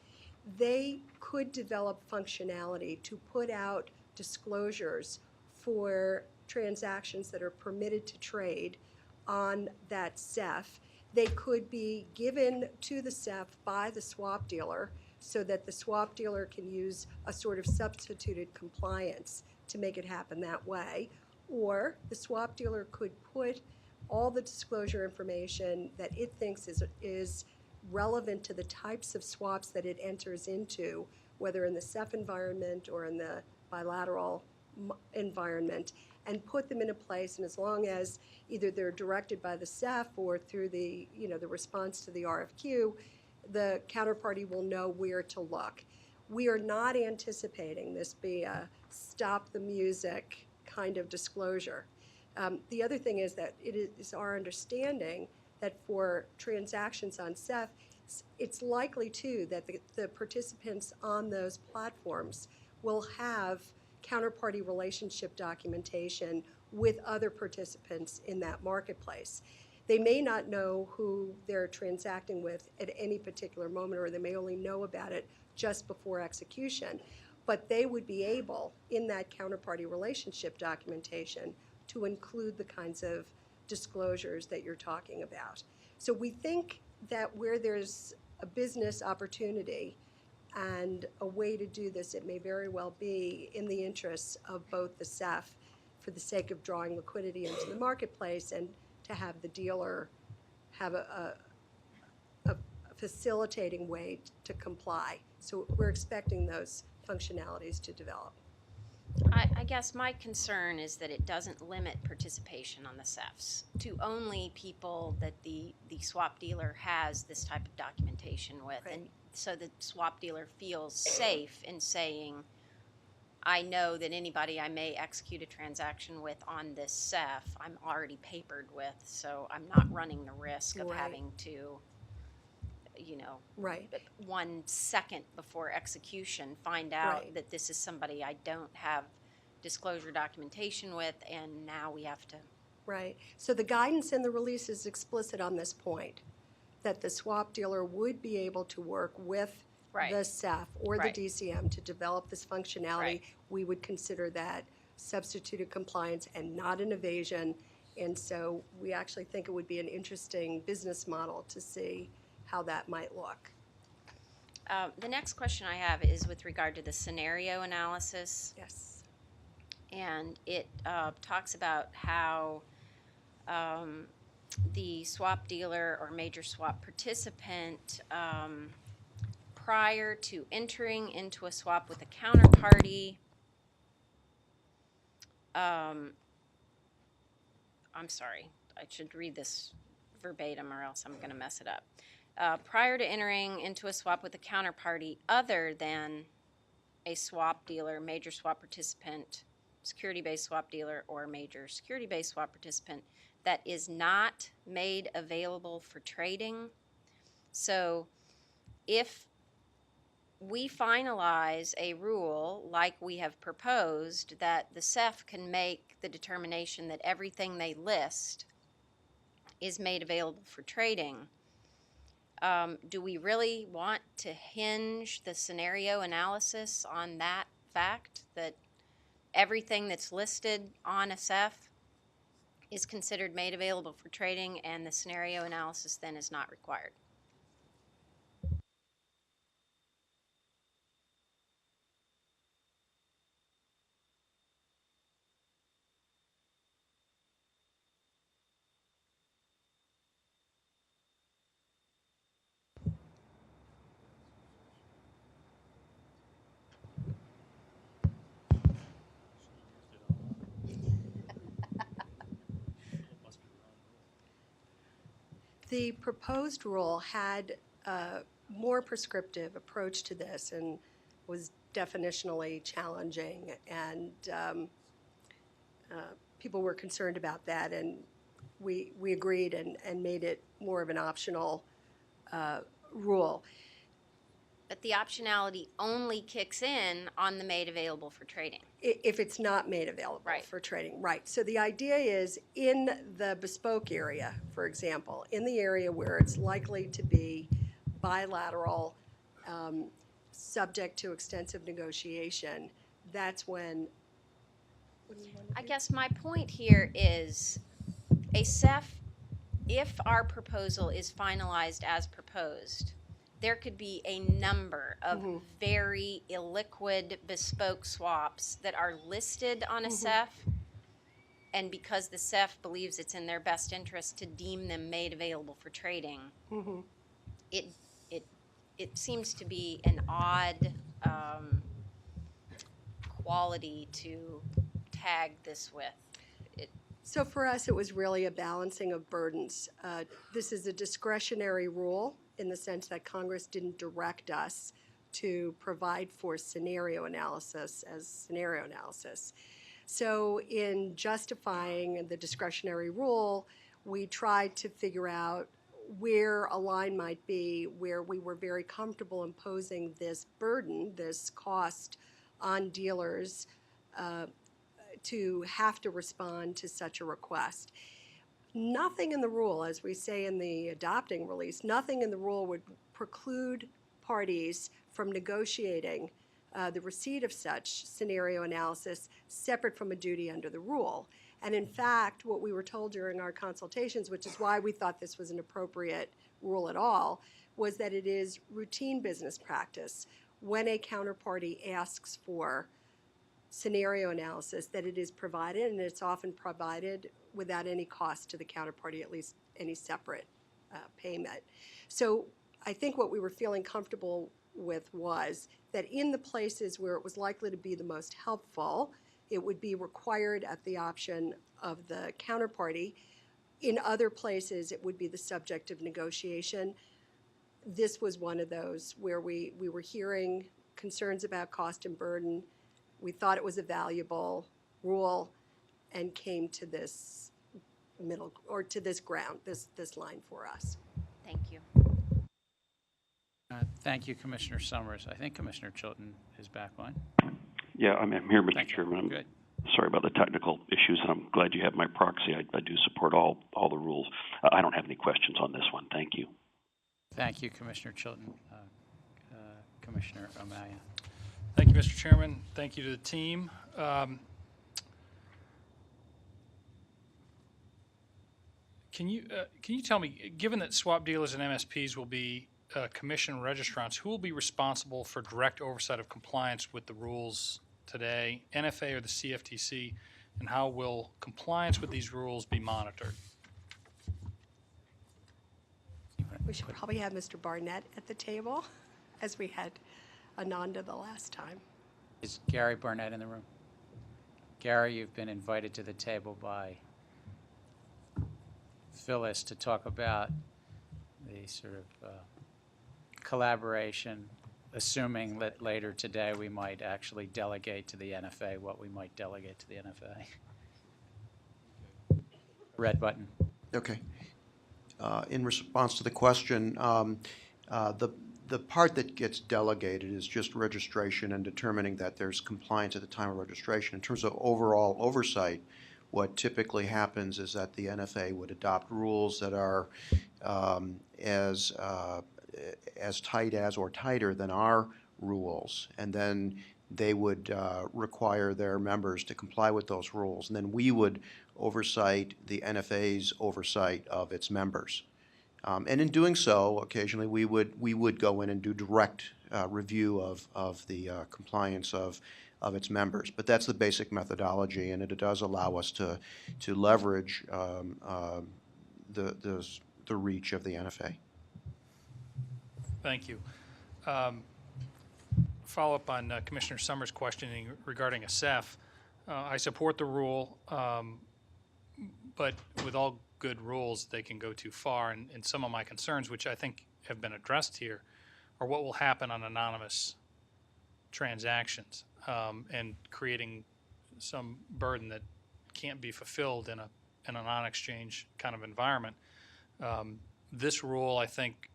They could develop functionality to put out disclosures for transactions that are permitted to trade on that SEF. They could be given to the SEF by the swap dealer so that the swap dealer can use a sort of substituted compliance to make it happen that way. Or the swap dealer could put all the disclosure information that it thinks is relevant to the types of swaps that it enters into, whether in the SEF environment or in the bilateral environment, and put them in a place. And as long as either they're directed by the SEF or through the response to the RFQ, the counterparty will know where to look. We are not anticipating this be a stop the music kind of disclosure. The other thing is that it is our understanding that for transactions on SEF, it's likely too that the participants on those platforms will have counterparty relationship documentation with other participants in that marketplace. They may not know who they're transacting with at any particular moment, or they may only know about it just before execution, but they would be able, in that counterparty relationship documentation, to include the kinds of disclosures that you're talking about. So we think that where there's a business opportunity and a way to do this, it may very well be in the interests of both the SEF for the sake of drawing liquidity into the marketplace and to have the dealer have a facilitating way to comply. So we're expecting those functionalities to develop. I guess my concern is that it doesn't limit participation on the SEFs to only people that the swap dealer has this type of documentation with. Right. And so the swap dealer feels safe in saying, I know that anybody I may execute a transaction with on this SEF, I'm already papered with, so I'm not running the risk of Right. having to, Right. 1 second before execution find out Right. that this is somebody I don't have disclosure documentation with, and now we have to. Right. So the guidance in the release is explicit on this point, that the swap dealer would be able to work with Right. the SEF or Right. the DCM to develop this functionality. Right. We would consider that substituted compliance and not an evasion. And so we actually think it would be an interesting business model to see how that might look. The next question I have is with regard to the scenario analysis. Yes. And it talks about how the swap dealer or major swap participant, prior to entering into a swap with a counterparty, I'm sorry, I should read this verbatim or else I'm going to mess it up. Prior to entering into a swap with a counterparty other than a swap dealer, major swap participant, security-based swap dealer, or major security-based swap participant that is not made available for trading. So if we finalize a rule like we have proposed that the SEF can make the determination that everything they list is made available for trading, do we really want to hinge the scenario analysis on that fact, that everything that's listed on a SEF is considered made available for trading and the scenario analysis then is not required? The proposed rule had a more prescriptive approach to this and was definitionally challenging, and people were concerned about that, and we agreed and made it more of an optional rule. But the optionality only kicks in on the made available for trading. If it's not made available Right. for trading, right. So the idea is in the bespoke area, for example, in the area where it's likely to be bilateral, subject to extensive negotiation, that's when. What do you want to I do? guess my point here is a CEF, if our proposal is finalized as proposed, there could be a number of very illiquid bespoke swaps that are listed on a CEF, and because the CEF believes it's in their best interest to deem them made available for trading, it seems to be an odd quality to tag this with. So for us, it was really a balancing of burdens. This is a discretionary rule in the sense that Congress didn't direct us to provide for scenario analysis as scenario analysis. So in justifying the discretionary rule, we tried to figure out where a line might be where we were very comfortable imposing this burden, this cost on dealers to have to respond to such a request. Nothing in the rule, as we say in the adopting release, nothing in the rule would preclude parties from negotiating the receipt of such scenario analysis separate from a duty under the rule. And in fact, what we were told during our consultations, which is why we thought this was an appropriate rule at all, was that it is routine business practice when a counterparty asks for scenario analysis that it is provided, and it's often provided without any cost to the counterparty, at least any separate payment. So I think what we were feeling comfortable with was that in the places where it was likely to be the most helpful, it would be required at the option of the counterparty. In other places, it would be the subject of negotiation. This was one of those where we were hearing concerns about cost and burden. We thought it was a valuable rule and came to this middle, or to this ground, this line for us. Thank you. Thank you, Commissioner Summers. I think Commissioner Chilton is back on. Yeah, I'm here, Mr. Thank you. Chairman. I'm Good. sorry about the technical issues, and I'm glad you have my proxy. I do support all the rules. I don't have any questions on this one. Thank you. Thank you, Commissioner Chilton. Commissioner Amaya. Thank you, Mr. Chairman. Thank you to the team. Can you tell me, given that swap dealers and MSPs will be commission registrants, who will be responsible for direct oversight of compliance with the rules today, NFA or the CFTC, and how will compliance with these rules be monitored? We should probably have Mr. Barnett at the table, as we had Ananda the last time. Is Gary Barnett in the room? Gary, you've been invited to the table by Phyllis to talk about the sort of collaboration, assuming that later today we might actually delegate to the NFA what we might delegate to the NFA. Red button. Okay. In response to the question, the part that gets delegated is just registration and determining that there's compliance at the time of registration. In terms of overall oversight, what typically happens is that the NFA would adopt rules that are as tight as or tighter than our rules, and then they would require their members to comply with those rules, and then we would oversight the NFA's oversight of its members. And in doing so, occasionally we would go in and do direct review of the compliance of its members. But that's the basic methodology, and it does allow us to leverage the reach of the NFA. Thank you. Follow up on Commissioner Summers' questioning regarding a CEF. I support the rule. but with all good rules, they can go too far. And some of my concerns, which I think have been addressed here, are what will happen on anonymous transactions, and creating some burden that can't be fulfilled in a non-exchange kind of environment. This rule, I think,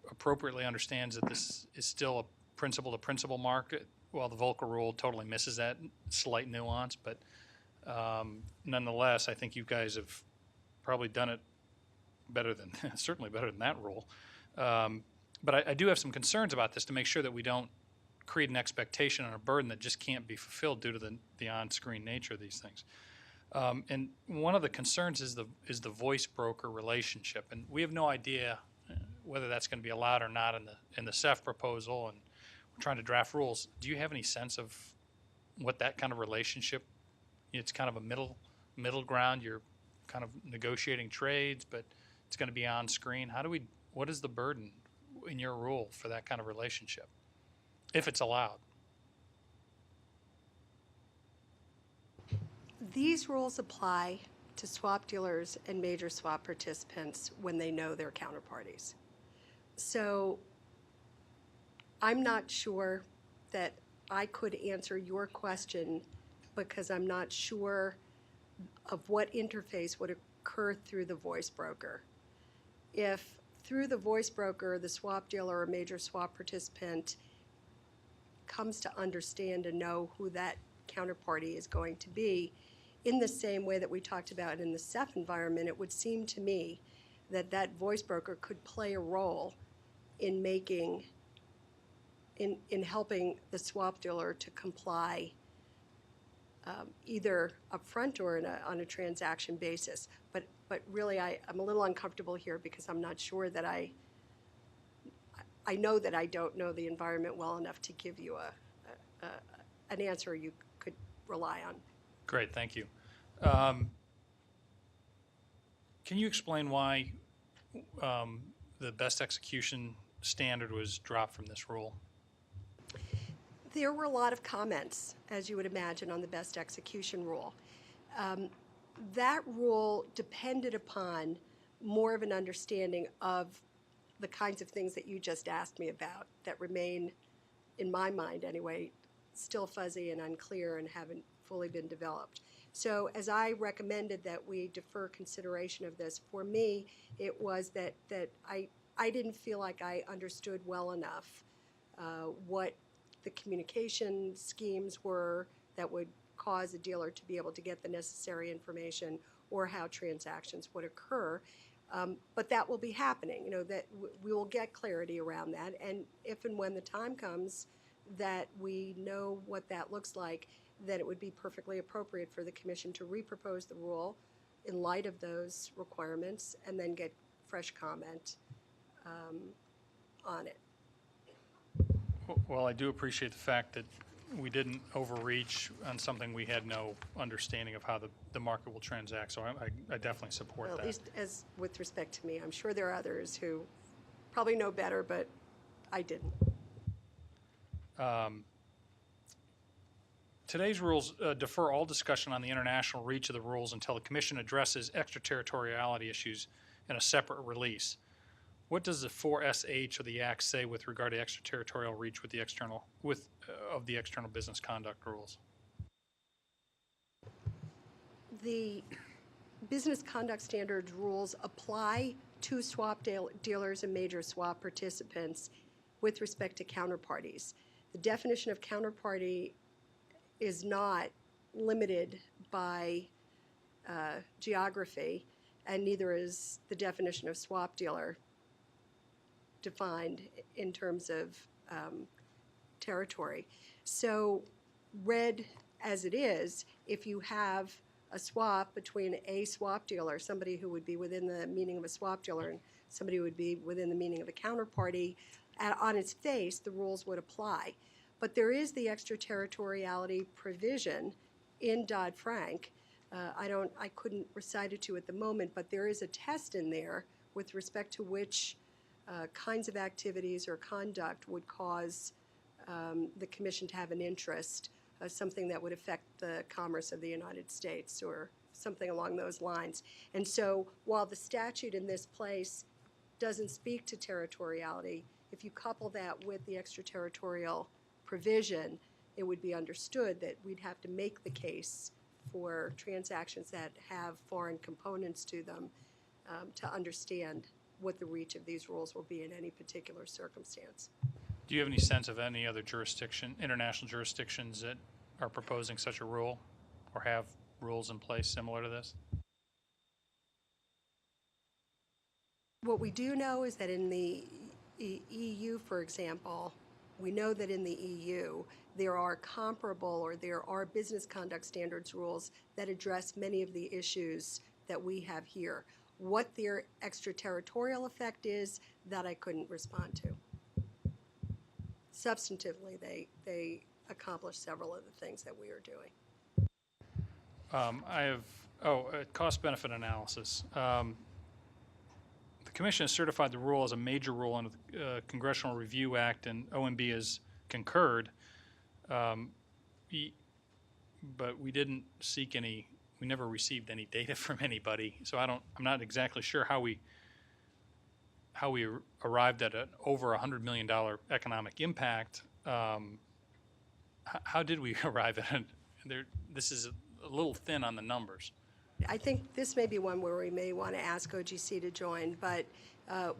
appropriately understands that this is still a principal-to-principal market, while the Volcker rule totally misses that slight nuance. But nonetheless, I think you guys have probably done it better than, certainly better than that rule. But I do have some concerns about this to make sure that we don't create an expectation and a burden that just can't be fulfilled due to the on-screen nature of these things. And one of the concerns is the voice broker relationship, and we have no idea whether that's going to be allowed or not in the CEF proposal, and we're trying to draft rules. Do you have any sense of what that kind of relationship? It's kind of a middle ground. You're kind of negotiating trades, but it's going to be on screen. What is the burden in your rule for that kind of relationship, if it's allowed? These rules apply to swap dealers and major swap participants when they know their counterparties. So I'm not sure that I could answer your question because I'm not sure of what interface would occur through the voice broker. If through the voice broker, the swap dealer or major swap participant comes to understand and know who that counterparty is going to be, in the same way that we talked about in the CEF environment, it would seem to me that that voice broker could play a role in making, in helping the swap dealer to comply either upfront or on a transaction basis. But really, I'm a little uncomfortable here because I'm not sure that I know that I don't know the environment well enough to give you an answer you could rely on. Great, thank you. Can you explain why the best execution standard was dropped from this rule? There were a lot of comments, as you would imagine, on the best execution rule. That rule depended upon more of an understanding of the kinds of things that you just asked me about that remain, in my mind anyway, still fuzzy and unclear and haven't fully been developed. So as I recommended that we defer consideration of this, for me, it was that I didn't feel like I understood well enough what the communication schemes were that would cause a dealer to be able to get the necessary information or how transactions would occur. But that will be happening, that we will get clarity around that. And if and when the time comes that we know what that looks like, then it would be perfectly appropriate for the Commission to repropose the rule in light of those requirements and then get fresh comment on it. Well, I do appreciate the fact that we didn't overreach on something we had no understanding of how the market will transact, so I definitely support Well, that. at least as with respect to me. I'm sure there are others who probably know better, but I didn't. Today's rules defer all discussion on the international reach of the rules until the Commission addresses extraterritoriality issues in a separate release. What does the 4SH of the Act say with regard to extraterritorial reach with the external of the external business conduct rules? The business conduct standards rules apply to swap dealers and major swap participants with respect to counterparties. The definition of counterparty is not limited by geography, and neither is the definition of swap dealer defined in terms of territory. So read as it is, if you have a swap between a swap dealer, somebody who would be within the meaning of a swap dealer, and somebody who would be within the meaning of a counterparty, on its face, the rules would apply. But there is the extraterritoriality provision in Dodd-Frank. I couldn't recite it to you at the moment, but there is a test in there with respect to which kinds of activities or conduct would cause the Commission to have an interest something that would affect the commerce of the United States or something along those lines. And so while the statute in this place doesn't speak to territoriality, if you couple that with the extraterritorial provision, it would be understood that we'd have to make the case for transactions that have foreign components to them to understand what the reach of these rules will be in any particular circumstance. Do you have any sense of any other jurisdiction, international jurisdictions that are proposing such a rule or have rules in place similar to this? What we do know is that in the EU, for example, we know that in the EU, there are comparable or there are business conduct standards rules that address many of the issues that we have here. What their extraterritorial effect is, that I couldn't respond to. Substantively, they accomplish several of the things that we are doing. I have, cost-benefit analysis. The Commission has certified the rule as a major rule under the Congressional Review Act, and OMB has concurred. But we didn't seek any, we never received any data from anybody, so I'm not exactly sure how we arrived at an over $100 million economic impact. How did we arrive at it? This is a little thin on the numbers. I think this may be one where we may want to ask OGC to join, but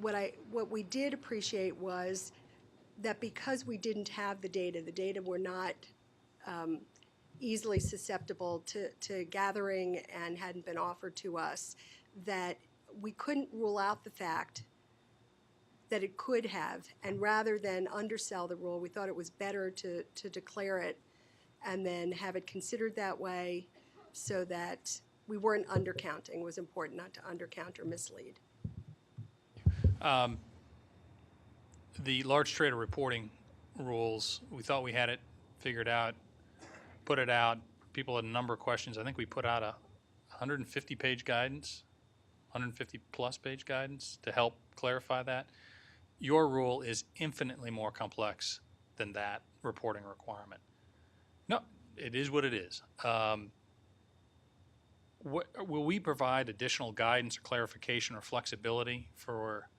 what we did appreciate was that because we didn't have the data were not easily susceptible to gathering and hadn't been offered to us, that we couldn't rule out the fact that it could have, and rather than undersell the rule, we thought it was better to declare it and then have it considered that way so that we weren't undercounting. It was important not to undercount or mislead. The large trader reporting rules, we thought we had it figured out, put it out. People had a number of questions. I think we put out a 150-page guidance, 150-plus page guidance to help clarify that. Your rule is infinitely more complex than that reporting requirement. No, it is what it is. Will we provide additional guidance or clarification or flexibility for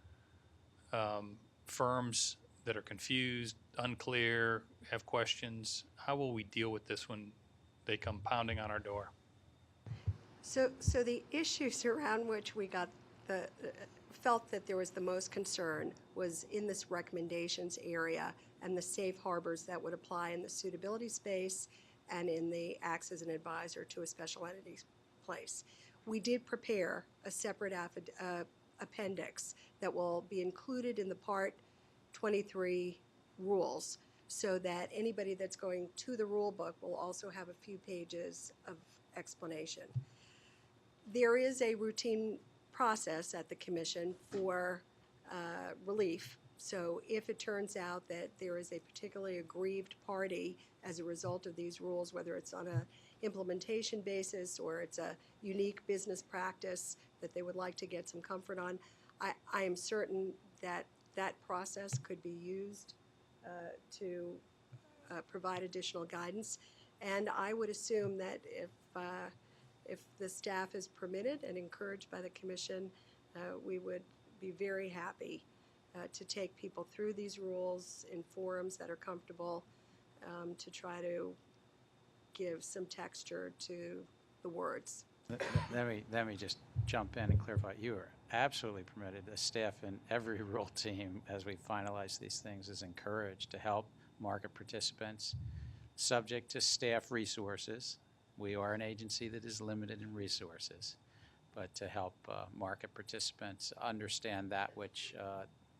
firms that are confused, unclear, have questions? How will we deal with this when they come pounding on our door? So the issues around which we got felt that there was the most concern was in this recommendations area and the safe harbors that would apply in the suitability space and in the acts as an advisor to a special entity place. We did prepare a separate appendix that will be included in the Part 23 rules so that anybody that's going to the rule book will also have a few pages of explanation. There is a routine process at the Commission for relief. So if it turns out that there is a particularly aggrieved party as a result of these rules, whether it's on a implementation basis or it's a unique business practice that they would like to get some comfort on, I am certain that that process could be used to provide additional guidance. And I would assume that if the staff is permitted and encouraged by the Commission, we would be very happy to take people through these rules in forums that are comfortable to try to give some texture to the words. Let me just jump in and clarify. You are absolutely permitted. The staff and every rule team, as we finalize these things, is encouraged to help market participants, subject to staff resources. We are an agency that is limited in resources, but to help market participants understand that which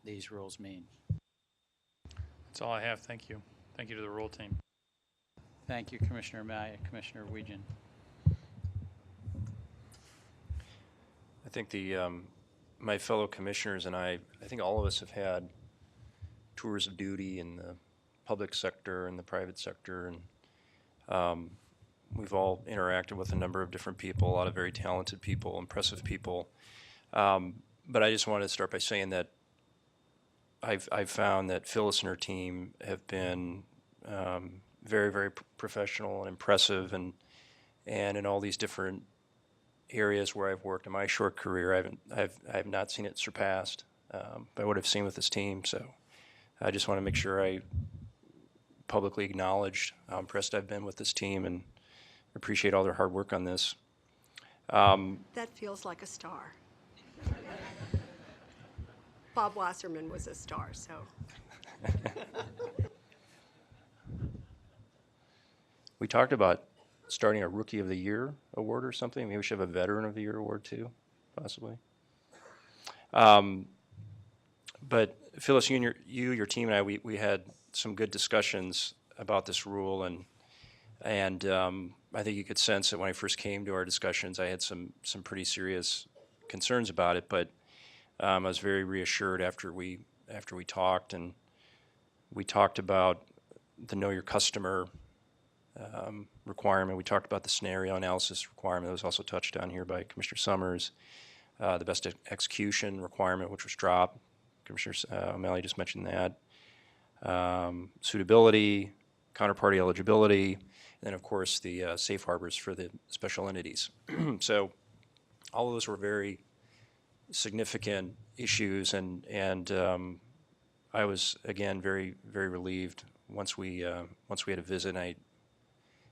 these rules mean. That's all I have. Thank you. Thank you to the rule team. Thank you, Commissioner Maya. Commissioner Wiegand. I think my fellow commissioners and I think all of us have had tours of duty in the public sector and the private sector, and we've all interacted with a number of different people, a lot of very talented people, impressive people. But I just wanted to start by saying that I've found that Phyllis and her team have been very, very professional and impressive, and in all these different areas where I've worked in my short career, I have not seen it surpassed by what I've seen with this team. So I just want to make sure I publicly acknowledge how impressed I've been with this team and appreciate all their hard work on this. That feels like a star. Bob Wasserman was a star, so. We talked about starting a Rookie of the Year award or something. Maybe we should have a Veteran of the Year award too, possibly. But Phyllis, your team and I, we had some good discussions about this rule, and I think you could sense that when I first came to our discussions, I had some pretty serious concerns about it. But I was very reassured after we talked, and we talked about the Know Your Customer requirement. We talked about the scenario analysis requirement that was also touched on here by Commissioner Summers, the best execution requirement, which was dropped. Commissioner O'Malley just mentioned that. Suitability, counterparty eligibility, and then of course the safe harbors for the special entities. So all of those were very significant issues, and I was again very, very relieved once we had a visit and I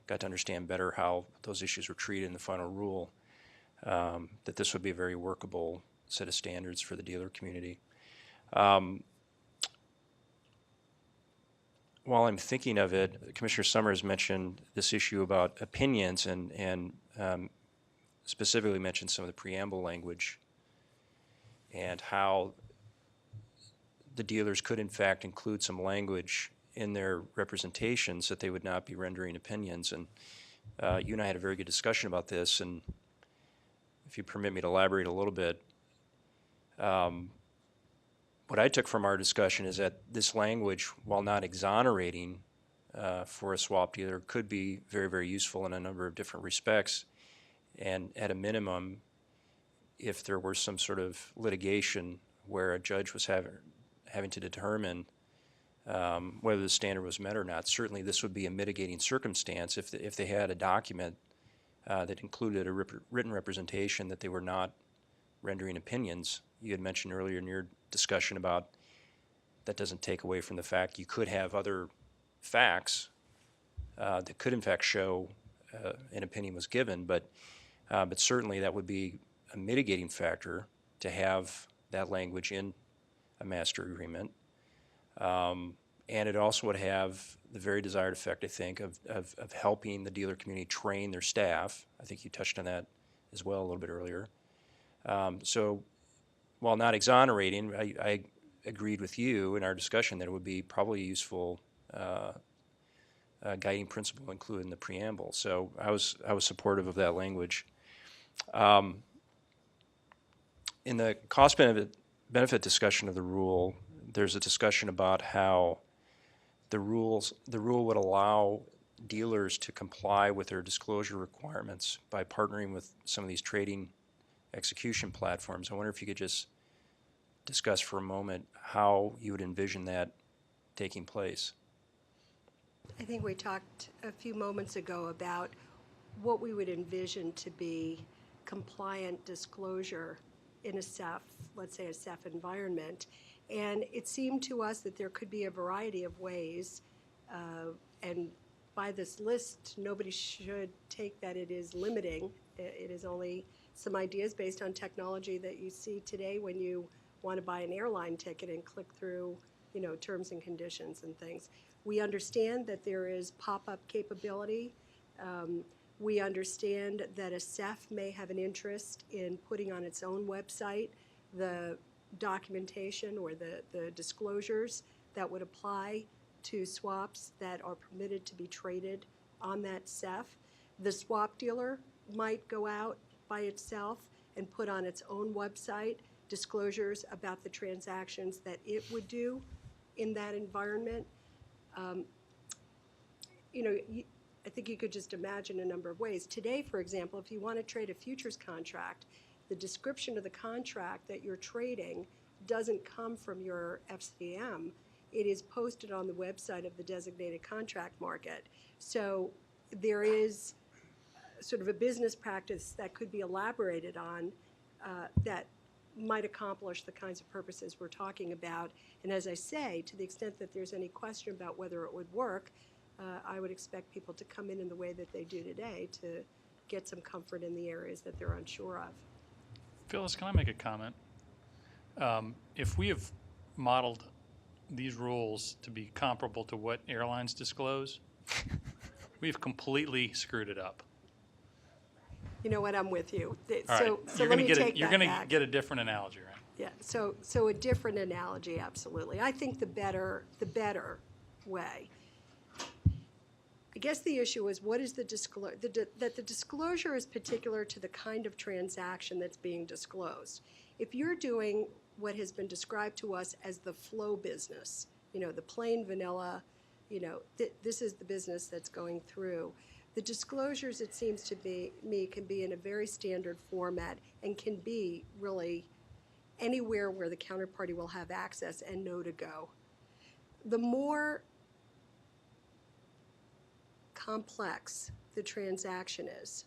got to understand better how those issues were treated in the final rule, that this would be a very workable set of standards for the dealer community. While I'm thinking of it, Commissioner Summers mentioned this issue about opinions and specifically mentioned some of the preamble language and how the dealers could in fact include some language in their representations that they would not be rendering opinions. And you and I had a very good discussion about this, and if you permit me to elaborate a little bit, what I took from our discussion is that this language, while not exonerating for a swap dealer, could be very, very useful in a number of different respects. And at a minimum, if there were some sort of litigation where a judge was having to determine whether the standard was met or not, certainly this would be a mitigating circumstance if they had a document that included a written representation that they were not rendering opinions. You had mentioned earlier in your discussion about that doesn't take away from the fact you could have other facts that could in fact show an opinion was given, but certainly that would be a mitigating factor to have that language in a master agreement. And it also would have the very desired effect, I think, of helping the dealer community train their staff. I think you touched on that as well a little bit earlier. So while not exonerating, I agreed with you in our discussion that it would be probably a useful guiding principle included in the preamble. So I was supportive of that language. In the cost benefit discussion of the rule, there's a discussion about how the rule would allow dealers to comply with their disclosure requirements by partnering with some of these trading execution platforms. I wonder if you could just discuss for a moment how you would envision that taking place. I think we talked a few moments ago about what we would envision to be compliant disclosure in a CEF, let's say a CEF environment. And it seemed to us that there could be a variety of ways, and by this list, nobody should take that it is limiting. It is only some ideas based on technology that you see today when you want to buy an airline ticket and click through, terms and conditions and things. We understand that there is pop-up capability. We understand that a CEF may have an interest in putting on its own website the documentation or the disclosures that would apply to swaps that are permitted to be traded on that CEF. The swap dealer might go out by itself and put on its own website disclosures about the transactions that it would do in that environment. I think you could just imagine a number of ways. Today, for example, if you want to trade a futures contract, the description of the contract that you're trading doesn't come from your FCM. it is posted on the website of the designated contract market. So there is sort of a business practice that could be elaborated on that might accomplish the kinds of purposes we're talking about. And as I say, to the extent that there's any question about whether it would work, I would expect people to come in the way that they do today to get some comfort in the areas that they're unsure of. Phyllis, can I make a comment? If we have modeled these rules to be comparable to what airlines disclose, we've completely screwed it up. You know what, I'm with you. All So, right, so let me take that back. you're going to get a different analogy, right? Yeah, so a different analogy, absolutely. I think the better way. I guess the issue is what is the disclosure, that the disclosure is particular to the kind of transaction that's being disclosed. If you're doing what has been described to us as the flow business, the plain vanilla, this is the business that's going through. The disclosures, it seems to me, can be in a very standard format and can be really anywhere where the counterparty will have access and know to go. The more complex the transaction is,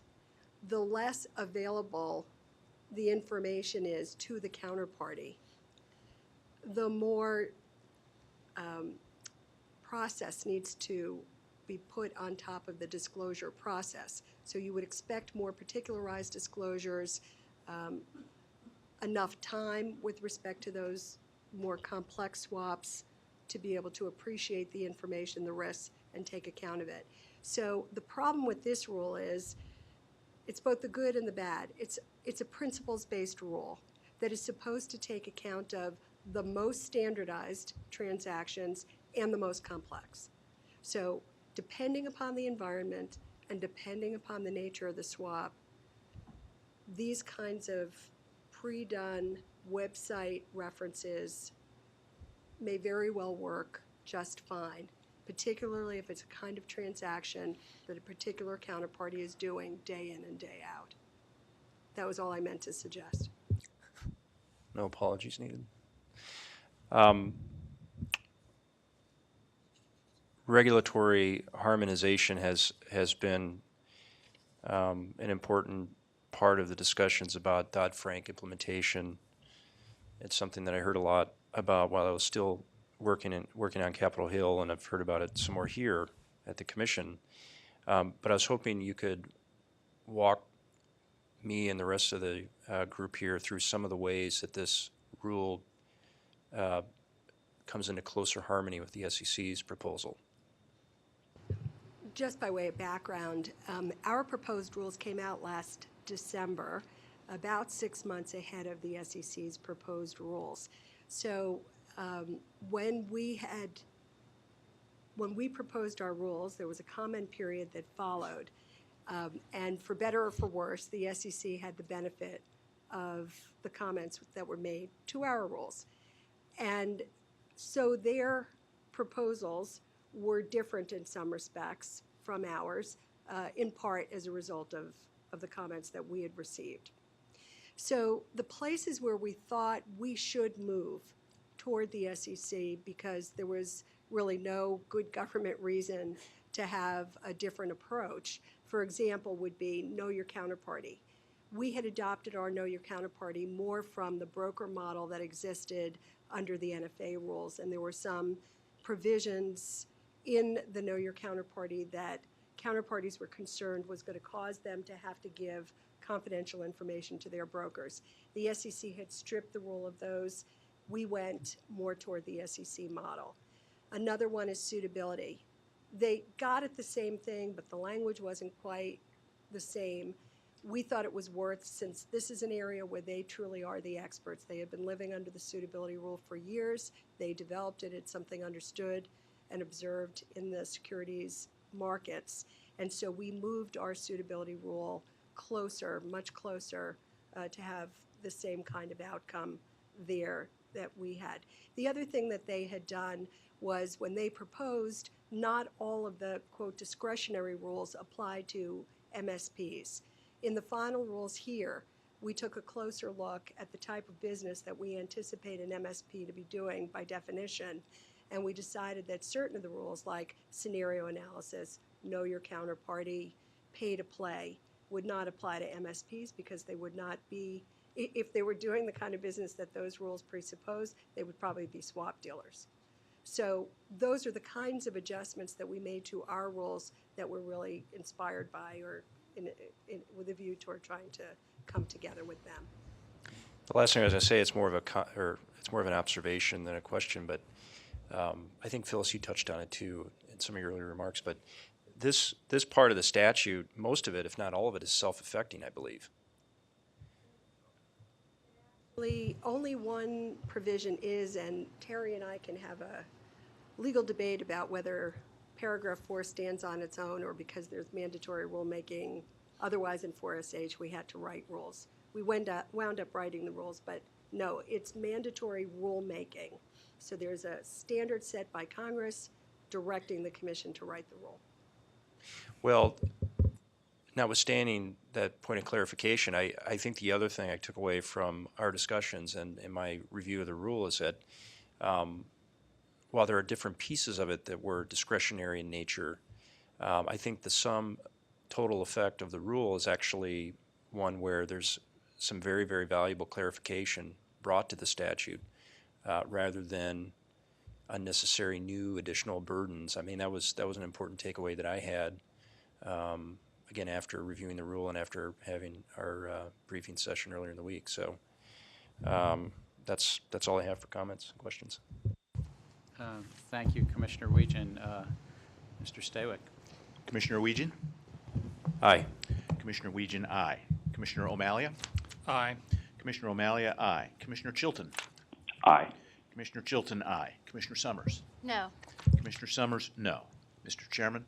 the less available the information is to the counterparty, the more process needs to be put on top of the disclosure process. So you would expect more particularized disclosures, enough time with respect to those more complex swaps to be able to appreciate the information, the risks, and take account of it. So the problem with this rule is it's both the good and the bad. It's a principles-based rule that is supposed to take account of the most standardized transactions and the most complex. So depending upon the environment and depending upon the nature of the swap, these kinds of pre-done website references may very well work just fine, particularly if it's a kind of transaction that a particular counterparty is doing day in and day out. That was all I meant to suggest. No apologies needed. Regulatory harmonization has been an important part of the discussions about Dodd-Frank implementation. It's something that I heard a lot about while I was still working on Capitol Hill, and I've heard about it some more here at the Commission. But I was hoping you could walk me and the rest of the group here through some of the ways that this rule comes into closer harmony with the SEC's proposal. Just by way of background, our proposed rules came out last December, about 6 months ahead of the SEC's proposed rules. So when we proposed our rules, there was a comment period that followed. And for better or for worse, the SEC had the benefit of the comments that were made to our rules. And so their proposals were different in some respects from ours, in part as a result of the comments that we had received. So the places where we thought we should move toward the SEC, because there was really no good government reason to have a different approach, for example, would be know your counterparty. We had adopted our know your counterparty more from the broker model that existed under the NFA rules, and there were some provisions in the know your counterparty that counterparties were concerned was going to cause them to have to give confidential information to their brokers. The SEC had stripped the rule of those. We went more toward the SEC model. Another one is suitability. They got at the same thing, but the language wasn't quite the same. We thought it was worth, since this is an area where they truly are the experts. They had been living under the suitability rule for years. They developed it. It's something understood and observed in the securities markets. And so we moved our suitability rule closer, much closer, to have the same kind of outcome there that we had. The other thing that they had done was when they proposed, not all of the, quote, discretionary rules apply to MSPs. In the final rules here, we took a closer look at the type of business that we anticipate an MSP to be doing by definition, And we decided that certain of the rules, like scenario analysis, know your counterparty, pay to play, would not apply to MSPs because they would not be, if they were doing the kind of business that those rules presuppose, they would probably be swap dealers. So those are the kinds of adjustments that we made to our rules that we're really inspired by, or with a view toward trying to come together with them. The last thing I was going to say, it's more of it's more of an observation than a question, but I think, Phyllis, you touched on it too in some of your earlier remarks, but this part of the statute, most of it, if not all of it, is self-affecting, I believe. Only one provision is, and Terry and I can have a legal debate about whether paragraph 4 stands on its own or because there's mandatory rulemaking. Otherwise, in 4SH, we had to write rules. We wound up writing the rules, but no, it's mandatory rulemaking. So there's a standard set by Congress directing the commission to write the rule. Well, notwithstanding that point of clarification, I think the other thing I took away from our discussions and in my review of the rule is that while there are different pieces of it that were discretionary in nature, I think the sum total effect of the rule is actually one where there's some very, very valuable clarification brought to the statute rather than unnecessary new additional burdens. I mean, that was an important takeaway that I had, again, after reviewing the rule and after having our briefing session earlier in the week. So that's all I have for comments and questions. Thank you, Commissioner Weegan. Mr. Stawick. Commissioner Weegan? Aye. Commissioner Weegan, aye. Commissioner O'Malia? Aye. Commissioner O'Malia, aye. Commissioner Chilton? Aye. Commissioner Chilton, aye. Commissioner Summers? No. Commissioner Summers, no. Mr. Chairman?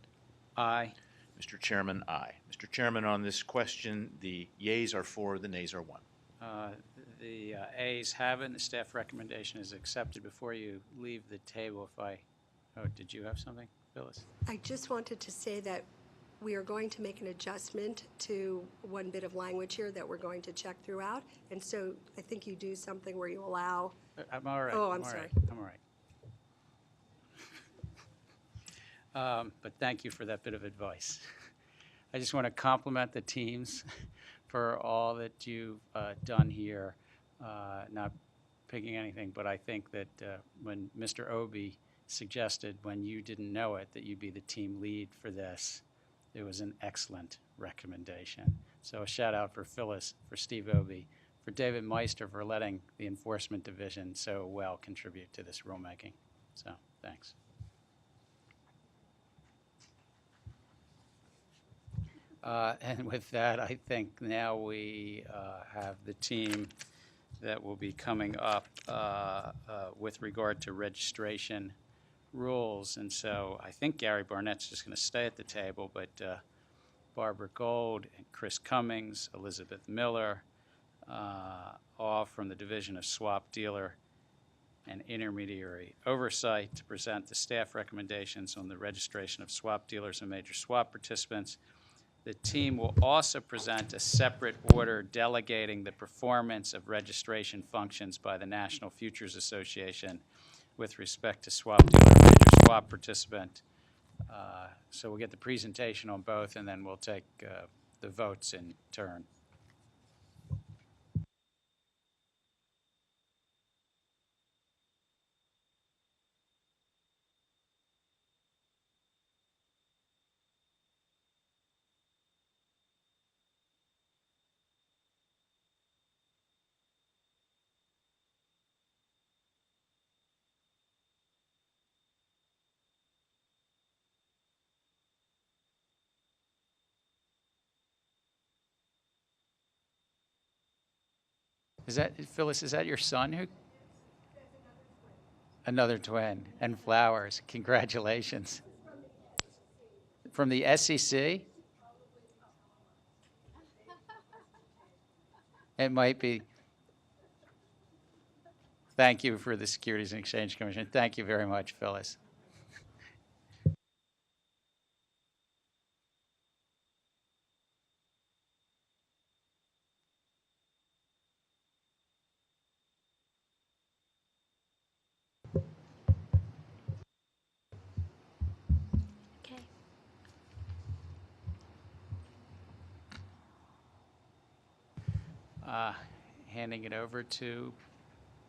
Aye. Mr. Chairman, aye. Mr. Chairman, on this question, the yeas are 4, the nays are 1. The ayes have it, and the staff recommendation is accepted. Before you leave the table, did you have something, Phyllis? I just wanted to say that we are going to make an adjustment to one bit of language here that we're going to check throughout. And so I think you do something where you allow. I'm all right. Oh, I'm all sorry. right, I'm all right. But thank you for that bit of advice. I just want to compliment the teams for all that you've done here. Not picking anything, but I think that when Mr. Obie suggested, when you didn't know it, that you be the team lead for this, it was an excellent recommendation. So a shout out for Phyllis, for Steve Obie, for David Meister for letting the Enforcement Division so well contribute to this rulemaking. So thanks. And with that, I think now we have the team that will be coming up with regard to registration rules. And so I think Gary Barnett's just going to stay at the table, but Barbara Gold and Chris Cummings, Elizabeth Miller, all from the Division of Swap Dealer and Intermediary Oversight to present the staff recommendations on the registration of swap dealers and major swap participants. The team will also present a separate order delegating the performance of registration functions by the National Futures Association with respect to swap dealer and major swap participant. So we'll get the presentation on both, and then we'll take the votes in turn. Is that, Phyllis, is that your son who? Another twin, and flowers. Congratulations. From the SEC? It might be. Thank you for the Securities and Exchange Commission. Thank you very much, Phyllis. handing it over to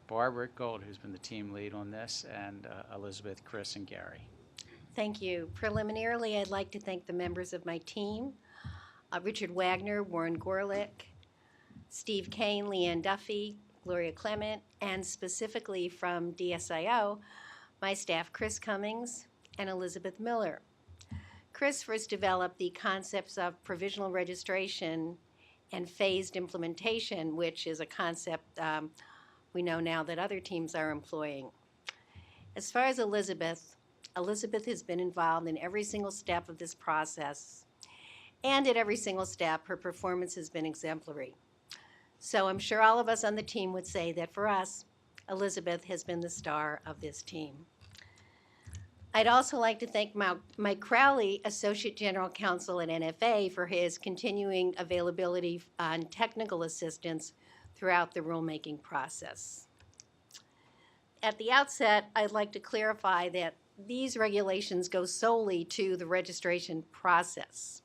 Barbara Gold, who's been the team lead on this, and Elizabeth, Chris, and Gary. Thank you. Preliminarily, I'd like to thank the members of my team, Richard Wagner, Warren Gorlick, Steve Kane, Leanne Duffy, Gloria Clement, and specifically from DSIO, my staff Chris Cummings and Elizabeth Miller. Chris first developed the concepts of provisional registration and phased implementation, which is a concept we know now that other teams are employing. As far as Elizabeth has been involved in every single step of this process, and at every single step, her performance has been exemplary. So I'm sure all of us on the team would say that for us, Elizabeth has been the star of this team. I'd also like to thank Mike Crowley, Associate General Counsel at NFA, for his continuing availability on technical assistance throughout the rulemaking process. At the outset, I'd like to clarify that these regulations go solely to the registration process.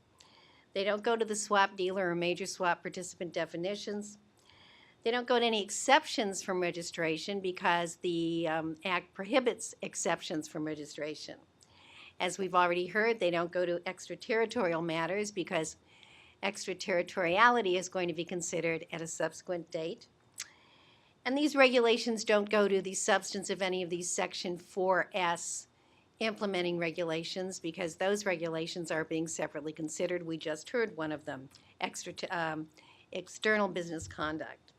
They don't go to the swap dealer or major swap participant definitions. They don't go to any exceptions from registration because the Act prohibits exceptions from registration. As we've already heard, they don't go to extraterritorial matters because extraterritoriality is going to be considered at a subsequent date. And these regulations don't go to the substance of any of these Section 4S implementing regulations because those regulations are being separately considered. We just heard one of them, external business conduct.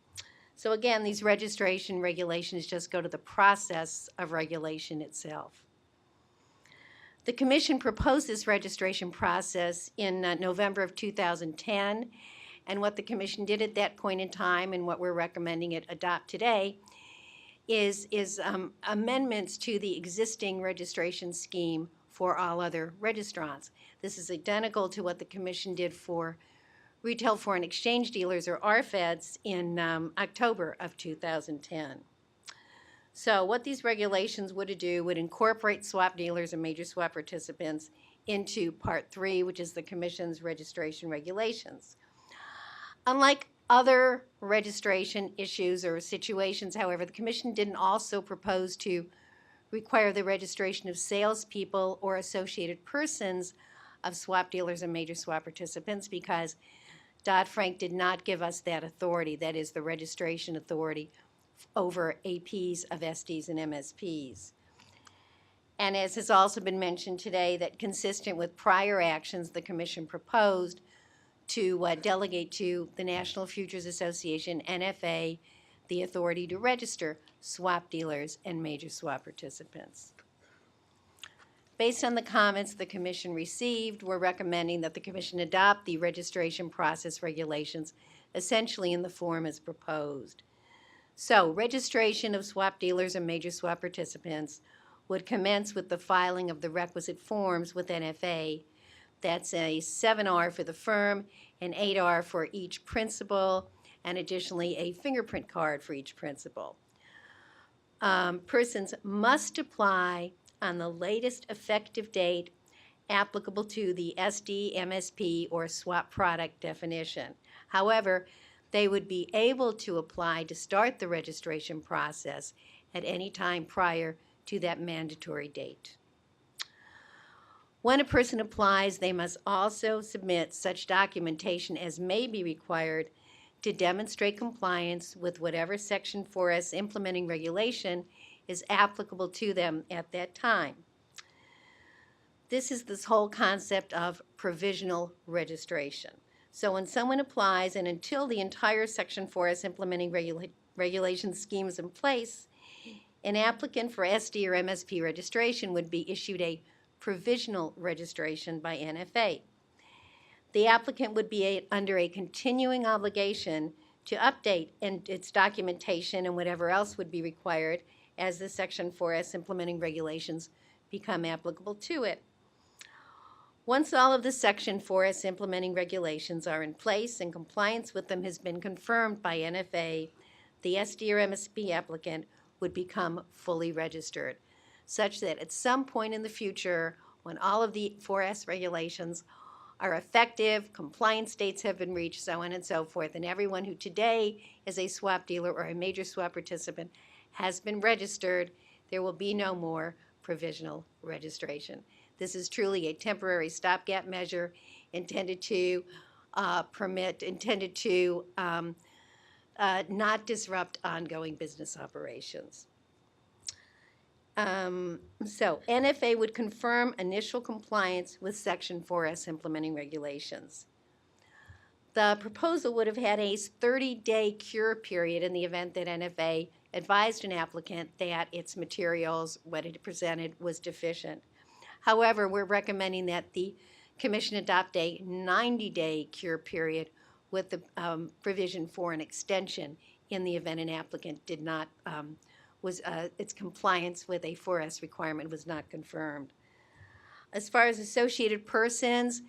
So again, these registration regulations just go to the process of regulation itself. The Commission proposed this registration process in November of 2010, and what the Commission did at that point in time and what we're recommending it adopt today is amendments to the existing registration scheme for all other registrants. This is identical to what the Commission did for retail foreign exchange dealers, or RFEDs, in October of 2010. So what these regulations would do would incorporate swap dealers and major swap participants into Part 3, which is the Commission's registration regulations. Unlike other registration issues or situations, however, the Commission didn't also propose to require the registration of salespeople or associated persons of swap dealers and major swap participants because Dodd-Frank did not give us that authority, that is the registration authority over APs of SDs and MSPs. And as has also been mentioned today, that consistent with prior actions, the Commission proposed to delegate to the National Futures Association, NFA, the authority to register swap dealers and major swap participants. Based on the comments the Commission received, we're recommending that the Commission adopt the registration process regulations essentially in the form as proposed. So, registration of swap dealers and major swap participants would commence with the filing of the requisite forms with NFA. That's a 7R for the firm, an 8R for each principal, and additionally a fingerprint card for each principal. Persons must apply on the latest effective date applicable to the SD, MSP, or swap product definition. However, they would be able to apply to start the registration process at any time prior to that mandatory date. When a person applies, they must also submit such documentation as may be required to demonstrate compliance with whatever Section 4S implementing regulation is applicable to them at that time. This is this whole concept of provisional registration. So when someone applies and until the entire Section 4S implementing regulation scheme is in place, an applicant for SD or MSP registration would be issued a provisional registration by NFA. The applicant would be under a continuing obligation to update its documentation and whatever else would be required as the Section 4S implementing regulations become applicable to it. Once all of the Section 4S implementing regulations are in place and compliance with them has been confirmed by NFA, the SD or MSP applicant would become fully registered, such that at some point in the future, when all of the 4S regulations are effective, compliance dates have been reached, so on and so forth, and everyone who today is a swap dealer or a major swap participant has been registered, there will be no more provisional registration. This is truly a temporary stopgap measure intended to not disrupt ongoing business operations. So NFA would confirm initial compliance with Section 4S implementing regulations. The proposal would have had a 30-day cure period in the event that NFA advised an applicant that its materials, what it presented, was deficient. However, we're recommending that the Commission adopt a 90-day cure period with the provision for an extension in the event an applicant did not its compliance with a 4S requirement was not confirmed. As far as associated persons,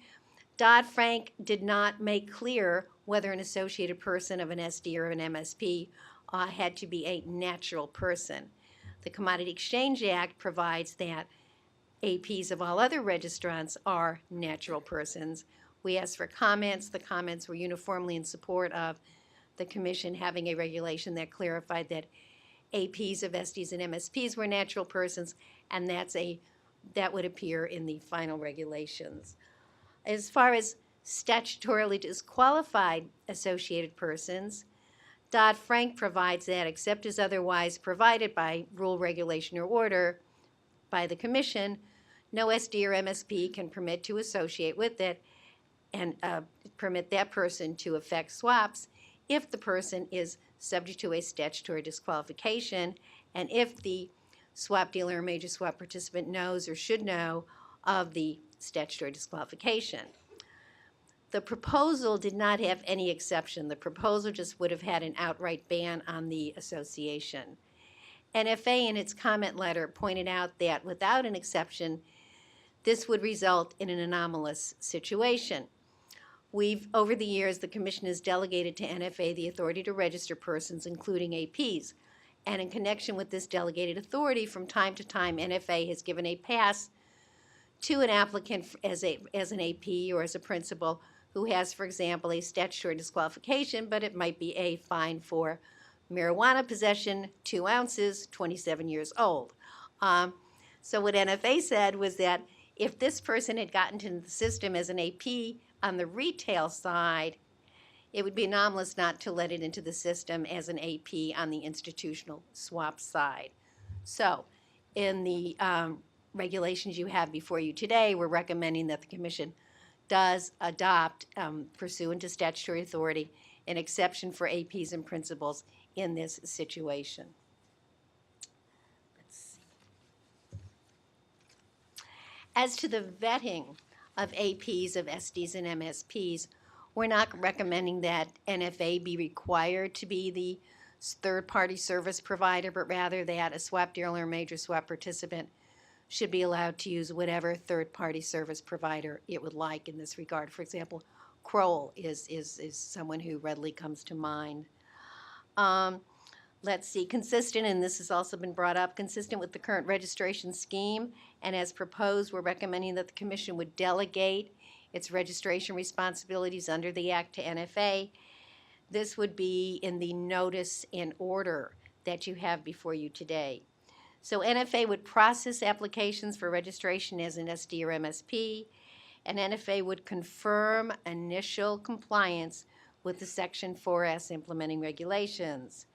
Dodd-Frank did not make clear whether an associated person of an SD or an MSP had to be a natural person. The Commodity Exchange Act provides that APs of all other registrants are natural persons. We asked for comments. The comments were uniformly in support of the Commission having a regulation that clarified that APs of SDs and MSPs were natural persons, and that would appear in the final regulations. As far as statutorily disqualified associated persons, Dodd-Frank provides that, except as otherwise provided by rule, regulation, or order by the Commission, no SD or MSP can permit to associate with it and permit that person to effect swaps if the person is subject to a statutory disqualification and if the swap dealer or major swap participant knows or should know of the statutory disqualification. The proposal did not have any exception. The proposal just would have had an outright ban on the association. NFA in its comment letter pointed out that without an exception, this would result in an anomalous situation. Over the years, the Commission has delegated to NFA the authority to register persons, including APs. And in connection with this delegated authority, from time to time, NFA has given a pass to an applicant as an AP or as a principal who has, for example, a statutory disqualification, but it might be a fine for marijuana possession, 2 ounces, 27 years old. So what NFA said was that if this person had gotten into the system as an AP on the retail side, it would be anomalous not to let it into the system as an AP on the institutional swap side. So in the regulations you have before you today, we're recommending that the Commission does adopt, pursuant to statutory authority, an exception for APs and principals in this situation. Let's see. As to the vetting of APs of SDs and MSPs, we're not recommending that NFA be required to be the third-party service provider, but rather that a swap dealer or major swap participant should be allowed to use whatever third-party service provider it would like in this regard. For example, Kroll is someone who readily comes to mind. Let's see, consistent, and this has also been brought up, consistent with the current registration scheme, and as proposed, we're recommending that the Commission would delegate its registration responsibilities under the Act to NFA. This would be in the notice and order that you have before you today. So NFA would process applications for registration as an SD or MSP, and NFA would confirm initial compliance with the Section 4S implementing regulations.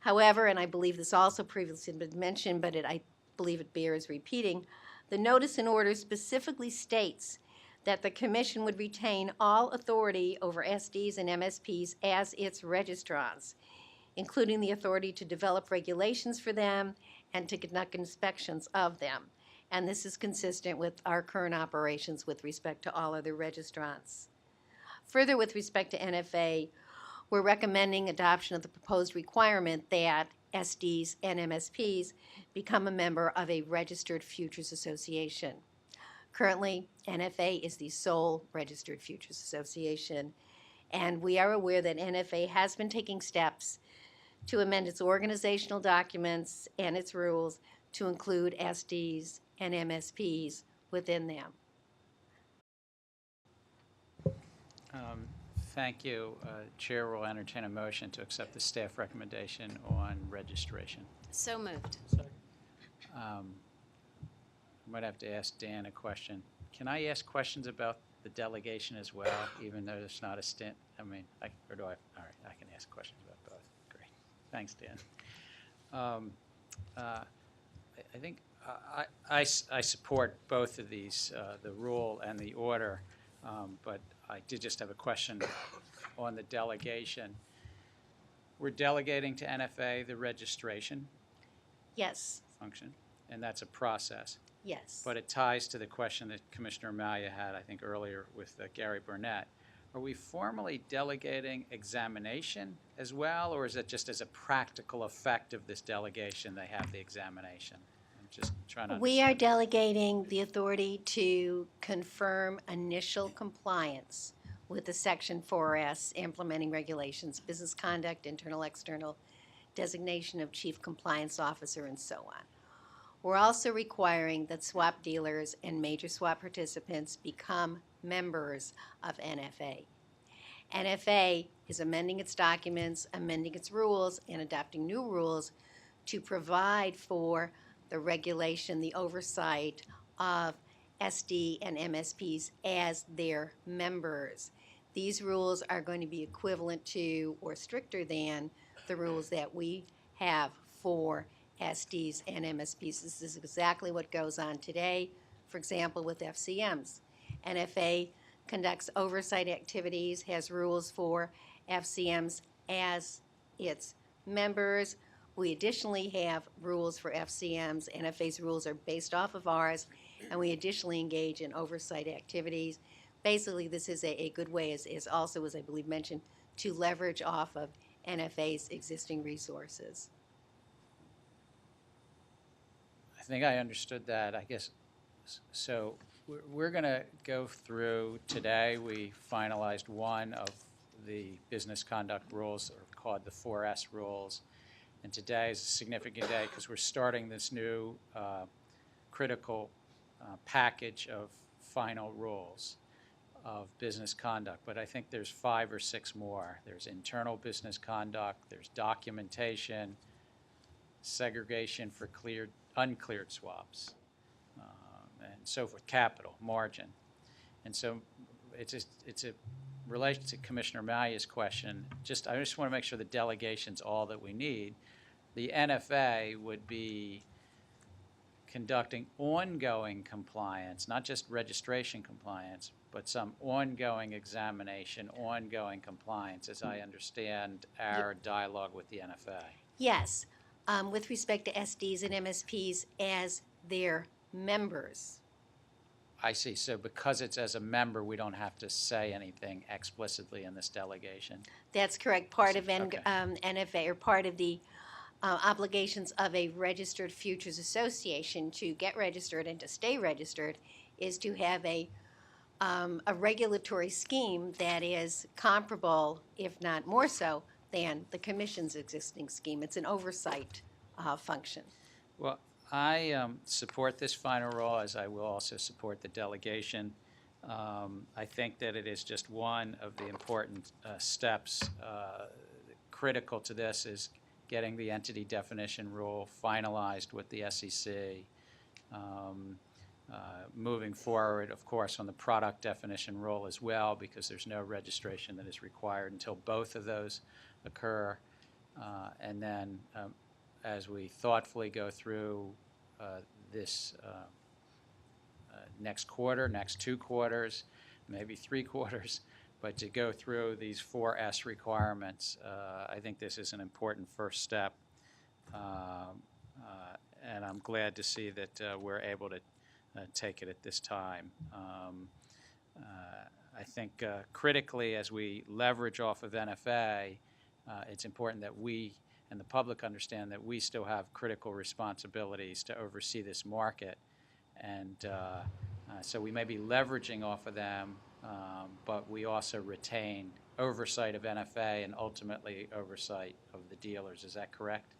However, and I believe this also previously been mentioned, but I believe it bears repeating, the notice and order specifically states that the Commission would retain all authority over SDs and MSPs as its registrants, including the authority to develop regulations for them and to conduct inspections of them. And this is consistent with our current operations with respect to all other registrants. Further, with respect to NFA, we're recommending adoption of the proposed requirement that SDs and MSPs become a member of a registered futures association. Currently, NFA is the sole registered futures association, and we are aware that NFA has been taking steps to amend its organizational documents and its rules to include SDs and MSPs within them. Thank you. Chair will entertain a motion to accept the staff recommendation on registration. So moved. I might have to ask Dan a question. Can I ask questions about the delegation as well, even though there's not a stint? I mean, or do I? All right, I can ask questions about both. Great. Thanks, Dan. I think I support both of these, the rule and the order, but I did just have a question on the delegation. We're delegating to NFA the registration Yes, function, and that's a process. yes. But it ties to the question that Commissioner Malia had, I think, earlier with Gary Burnett. Are we formally delegating examination as well, or is it just as a practical effect of this delegation, they have the examination? I'm just trying to We are understand. delegating the authority to confirm initial compliance with the Section 4S implementing regulations, business conduct, internal, external, designation of chief compliance officer, and so on. We're also requiring that swap dealers and major swap participants become members of NFA. NFA is amending its documents, amending its rules, and adopting new rules to provide for the regulation, the oversight of SD and MSPs as their members. These rules are going to be equivalent to or stricter than the rules that we have for SDs and MSPs. This is exactly what goes on today, for example, with FCMs. NFA conducts oversight activities, has rules for FCMs as its members. We additionally have rules for FCMs. NFA's rules are based off of ours, and we additionally engage in oversight activities. Basically, this is a good way, as also, as I believe mentioned, to leverage off of NFA's existing resources. I think I understood that. I guess, so we're going to go through today. We finalized one of the business conduct rules, or called the 4S rules. And today is a significant day because we're starting this new critical package of final rules of business conduct. But I think there's 5 or 6 more. There's internal business conduct, there's documentation, segregation for uncleared swaps, and so forth, capital, margin. And so it's a relation to Commissioner Malia's question. I just want to make sure the delegation's all that we need. The NFA would be conducting ongoing compliance, not just registration compliance, but some ongoing examination, ongoing compliance, as I understand our dialogue with the NFA. Yes, with respect to SDs and MSPs as their members. I see. So because it's as a member, we don't have to say anything explicitly in this delegation? That's correct. Part of Okay. NFA, or part of the obligations of a registered futures association to get registered and to stay registered is to have a regulatory scheme that is comparable, if not more so, than the Commission's existing scheme. It's an oversight function. Well, I support this final rule, as I will also support the delegation. I think that it is just one of the important steps. Critical to this is getting the entity definition rule finalized with the SEC. Moving forward, of course, on the product definition rule as well, because there's no registration that is required until both of those occur. And then as we thoughtfully go through this next quarter, next 2 quarters, maybe 3 quarters, but to go through these 4S requirements, I think this is an important first step. And I'm glad to see that we're able to take it at this time. I think critically, as we leverage off of NFA, it's important that we and the public understand that we still have critical responsibilities to oversee this market. And so we may be leveraging off of them, but we also retain oversight of NFA and ultimately oversight of the dealers. Is that correct?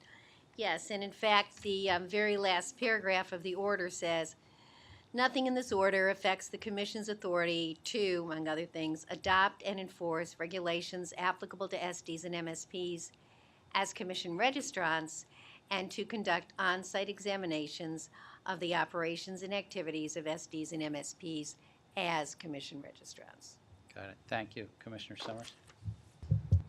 Yes, and in fact, the very last paragraph of the order says, Nothing in this order affects the Commission's authority to, among other things, adopt and enforce regulations applicable to SDs and MSPs as Commission registrants and to conduct on-site examinations of the operations and activities of SDs and MSPs as Commission registrants. Got it. Thank you, Commissioner Summers.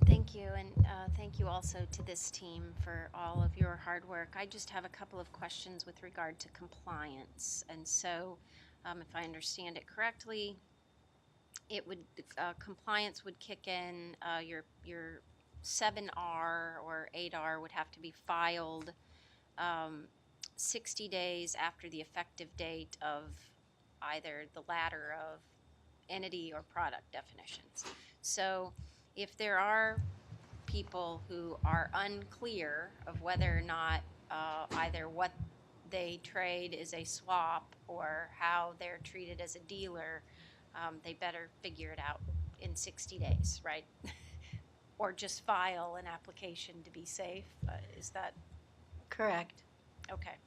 Thank you, and thank you also to this team for all of your hard work. I just have a couple of questions with regard to compliance. And so, if I understand it correctly, it would compliance would kick in. Your 7R or 8R would have to be filed 60 days after the effective date of either the latter of entity or product definitions. So if there are people who are unclear of whether or not either what they trade is a swap or how they're treated as a dealer, they better figure it out in 60 days, right? Or just file an application to be safe. Is that Correct. okay?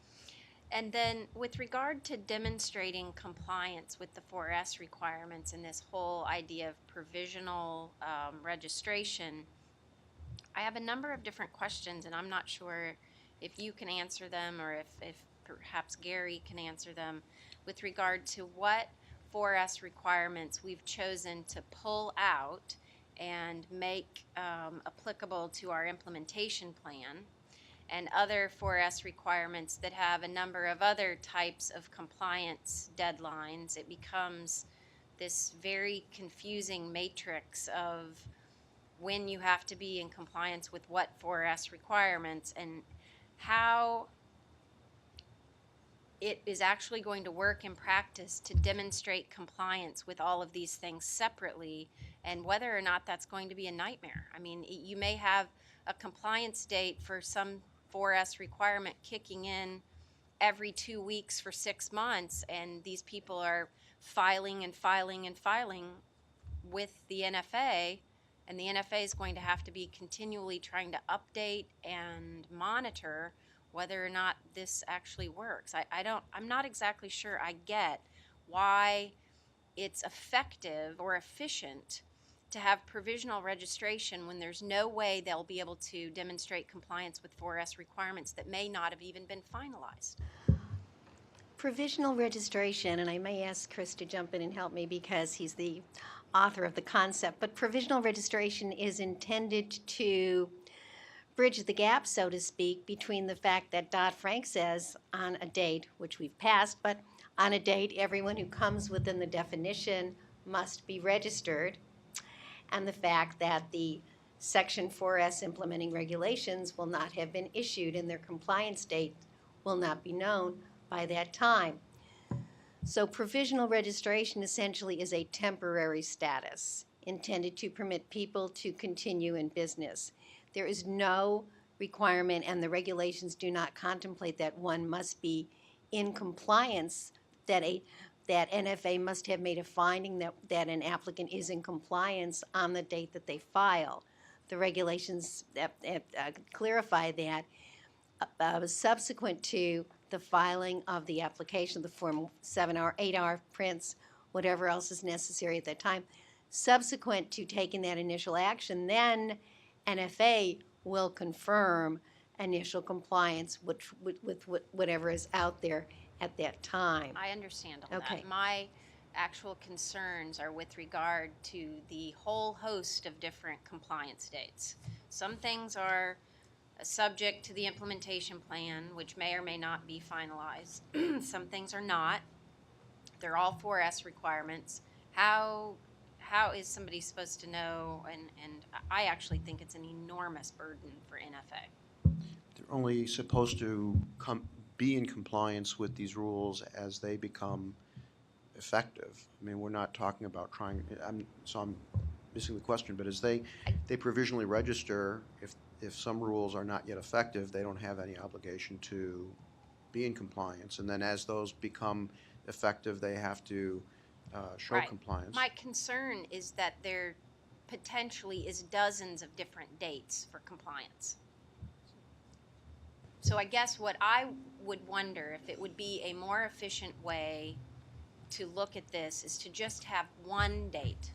And then with regard to demonstrating compliance with the 4S requirements and this whole idea of provisional registration, I have a number of different questions, and I'm not sure if you can answer them or if perhaps Gary can answer them with regard to what 4S requirements we've chosen to pull out and make applicable to our implementation plan, and other 4S requirements that have a number of other types of compliance deadlines. It becomes this very confusing matrix of when you have to be in compliance with what 4S requirements and how it is actually going to work in practice to demonstrate compliance with all of these things separately, and whether or not that's going to be a nightmare. I mean, you may have a compliance date for some 4S requirement kicking in every 2 weeks for 6 months, and these people are filing and filing and filing with the NFA, and the NFA is going to have to be continually trying to update and monitor whether or not this actually works. I'm not exactly sure I get why it's effective or efficient to have provisional registration when there's no way they'll be able to demonstrate compliance with 4S requirements that may not have even been finalized. Provisional registration, and I may ask Chris to jump in and help me because he's the author of the concept, but provisional registration is intended to bridge the gap, so to speak, between the fact that Dodd-Frank says on a date, which we've passed, but on a date everyone who comes within the definition must be registered, and the fact that the Section 4S implementing regulations will not have been issued and their compliance date will not be known by that time. So provisional registration essentially is a temporary status intended to permit people to continue in business. There is no requirement, and the regulations do not contemplate that one must be in compliance, that NFA must have made a finding that an applicant is in compliance on the date that they file. The regulations clarify that subsequent to the filing of the application, the Form 7R, 8R prints, whatever else is necessary at that time, subsequent to taking that initial action, then NFA will confirm initial compliance with whatever is out there at that time. I understand all Okay. that. My actual concerns are with regard to the whole host of different compliance dates. Some things are subject to the implementation plan, which may or may not be finalized. Some things are not. They're all 4S requirements. How is somebody supposed to know? And I actually think it's an enormous burden for NFA. They're only supposed to be in compliance with these rules as they become effective. I mean, we're not talking about trying, I'm missing the question, but as they provisionally register, if some rules are not yet effective, they don't have any obligation to be in compliance. And then as those become effective, they have to show Right. compliance. My concern is that there potentially is dozens of different dates for compliance. So I guess what I would wonder if it would be a more efficient way to look at this is to just have one date,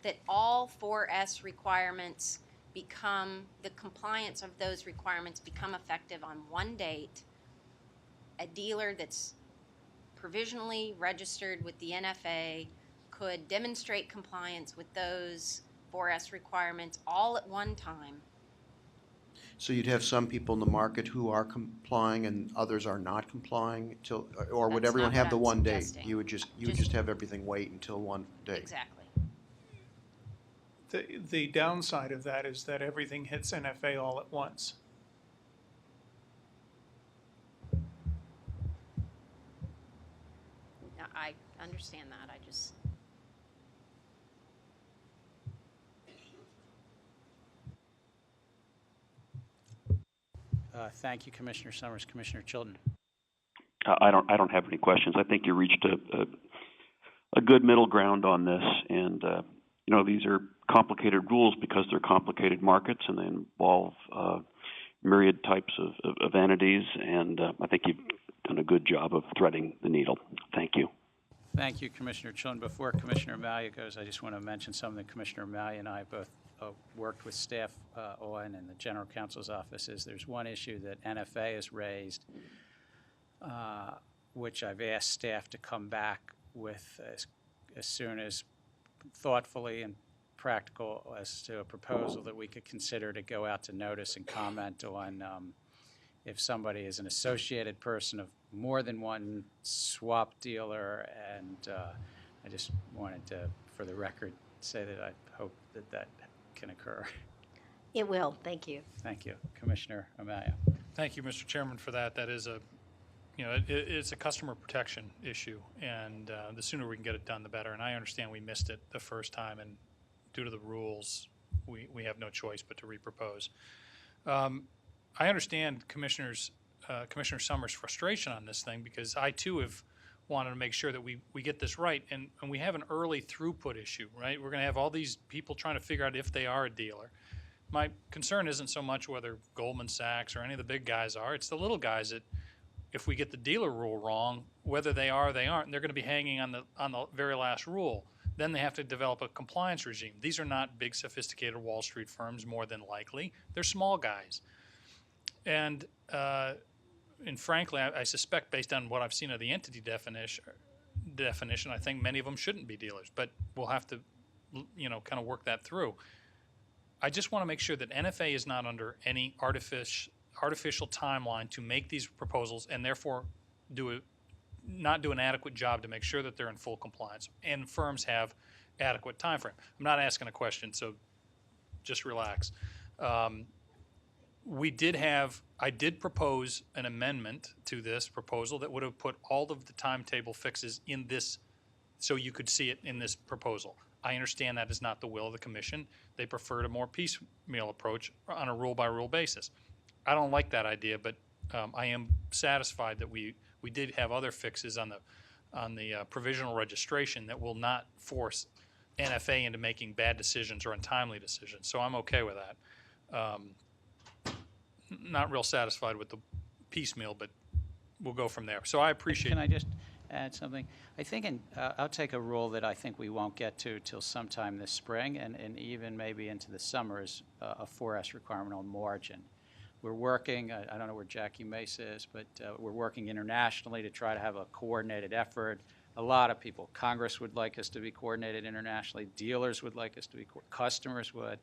that all 4S requirements become, the compliance of those requirements become effective on one date. A dealer that's provisionally registered with the NFA could demonstrate compliance with those 4S requirements all at one time. So you'd have some people in the market who are complying and others are not complying till, or would That's everyone not have what the I'm one date? suggesting. You would just have everything wait until one date? Exactly. The downside of that is that everything hits NFA all at once. Now, I understand that, I just, Thank you, Commissioner Summers. Commissioner Chilton. I don't have any questions. I think you reached a good middle ground on this, and you know, these are complicated rules because they're complicated markets and they involve myriad types of entities, and I think you've done a good job of threading the needle. Thank you. Thank you, Commissioner Chilton. Before Commissioner Malia goes, I just want to mention something Commissioner Malia and I both worked with staff on in the General Counsel's office. Is there's one issue that NFA has raised, which I've asked staff to come back with as soon as thoughtfully and practical as to a proposal that we could consider to go out to notice and comment on if somebody is an associated person of more than one swap dealer. And I just wanted to, for the record, say that I hope that that can occur. It will, thank you. Thank you. Commissioner Amaya. Thank you, Mr. Chairman, for that. That is a, you know, it's a customer protection issue, and the sooner we can get it done, the better. And I understand we missed it the first time, and due to the rules, we have no choice but to repropose. I understand Commissioner Summers' frustration on this thing, because I too have wanted to make sure that we get this right, and we have an early throughput issue, right? We're going to have all these people trying to figure out if they are a dealer. My concern isn't so much whether Goldman Sachs or any of the big guys are. It's the little guys that, if we get the dealer rule wrong, whether they are or they aren't, they're going to be hanging on the very last rule. Then they have to develop a compliance regime. These are not big, sophisticated Wall Street firms, more than likely. They're small guys. And frankly, I suspect, based on what I've seen of the entity definition, I think many of them shouldn't be dealers. But we'll have to, you know, kind of work that through. I just want to make sure that NFA is not under any artificial timeline to make these proposals, and therefore not do an adequate job to make sure that they're in full compliance, and firms have adequate time frame. I'm not asking a question, so just relax. I did propose an amendment to this proposal that would have put all of the timetable fixes in this, so you could see it in this proposal. I understand that is not the will of the Commission. They preferred a more piecemeal approach on a rule-by-rule basis. I don't like that idea, but I am satisfied that we did have other fixes on the provisional registration that will not force NFA into making bad decisions or untimely decisions. So I'm okay with that. Not real satisfied with the piecemeal, but we'll go from there. So I appreciate. Can I just add something? I think I'll take a rule that I think we won't get to till sometime this spring, and even maybe into the summer, is a 4S requirement on margin. We're working, I don't know where Jackie Mesa is, but we're working internationally to try to have a coordinated effort. A lot of people, Congress would like us to be coordinated internationally, dealers would like us to be, customers would.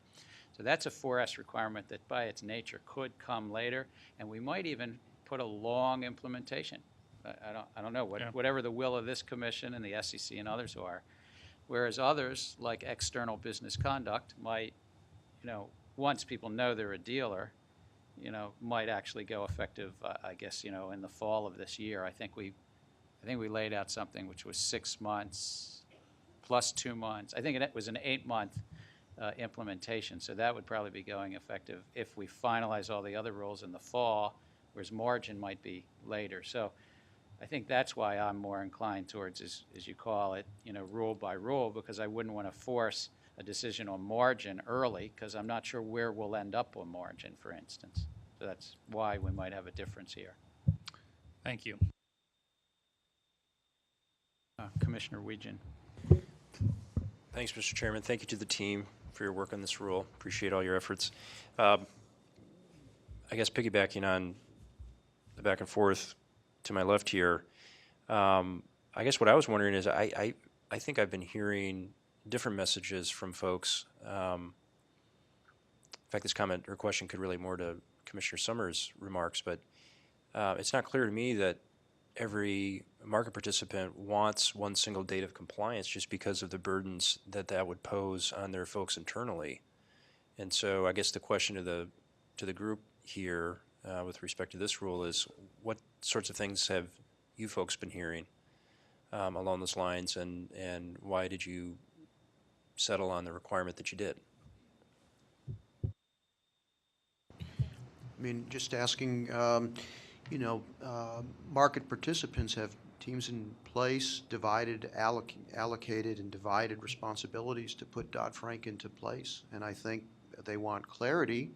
So that's a 4S requirement that by its nature could come later, and we might even put a long implementation. I don't know, whatever the will of this commission and the SEC and others are. Whereas others, like external business conduct, might, you know, once people know they're a dealer, you know, might actually go effective, I guess, you know, in the fall of this year. I think we laid out something which was 6 months plus 2 months. I think it was an 8-month implementation, so that would probably be going effective if we finalize all the other rules in the fall, whereas margin might be later. So I think that's why I'm more inclined towards, as you call it, you know, rule by rule, because I wouldn't want to force a decision on margin early, because I'm not sure where we'll end up on margin, for instance. So that's why we might have a difference here. Thank you. Commissioner Weejan. Thanks, Mr. Chairman. Thank you to the team for your work on this rule. Appreciate all your efforts. I guess piggybacking on the back and forth to my left here, I guess what I was wondering is I think I've been hearing different messages from folks. In fact, this comment or question could relate more to Commissioner Summers' remarks, but it's not clear to me that every market participant wants one single date of compliance just because of the burdens that that would pose on their folks internally. And so I guess the question to the group here with respect to this rule is what sorts of things have you folks been hearing along those lines, and why did you settle on the requirement that you did? I mean, just asking, market participants have teams in place, allocated and divided responsibilities to put Dodd-Frank into place. And I think they want clarity,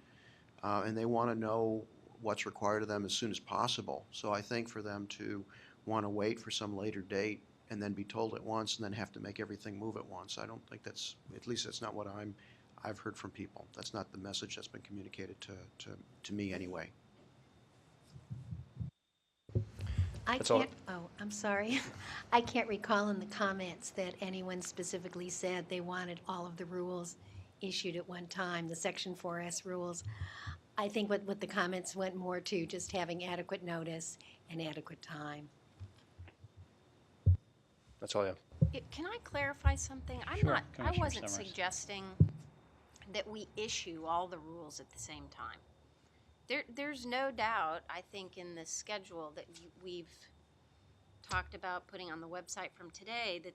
and they want to know what's required of them as soon as possible. So I think for them to want to wait for some later date and then be told at once and then have to make everything move at once, I don't think that's, at least that's not what I've heard from people. That's not the message that's been communicated to me anyway. That's all. I'm sorry. I can't recall in the comments that anyone specifically said they wanted all of the rules issued at one time, the Section 4S rules. I think what the comments went more to just having adequate notice and adequate time. That's all I have. Can I clarify something? Sure, I Commissioner wasn't Summers. suggesting that we issue all the rules at the same time. There's no doubt, I think, in the schedule that we've talked about putting on the website from today that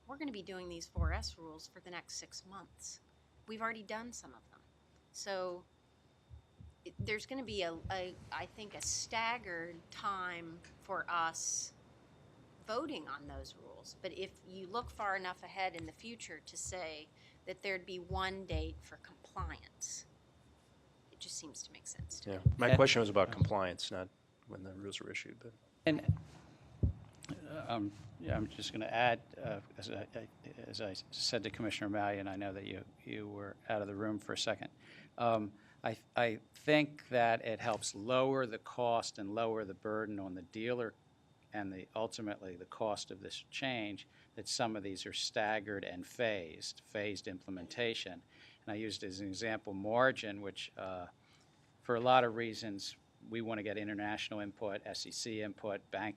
we're going to be doing these 4S rules for the next 6 months. We've already done some of them. So there's going to be, I think, a staggered time for us voting on those rules. But if you look far enough ahead in the future to say that there'd be one date for compliance, it just seems to make sense to me. My question was about compliance, not when the rules were issued. But And yeah, I'm just going to add, as I said to Commissioner Mallion, I know that you were out of the room for a second. I think that it helps lower the cost and lower the burden on the dealer and ultimately the cost of this change, that some of these are staggered and phased implementation. And I used as an example margin, which for a lot of reasons, we want to get international input, SEC input, bank.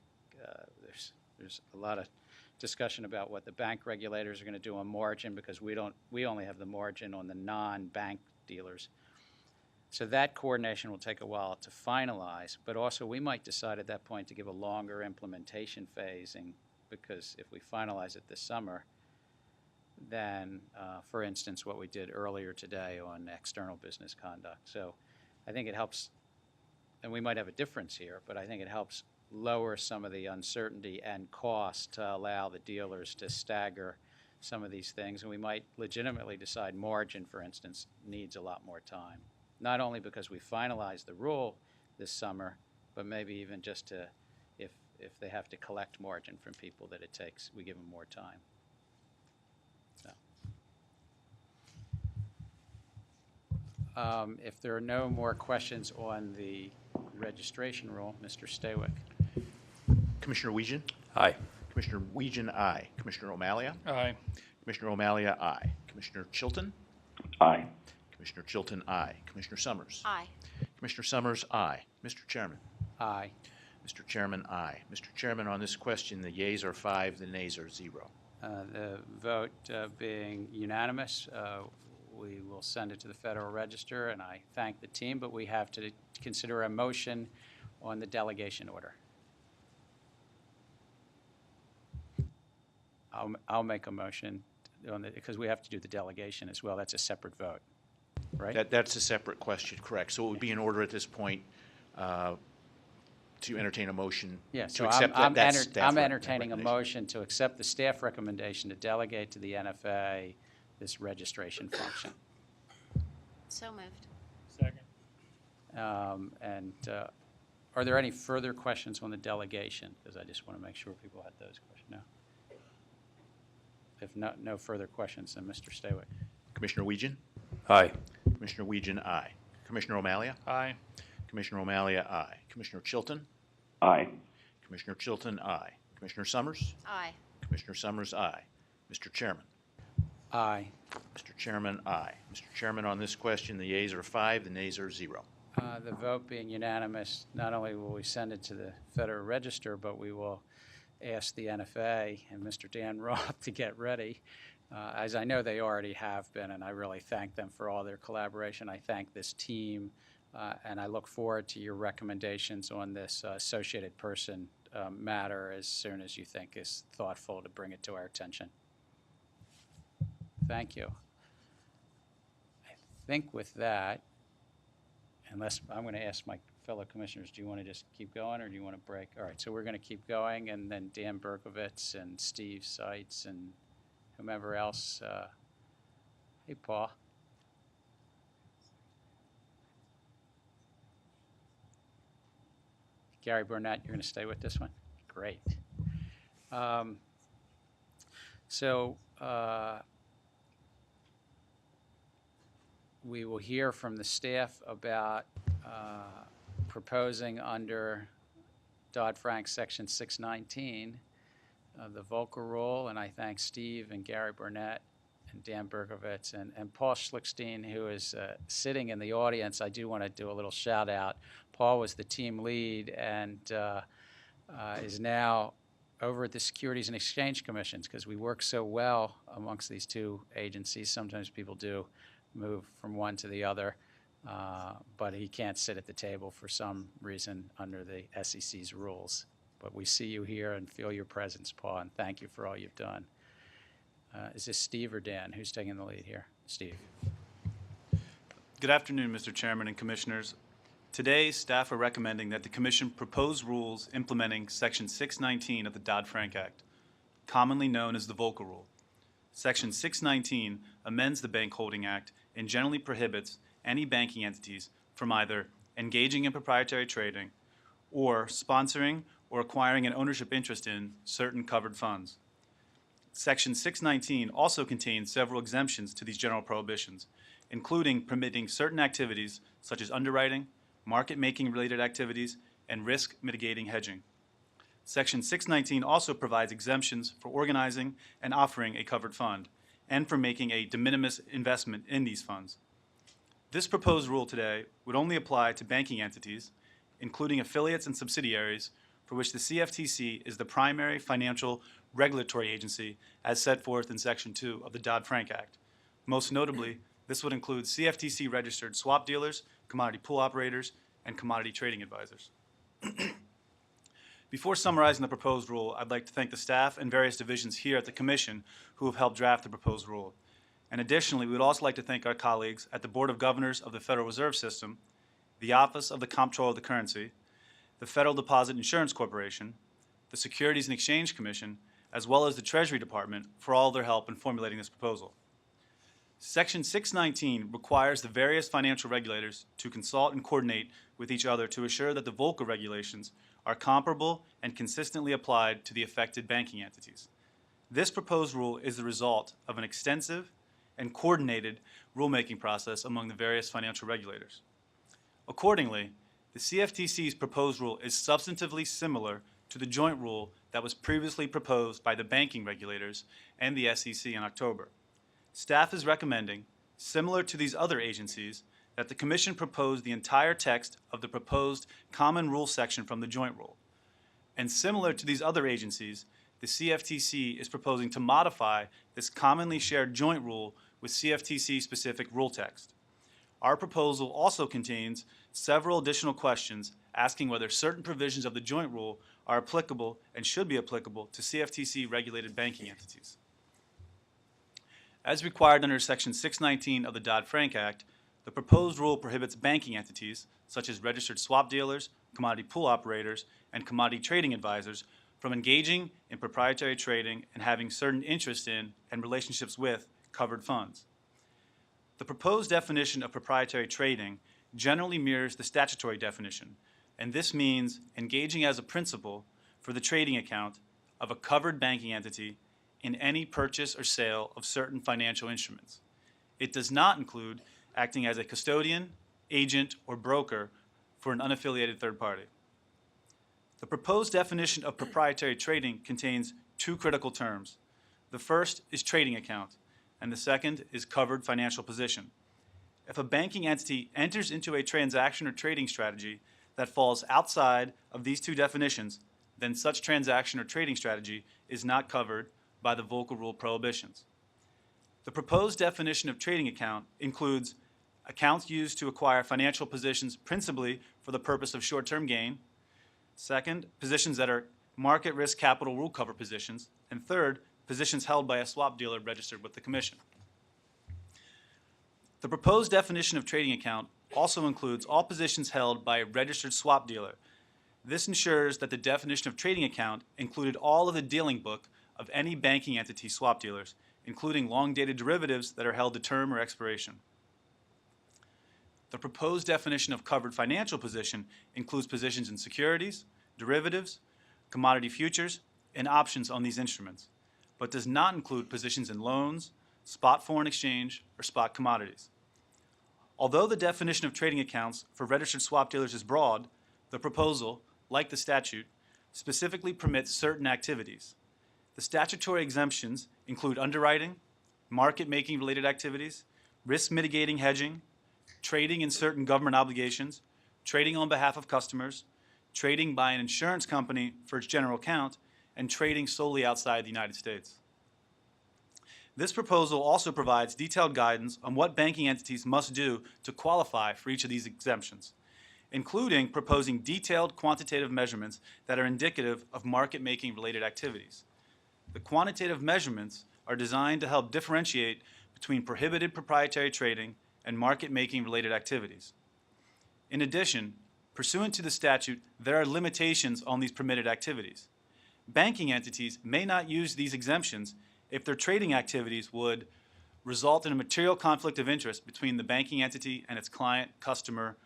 There's a lot of discussion about what the bank regulators are going to do on margin because we only have the margin on the non-bank dealers. So that coordination will take a while to finalize, but also we might decide at that point to give a longer implementation phasing because if we finalize it this summer, then, for instance, what we did earlier today on external business conduct. So I think it helps, and we might have a difference here, but I think it helps lower some of the uncertainty and cost to allow the dealers to stagger some of these things. And we might legitimately decide margin, for instance, needs a lot more time. Not only because we finalized the rule this summer, but maybe even just to, if they have to collect margin from people that it takes, we give them more time. So. If there are no more questions on the registration rule, Mr. Staywick. Commissioner Weejan? Aye. Commissioner Weejan, aye. Commissioner O'Malley? Aye. Commissioner O'Malley, aye. Commissioner Chilton? Aye. Commissioner Chilton, aye. Commissioner Summers? Aye. Commissioner Summers, aye. Mr. Chairman? Aye. Mr. Chairman, aye. Mr. Chairman, on this question, the yeas are 5, the nays are 0. The vote being unanimous, we will send it to the Federal Register, and I thank the team, but we have to consider a motion on the delegation order. I'll make a motion on because we have to do the delegation as well. That's a separate vote, right? That's a separate question, correct. So it would be in order at this point to entertain a motion Yeah, to so accept that staff I'm entertaining a recommendation. motion to accept the staff recommendation to delegate to the NFA this registration function. So moved. Second. And Are there any further questions on the delegation? Because I just want to make sure people had those questions. No. If not, no further questions, then Mr. Staywick. Commissioner Weegan? Aye. Commissioner Weegan, aye. Commissioner O'Malley? Aye. Commissioner O'Malley, aye. Commissioner Chilton? Aye. Commissioner Chilton, aye. Commissioner Summers? Aye. Commissioner Summers, aye. Mr. Chairman? Aye. Mr. Chairman, aye. Mr. Chairman, on this question, the yeas are 5, the nays are 0. The vote being unanimous, not only will we send it to the Federal Register, but we will ask the NFA and Mr. Dan Roth to get ready, as I know they already have been, and I really thank them for all their collaboration. I thank this team, and I look forward to your recommendations on this associated person matter as soon as you think is thoughtful to bring it to our attention. Thank you. I think with that, unless I'm going to ask my fellow commissioners, do you want to just keep going or do you want to break? All right, so we're going to keep going, and then Dan Berkovitz and Steve Seitz and whomever else. Hey, Paul. Gary Burnett, you're going to stay with this one? Great. We will hear from the staff about proposing under Dodd-Frank Section 619, the Volcker Rule, and I thank Steve and Gary Burnett and Dan Berkovitz and Paul Schlickstein, who is sitting in the audience. I do want to do a little shout out. Paul was the team lead and is now over at the Securities and Exchange Commissions because we work so well amongst these two agencies. Sometimes people do move from one to the other, but he can't sit at the table for some reason under the SEC's rules. But we see you here and feel your presence, Paul, and thank you for all you've done. Is this Steve or Dan? Who's taking the lead here? Steve. Good afternoon, Mr. Chairman and Commissioners. Today, staff are recommending that the Commission propose rules implementing Section 619 of the Dodd-Frank Act, commonly known as the Volcker Rule. Section 619 amends the Bank Holding Act and generally prohibits any banking entities from either engaging in proprietary trading or sponsoring or acquiring an ownership interest in certain covered funds. Section 619 also contains several exemptions to these general prohibitions, including permitting certain activities such as underwriting, market-making related activities, and risk mitigating hedging. Section 619 also provides exemptions for organizing and offering a covered fund and for making a de minimis investment in these funds. This proposed rule today would only apply to banking entities, including affiliates and subsidiaries, for which the CFTC is the primary financial regulatory agency as set forth in Section 2 of the Dodd-Frank Act. Most notably, this would include CFTC-registered swap dealers, commodity pool operators, and commodity trading advisors. Before summarizing the proposed rule, I'd like to thank the staff and various divisions here at the Commission who have helped draft the proposed rule. And additionally, we would also like to thank our colleagues at the Board of Governors of the Federal Reserve System, the Office of the Comptroller of the Currency, the Federal Deposit Insurance Corporation, the Securities and Exchange Commission, as well as the Treasury Department for all their help in formulating this proposal. Section 619 requires the various financial regulators to consult and coordinate with each other to assure that the Volcker regulations are comparable and consistently applied to the affected banking entities. This proposed rule is the result of an extensive and coordinated rulemaking process among the various financial regulators. Accordingly, the CFTC's proposed rule is substantively similar to the joint rule that was previously proposed by the banking regulators and the SEC in October. Staff is recommending, similar to these other agencies, that the Commission propose the entire text of the proposed common rule section from the joint rule. And similar to these other agencies, the CFTC is proposing to modify this commonly shared joint rule with CFTC-specific rule text. Our proposal also contains several additional questions asking whether certain provisions of the joint rule are applicable and should be applicable to CFTC-regulated banking entities. As required under Section 619 of the Dodd-Frank Act, the proposed rule prohibits banking entities, such as registered swap dealers, commodity pool operators, and commodity trading advisors, from engaging in proprietary trading and having certain interest in and relationships with covered funds. The proposed definition of proprietary trading generally mirrors the statutory definition, and this means engaging as a principal for the trading account of a covered banking entity in any purchase or sale of certain financial instruments. It does not include acting as a custodian, agent, or broker for an unaffiliated third party. The proposed definition of proprietary trading contains two critical terms. The first is trading account, and the second is covered financial position. If a banking entity enters into a transaction or trading strategy that falls outside of these two definitions, then such transaction or trading strategy is not covered by the Volcker Rule prohibitions. The proposed definition of trading account includes accounts used to acquire financial positions principally for the purpose of short-term gain. Second, positions that are market risk capital rule cover positions. And third, positions held by a swap dealer registered with the Commission. The proposed definition of trading account also includes all positions held by a registered swap dealer. This ensures that the definition of trading account included all of the dealing book of any banking entity swap dealers, including long-dated derivatives that are held to term or expiration. The proposed definition of covered financial position includes positions in securities, derivatives, commodity futures, and options on these instruments, but does not include positions in loans, spot foreign exchange, or spot commodities. Although the definition of trading accounts for registered swap dealers is broad, the proposal, like the statute, specifically permits certain activities. The statutory exemptions include underwriting, market-making related activities, risk mitigating hedging, trading in certain government obligations, trading on behalf of customers, trading by an insurance company for its general account, and trading solely outside the United States. This proposal also provides detailed guidance on what banking entities must do to qualify for each of these exemptions, including proposing detailed quantitative measurements that are indicative of market-making related activities. The quantitative measurements are designed to help differentiate between prohibited proprietary trading and market-making related activities. In addition, pursuant to the statute, there are limitations on these permitted activities. Banking entities may not use these exemptions if their trading activities would result in a material conflict of interest between the banking entity and its client, customer,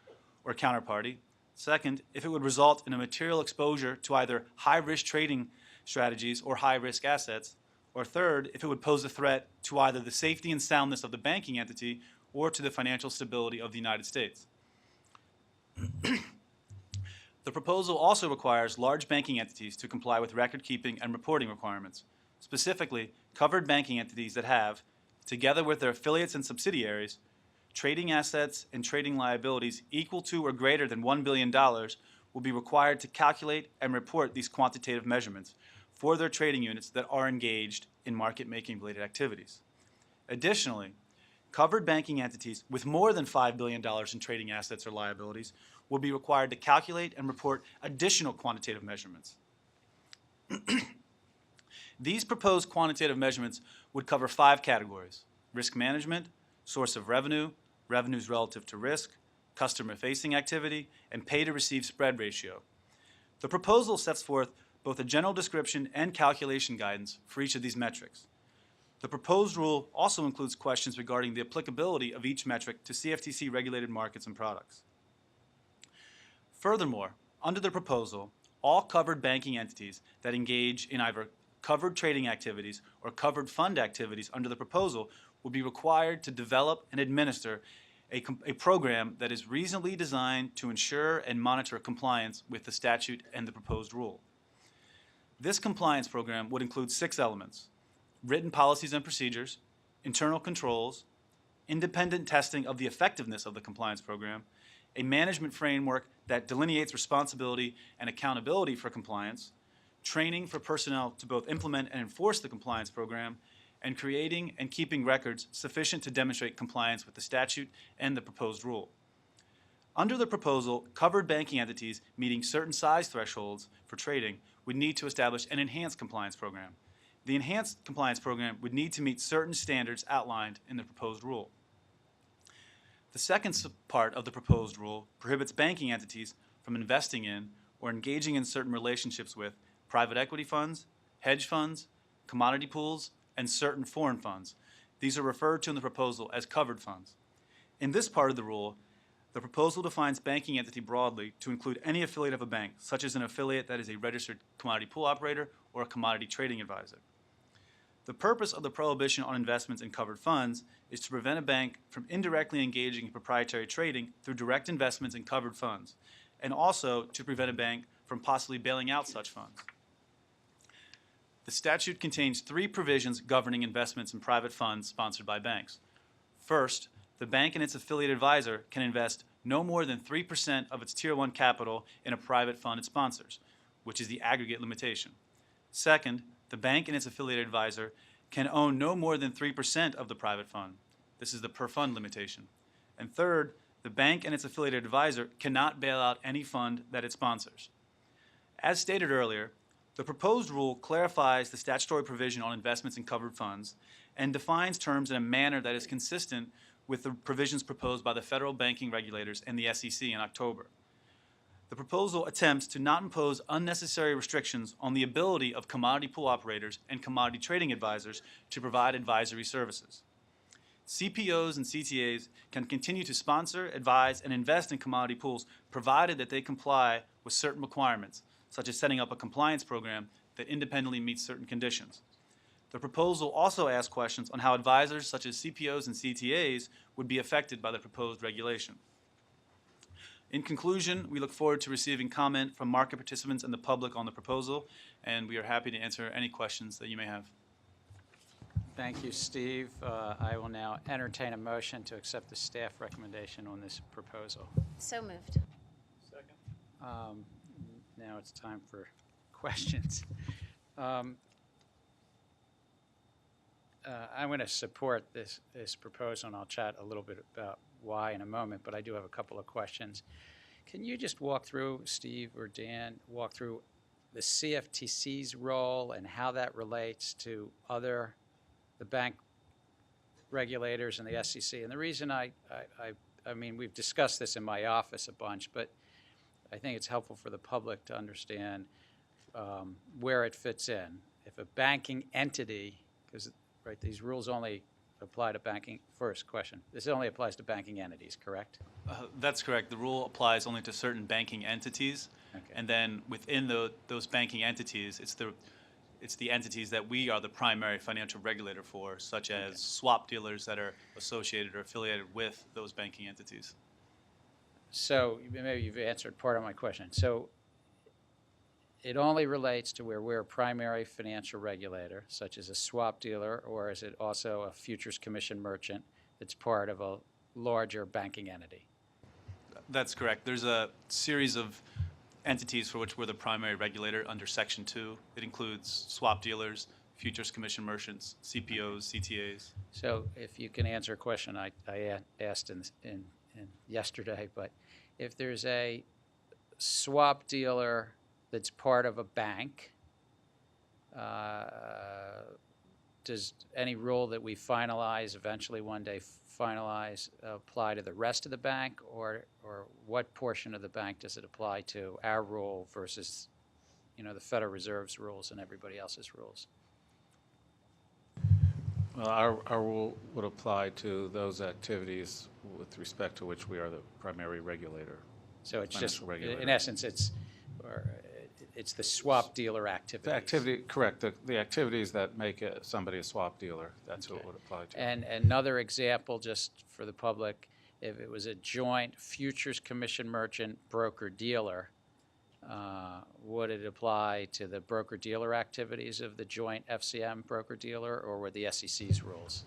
or counterparty. Second, if it would result in a material exposure to either high-risk trading strategies or high-risk assets. Or third, if it would pose a threat to either the safety and soundness of the banking entity or to the financial stability of the United States. The proposal also requires large banking entities to comply with record-keeping and reporting requirements. Specifically, covered banking entities that have, together with their affiliates and subsidiaries, trading assets and trading liabilities equal to or greater than $1 billion will be required to calculate and report these quantitative measurements for their trading units that are engaged in market-making related activities. Additionally, covered banking entities with more than $5 billion in trading assets or liabilities will be required to calculate and report additional quantitative measurements. These proposed quantitative measurements would cover 5 categories: risk management, source of revenue, revenues relative to risk, customer-facing activity, and pay-to-receive spread ratio. The proposal sets forth both a general description and calculation guidance for each of these metrics. The proposed rule also includes questions regarding the applicability of each metric to CFTC regulated markets and products. Furthermore, under the proposal, all covered banking entities that engage in either covered trading activities or covered fund activities under the proposal will be required to develop and administer a program that is reasonably designed to ensure and monitor compliance with the statute and the proposed rule. This compliance program would include 6 elements: written policies and procedures, internal controls, independent testing of the effectiveness of the compliance program, a management framework that delineates responsibility and accountability for compliance, training for personnel to both implement and enforce the compliance program, and creating and keeping records sufficient to demonstrate compliance with the statute and the proposed rule. Under the proposal, covered banking entities meeting certain size thresholds for trading would need to establish an enhanced compliance program. The enhanced compliance program would need to meet certain standards outlined in the proposed rule. The second part of the proposed rule prohibits banking entities from investing in or engaging in certain relationships with private equity funds, hedge funds, commodity pools, and certain foreign funds. These are referred to in the proposal as covered funds. In this part of the rule, The proposal defines banking entity broadly to include any affiliate of a bank, such as an affiliate that is a registered commodity pool operator or a commodity trading advisor. The purpose of the prohibition on investments in covered funds is to prevent a bank from indirectly engaging in proprietary trading through direct investments in covered funds, and also to prevent a bank from possibly bailing out such funds. The statute contains 3 provisions governing investments in private funds sponsored by banks. First, the bank and its affiliate advisor can invest no more than 3% of its Tier 1 capital in a private fund it sponsors, which is the aggregate limitation. Second, the bank and its affiliate advisor can own no more than 3% of the private fund. This is the per fund limitation. And third, the bank and its affiliated advisor cannot bail out any fund that it sponsors. As stated earlier, the proposed rule clarifies the statutory provision on investments in covered funds and defines terms in a manner that is consistent with the provisions proposed by the federal banking regulators and the SEC in October. The proposal attempts to not impose unnecessary restrictions on the ability of commodity pool operators and commodity trading advisors to provide advisory services. CPOs and CTAs can continue to sponsor, advise, and invest in commodity pools provided that they comply with certain requirements, such as setting up a compliance program that independently meets certain conditions. The proposal also asks questions on how advisors such as CPOs and CTAs would be affected by the proposed regulation. In conclusion, we look forward to receiving comment from market participants and the public on the proposal, and we are happy to answer any questions that you may have. Thank you, Steve. I will now entertain a motion to accept the staff recommendation on this proposal. So moved. Now it's time for questions. I'm going to support this proposal, and I'll chat a little bit about why in a moment, but I do have a couple of questions. Can you just walk through, Steve or Dan, walk through the CFTC's role and how that relates to the bank regulators and the SEC? And the reason I mean, we've discussed this in my office a bunch, but I think it's helpful for the public to understand where it fits in. If a banking entity, because right, these rules only apply to banking. First question, this only applies to banking entities, correct? That's correct. The rule applies only to certain banking entities, Okay. and then within those banking entities, it's the entities that we are the primary financial regulator for, such as swap dealers that are associated or affiliated with those banking entities. So maybe you've answered part of my question. So it only relates to where we're a primary financial regulator, such as a swap dealer, or is it also a futures commission merchant that's part of a larger banking entity? That's correct. There's a series of entities for which we're the primary regulator under Section 2. It includes swap dealers, futures commission merchants, CPOs, CTAs. So if you can answer a question I asked in yesterday, but if there's a swap dealer that's part of a bank, does any rule that we finalize, eventually one day finalize, apply to the rest of the bank, or what portion of the bank does it apply to, our rule versus, the Federal Reserve's rules and everybody else's rules? Well, our rule would apply to those activities with respect to which we are the primary regulator. So it's just, regulator. in essence, it's the swap dealer activities. Correct. The activities that make somebody a swap dealer, that's who it would apply to. And another example, just for the public, if it was a joint futures commission merchant broker-dealer, would it apply to the broker-dealer activities of the joint FCM broker-dealer, or were the SEC's rules?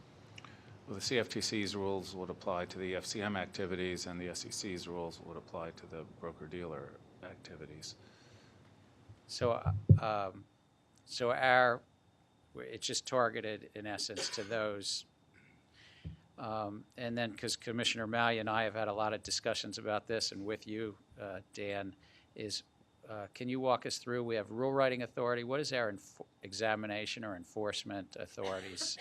Well, the CFTC's rules would apply to the FCM activities, and the SEC's rules would apply to the broker-dealer activities. So, it's just targeted, in essence, to those. And then, because Commissioner Mallia and I have had a lot of discussions about this, and with you, Dan, can you walk us through? We have rule writing authority. What is our examination or enforcement authorities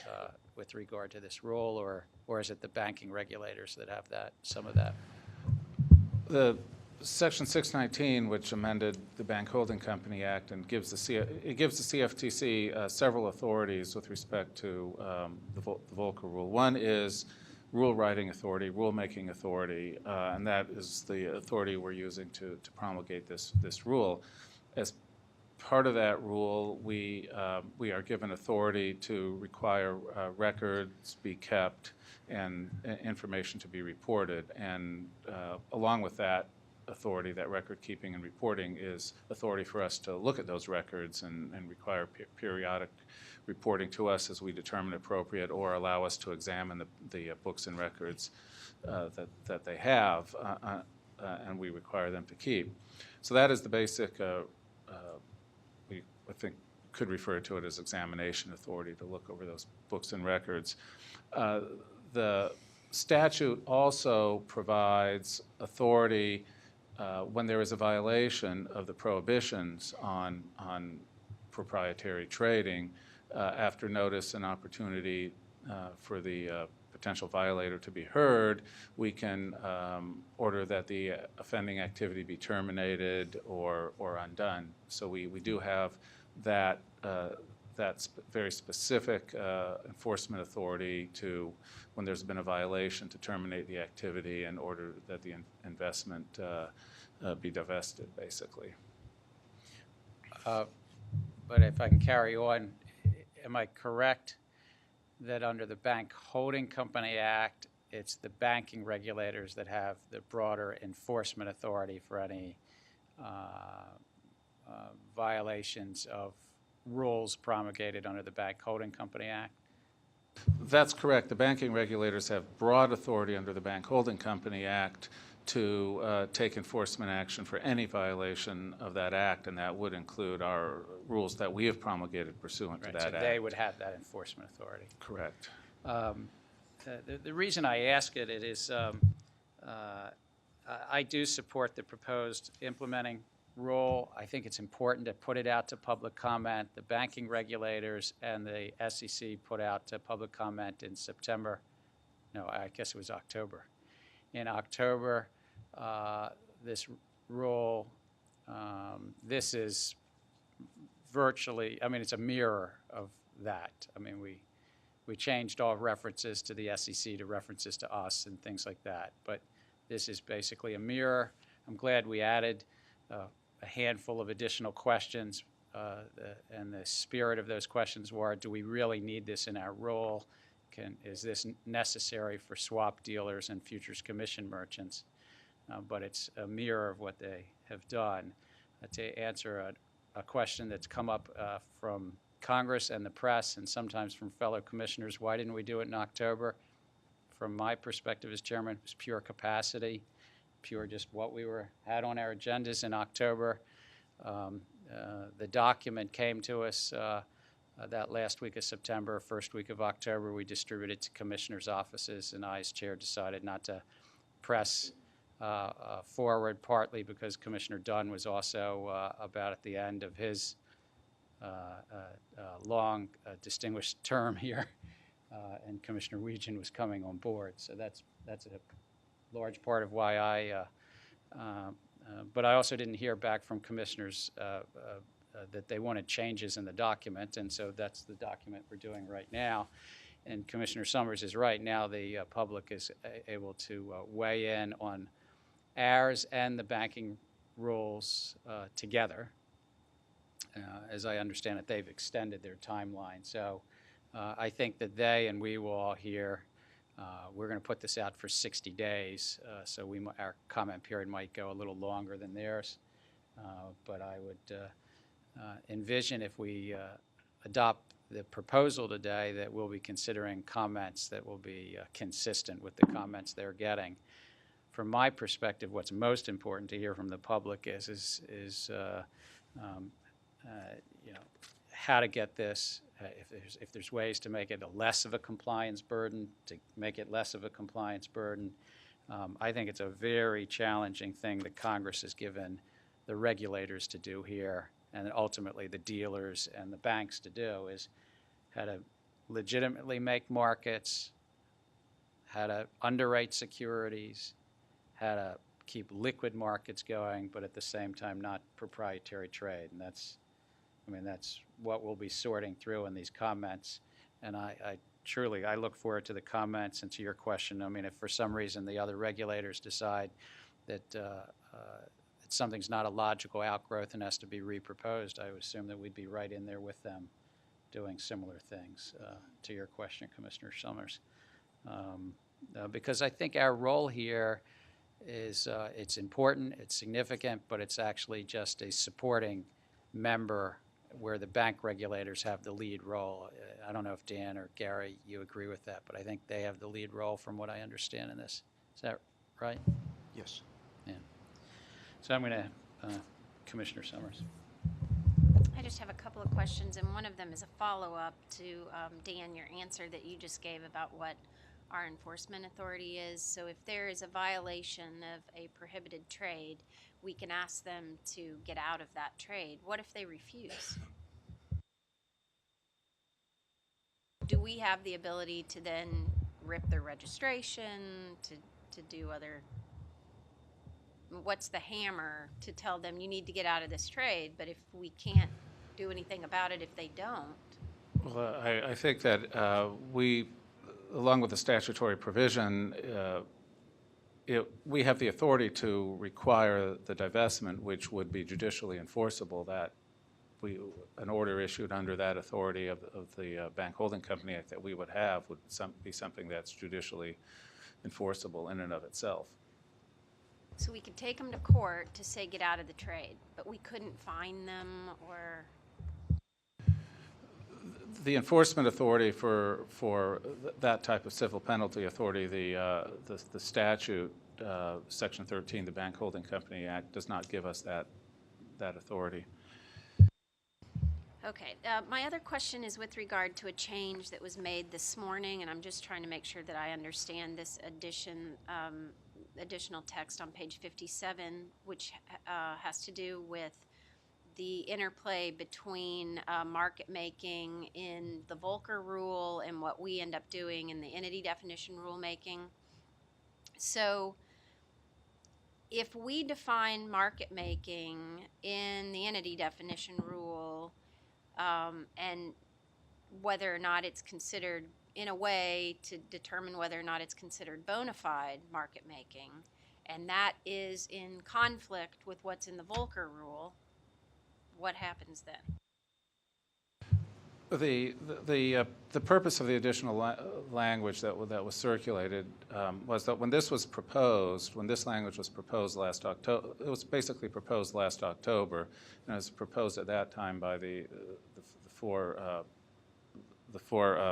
with regard to this rule, or is it the banking regulators that have some of that? The Section 619, which amended the Bank Holding Company Act and gives the CFTC several authorities with respect to the Volcker Rule. One is rule writing authority, rulemaking authority, and that is the authority we're using to promulgate this rule. As part of that rule, we are given authority to require records be kept and information to be reported. And along with that authority, that record keeping and reporting, is authority for us to look at those records and require periodic reporting to us as we determine appropriate, or allow us to examine the books and records that they have, and we require them to keep. So that is the basic, I think could refer to it as examination authority, to look over those books and records. The statute also provides authority when there is a violation of the prohibitions on proprietary trading, after notice and opportunity for the potential violator to be heard, we can order that the offending activity be terminated or undone. So we do have that very specific enforcement authority to, when there's been a violation, to terminate the activity and order that the investment be divested, basically. But if I can carry on, am I correct that under the Bank Holding Company Act, it's the banking regulators that have the broader enforcement authority for any violations of rules promulgated under the Bank Holding Company Act? That's correct. The banking regulators have broad authority under the Bank Holding Company Act to take enforcement action for any violation of that act, and that would include our rules that we have promulgated pursuant to that act. So they would have that enforcement authority. Correct. The reason I ask it is I do support the proposed implementing rule. I think it's important to put it out to public comment. The banking regulators and the SEC put out to public comment in September. No, I guess it was October. In October, this rule, this is virtually, I mean, it's a mirror of that. I mean, we changed all references to the SEC to references to us and things like that. But this is basically a mirror. I'm glad we added a handful of additional questions, and the spirit of those questions were, do we really need this in our rule? Is this necessary for swap dealers and futures commission merchants? But it's a mirror of what they have done. To answer a question that's come up from Congress and the press and sometimes from fellow commissioners, why didn't we do it in October? From my perspective as chairman, it was pure capacity, pure just what we had on our agendas in October. The document came to us that last week of September, first week of October. We distributed it to commissioners' offices, and I, as chair, decided not to press forward, partly because Commissioner Dunn was also about at the end of his long, distinguished term here, and Commissioner Weegan was coming on board. So that's a large part of why but I also didn't hear back from commissioners that they wanted changes in the document, and so that's the document we're doing right now. And Commissioner Summers is right. Now the public is able to weigh in on ours and the banking rules together. As I understand it, they've extended their timeline. So I think that they and we will all hear. We're going to put this out for 60 days, so our comment period might go a little longer than theirs. But I would envision if we adopt the proposal today that we'll be considering comments that will be consistent with the comments they're getting. From my perspective, what's most important to hear from the public is you know, how to get this. If there's ways to make it less of a compliance burden, to make it less of a compliance burden. I think it's a very challenging thing that Congress has given the regulators to do here, and ultimately the dealers and the banks to do, is how to legitimately make markets, how to underwrite securities, how to keep liquid markets going, but at the same time not proprietary trade. And that's what we'll be sorting through in these comments. And I truly, I look forward to the comments and to your question. I mean, if for some reason the other regulators decide that something's not a logical outgrowth and has to be reproposed, I would assume that we'd be right in there with them doing similar things, to your question, Commissioner Summers. Because I think our role here is it's important, it's significant, but it's actually just a supporting member where the bank regulators have the lead role. I don't know if Dan or Gary, you agree with that, but I think they have the lead role from what I understand in this. Is that right? Yes. Yeah. So I'm going to, Commissioner Summers. I just have a couple of questions, and one of them is a follow-up to, Dan, your answer that you just gave about what our enforcement authority is. So if there is a violation of a prohibited trade, we can ask them to get out of that trade. What if they refuse? Do we have the ability to then rip their registration, to do other, what's the hammer to tell them you need to get out of this trade, but if we can't do anything about it if they don't? Well, I think that we, along with the statutory provision, we have the authority to require the divestment, which would be judicially enforceable, that an order issued under that authority of the Bank Holding Company Act that we would have would be something that's judicially enforceable in and of itself. So we could take them to court to say get out of the trade, but we couldn't fine them or... The enforcement authority for that type of civil penalty authority, the statute, Section 13, the Bank Holding Company Act, does not give us that authority. Okay. My other question is with regard to a change that was made this morning, and I'm just trying to make sure that I understand this additional text on page 57, which has to do with the interplay between market making in the Volcker rule and what we end up doing in the entity definition rulemaking. So if we define market making in the entity definition rule, and whether or not it's considered in a way to determine whether or not it's considered bona fide market making, and that is in conflict with what's in the Volcker rule, what happens then? The purpose of the additional language that was circulated was that when this language was proposed last October, it was basically proposed last October, and it was proposed at that time by the four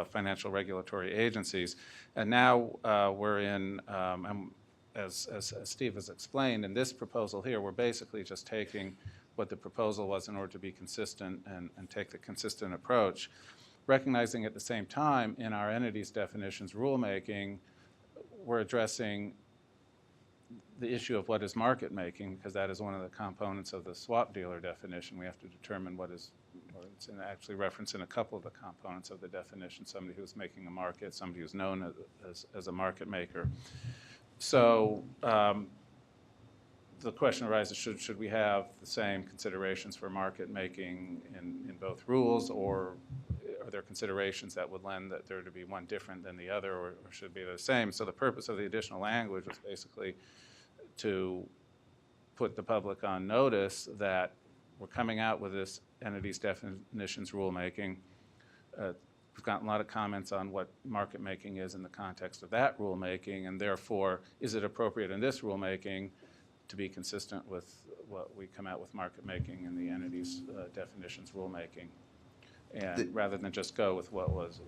financial regulatory agencies, and now we're in, as Steve has explained, in this proposal here, we're basically just taking what the proposal was in order to be consistent and take the consistent approach, recognizing at the same time in our entities definitions rulemaking, we're addressing the issue of what is market making, because that is one of the components of the swap dealer definition. We have to determine what is, or it's actually referenced in a couple of the components of the definition, somebody who's making a market, somebody who's known as a market maker. So the question arises, should we have the same considerations for market making in both rules, or are there considerations that would lend that there to be one different than the other, or should it be the same? So the purpose of the additional language was basically to put the public on notice that we're coming out with this entities definitions rulemaking. We've gotten a lot of comments on what market making is in the context of that rulemaking, and therefore, is it appropriate in this rulemaking to be consistent with what we come out with market making in the entities definitions rulemaking, and rather than just go with what was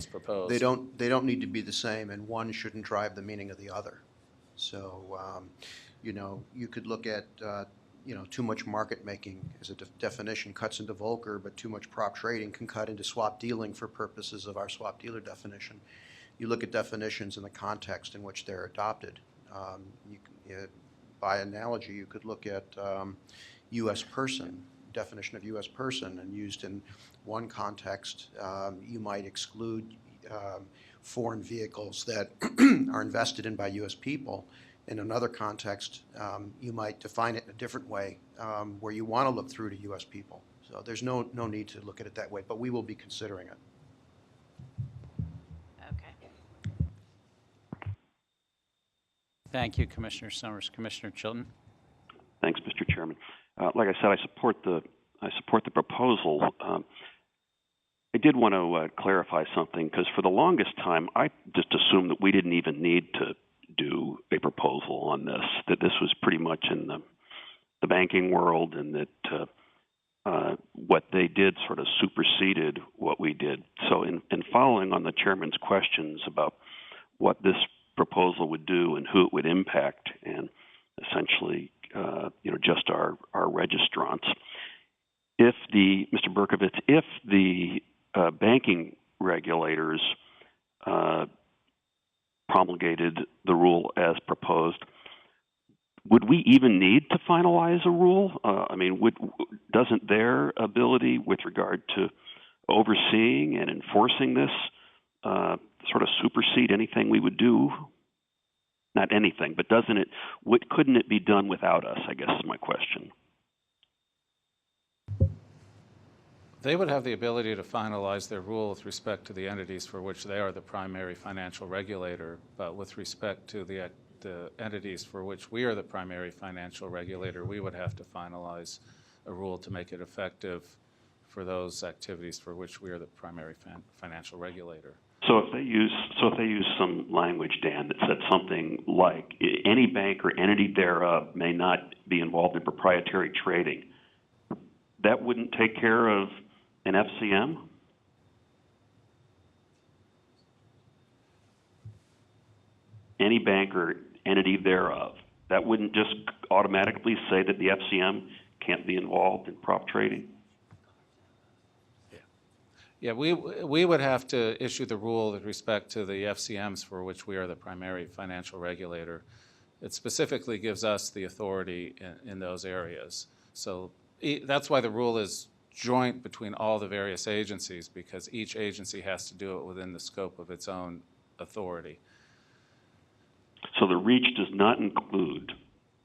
proposed. They don't need to be the same, and one shouldn't drive the meaning of the other. So, you could look at too much market making as a definition cuts into Volcker, but too much prop trading can cut into swap dealing for purposes of our swap dealer definition. You look at definitions in the context in which they're adopted. By analogy, you could look at U.S. person, definition of U.S. person, and used in one context, you might exclude foreign vehicles that are invested in by U.S. people. In another context, you might define it in a different way where you want to look through to U.S. people. So there's no need to look at it that way, but we will be considering it. Thank you, Commissioner Summers. Commissioner Chilton? Thanks, Mr. Chairman. Like I said, I support the proposal. I did want to clarify something, because for the longest time, I just assumed that we didn't even need to do a proposal on this, that this was pretty much in the banking world, and that what they did sort of superseded what we did. So in following on the chairman's questions about what this proposal would do and who it would impact, and essentially just our registrants, Mr. Berkovitz, if the banking regulators promulgated the rule as proposed, would we even need to finalize a rule? Doesn't their ability with regard to overseeing and enforcing this sort of supersede anything we would do? Not anything, but doesn't it? Couldn't it be done without us, I guess is my question. They would have the ability to finalize their rule with respect to the entities for which they are the primary financial regulator, but with respect to the entities for which we are the primary financial regulator, we would have to finalize a rule to make it effective for those activities for which we are the primary financial regulator. So if they use some language, Dan, that said something like any bank or entity thereof may not be involved in proprietary trading, that wouldn't take care of an FCM? Any bank or entity thereof. That wouldn't just automatically say that the FCM can't be involved in prop trading? Yeah, we would have to issue the rule with respect to the FCMs for which we are the primary financial regulator. It specifically gives us the authority in those areas. So that's why the rule is joint between all the various agencies, because each agency has to do it within the scope of its own authority. So the reach does not include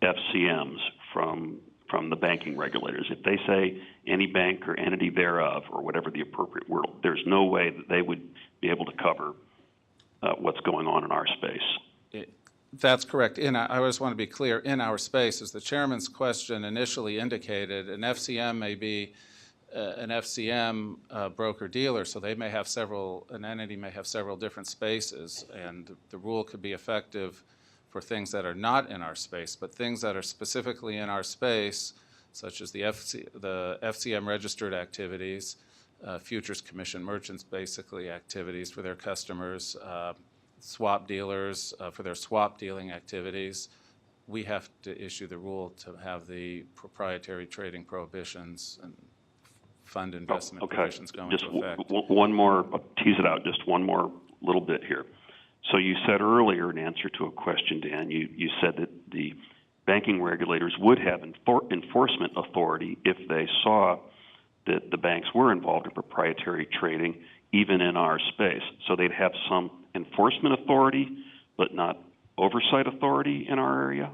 FCMs from the banking regulators. If they say any bank or entity thereof, or whatever the appropriate word, there's no way that they would be able to cover what's going on in our space. That's correct. I just want to be clear, in our space, as the chairman's question initially indicated, an FCM may be an FCM broker-dealer, so they may have an entity may have several different spaces, and the rule could be effective for things that are not in our space, but things that are specifically in our space, such as the FCM registered activities, futures commission merchants, basically activities for their customers, swap dealers for their swap dealing activities. We have to issue the rule to have the proprietary trading prohibitions and fund investment provisions go into effect. One more, I'll tease it out, just one more little bit here. So you said earlier in answer to a question, Dan, you said that the banking regulators would have enforcement authority if they saw that the banks were involved in proprietary trading, even in our space. So they'd have some enforcement authority, but not oversight authority in our area?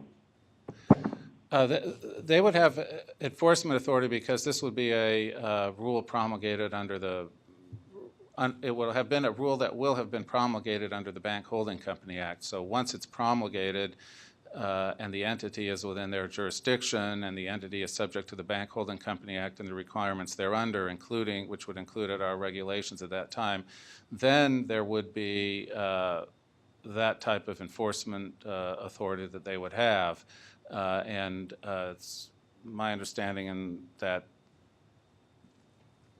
They would have enforcement authority because this would be a rule promulgated under it will have been a rule that will have been promulgated under the Bank Holding Company Act. So once it's promulgated and the entity is within their jurisdiction and the entity is subject to the Bank Holding Company Act and the requirements thereunder, which would include our regulations at that time, then there would be that type of enforcement authority that they would have. It's my understanding that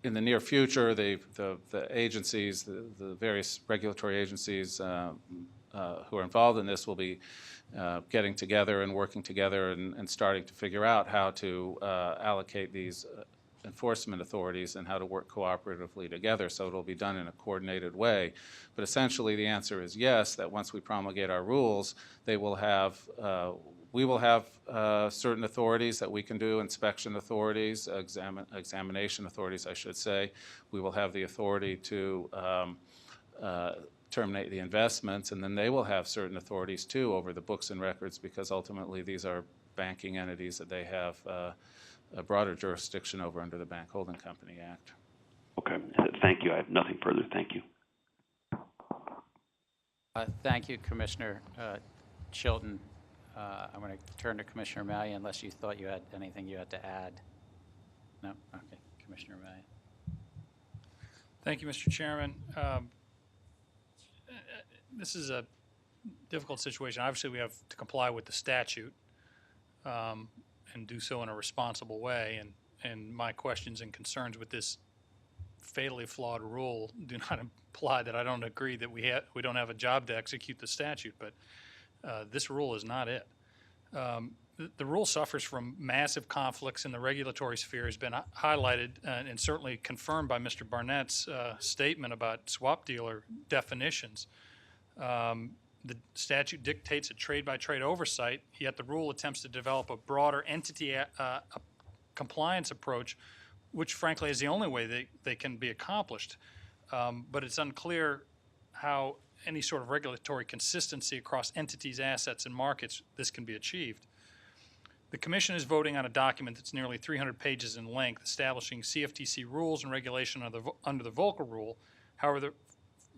in the near future, the agencies, the various regulatory agencies who are involved in this will be getting together and working together and starting to figure out how to allocate these enforcement authorities and how to work cooperatively together, so it'll be done in a coordinated way. But essentially the answer is yes, that once we promulgate our rules, we will have certain authorities that we can do, inspection authorities, examination authorities, I should say. We will have the authority to terminate the investments, and then they will have certain authorities too over the books and records, because ultimately these are banking entities that they have a broader jurisdiction over under the Bank Holding Company Act. Okay, thank you. I have nothing further. Thank you. Thank you, Commissioner Chilton. I'm going to turn to Commissioner Malia unless you thought you had anything you had to add. No? Okay. Commissioner Malia. Thank you, Mr. Chairman. This is a difficult situation. Obviously, we have to comply with the statute and do so in a responsible way. And my questions and concerns with this fatally flawed rule do not imply that I don't agree that we don't have a job to execute the statute, but this rule is not it. The rule suffers from massive conflicts in the regulatory sphere, has been highlighted and certainly confirmed by Mr. Barnett's statement about swap dealer definitions. The statute dictates a trade-by-trade oversight, yet the rule attempts to develop a broader entity compliance approach, which frankly is the only way they can be accomplished. But it's unclear how any sort of regulatory consistency across entities, assets, and markets this can be achieved. The Commission is voting on a document that's nearly 300 pages in length, establishing CFTC rules and regulation under the Volcker Rule. However, the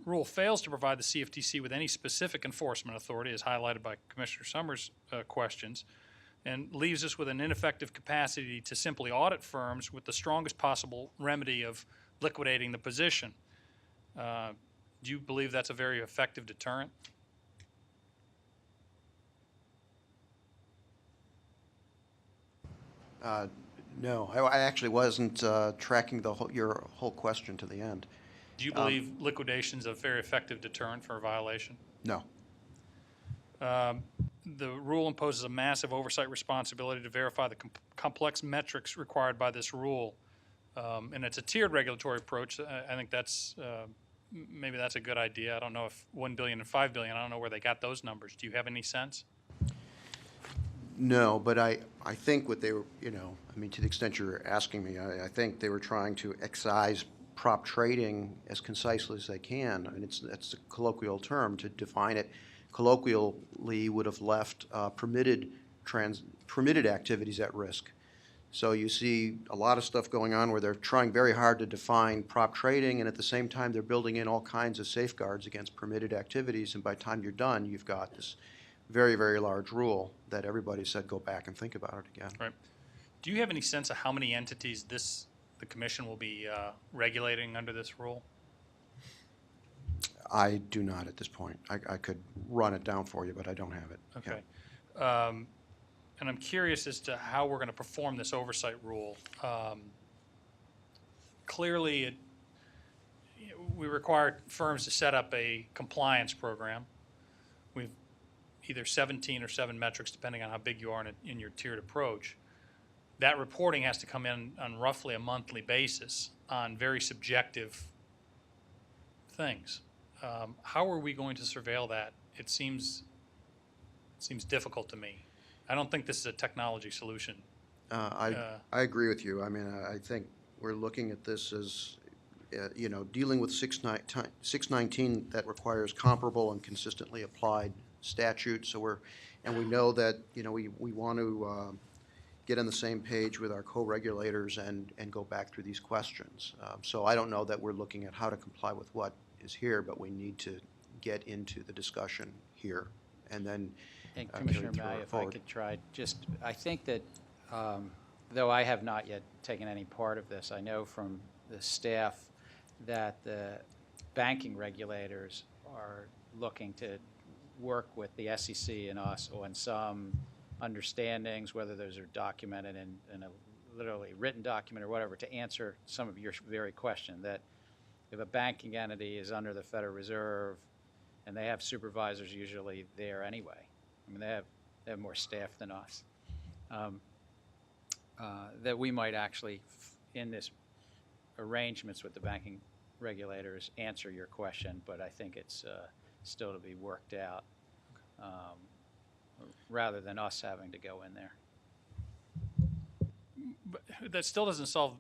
rule fails to provide the CFTC with any specific enforcement authority, as highlighted by Commissioner Summers' questions, and leaves us with an ineffective capacity to simply audit firms with the strongest possible remedy of liquidating the position. Do you believe that's a very effective deterrent? No, I actually wasn't tracking your whole question to the end. Do you believe liquidation is a very effective deterrent for a violation? No. The rule imposes a massive oversight responsibility to verify the complex metrics required by this rule. And it's a tiered regulatory approach. I think that's maybe that's a good idea. I don't know if 1 billion and 5 billion, I don't know where they got those numbers. Do you have any sense? No, but I think what they were, I mean, to the extent you're asking me, I think they were trying to excise prop trading as concisely as they can. I mean, that's a colloquial term. To define it colloquially would have left permitted activities at risk. So you see a lot of stuff going on where they're trying very hard to define prop trading, and at the same time they're building in all kinds of safeguards against permitted activities, and by the time you're done, you've got this very, very large rule that everybody said go back and think about it again. Right. Do you have any sense of how many entities the Commission will be regulating under this rule? I do not at this point. I could run it down for you, but I don't have it. Okay. Yeah. And I'm curious as to how we're going to perform this oversight rule. Clearly, we require firms to set up a compliance program. We've either 17 or 7 metrics, depending on how big you are in your tiered approach. That reporting has to come in on roughly a monthly basis on very subjective things. How are we going to surveil that? It seems difficult to me. I don't think this is a technology solution. I agree with you. I mean, I think we're looking at this as, dealing with 619 that requires comparable and consistently applied statutes. So we know that, we want to get on the same page with our co-regulators and go back through these questions. So I don't know that we're looking at how to comply with what is here, but we need to get into the discussion here and then And Commissioner May, if I could try, I think that, though I have not yet taken any part of this, I know from the staff that the banking regulators are looking to work with the SEC and us on some understandings, whether those are documented in a literally written document or whatever, to answer some of your very question, that if a banking entity is under the Federal Reserve and they have supervisors usually there anyway, I mean, they have more staff than us, that we might actually, in this arrangements with the banking regulators, answer your question, but I think it's still to be worked out, rather than us having to go in there. But that still doesn't solve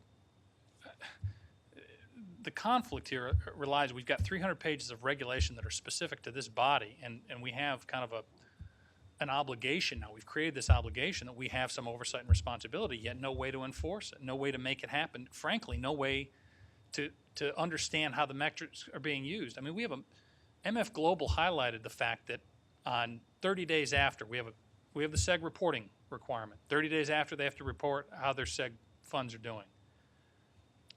the conflict here. Relies, we've got 300 pages of regulation that are specific to this body, and we have kind of an obligation now. We've created this obligation that we have some oversight and responsibility, yet no way to enforce it, no way to make it happen. Frankly, no way to understand how the metrics are being used. I mean, we have MF Global highlighted the fact that on 30 days after, we have we have the seg reporting requirement. 30 days after, they have to report how their seg funds are doing.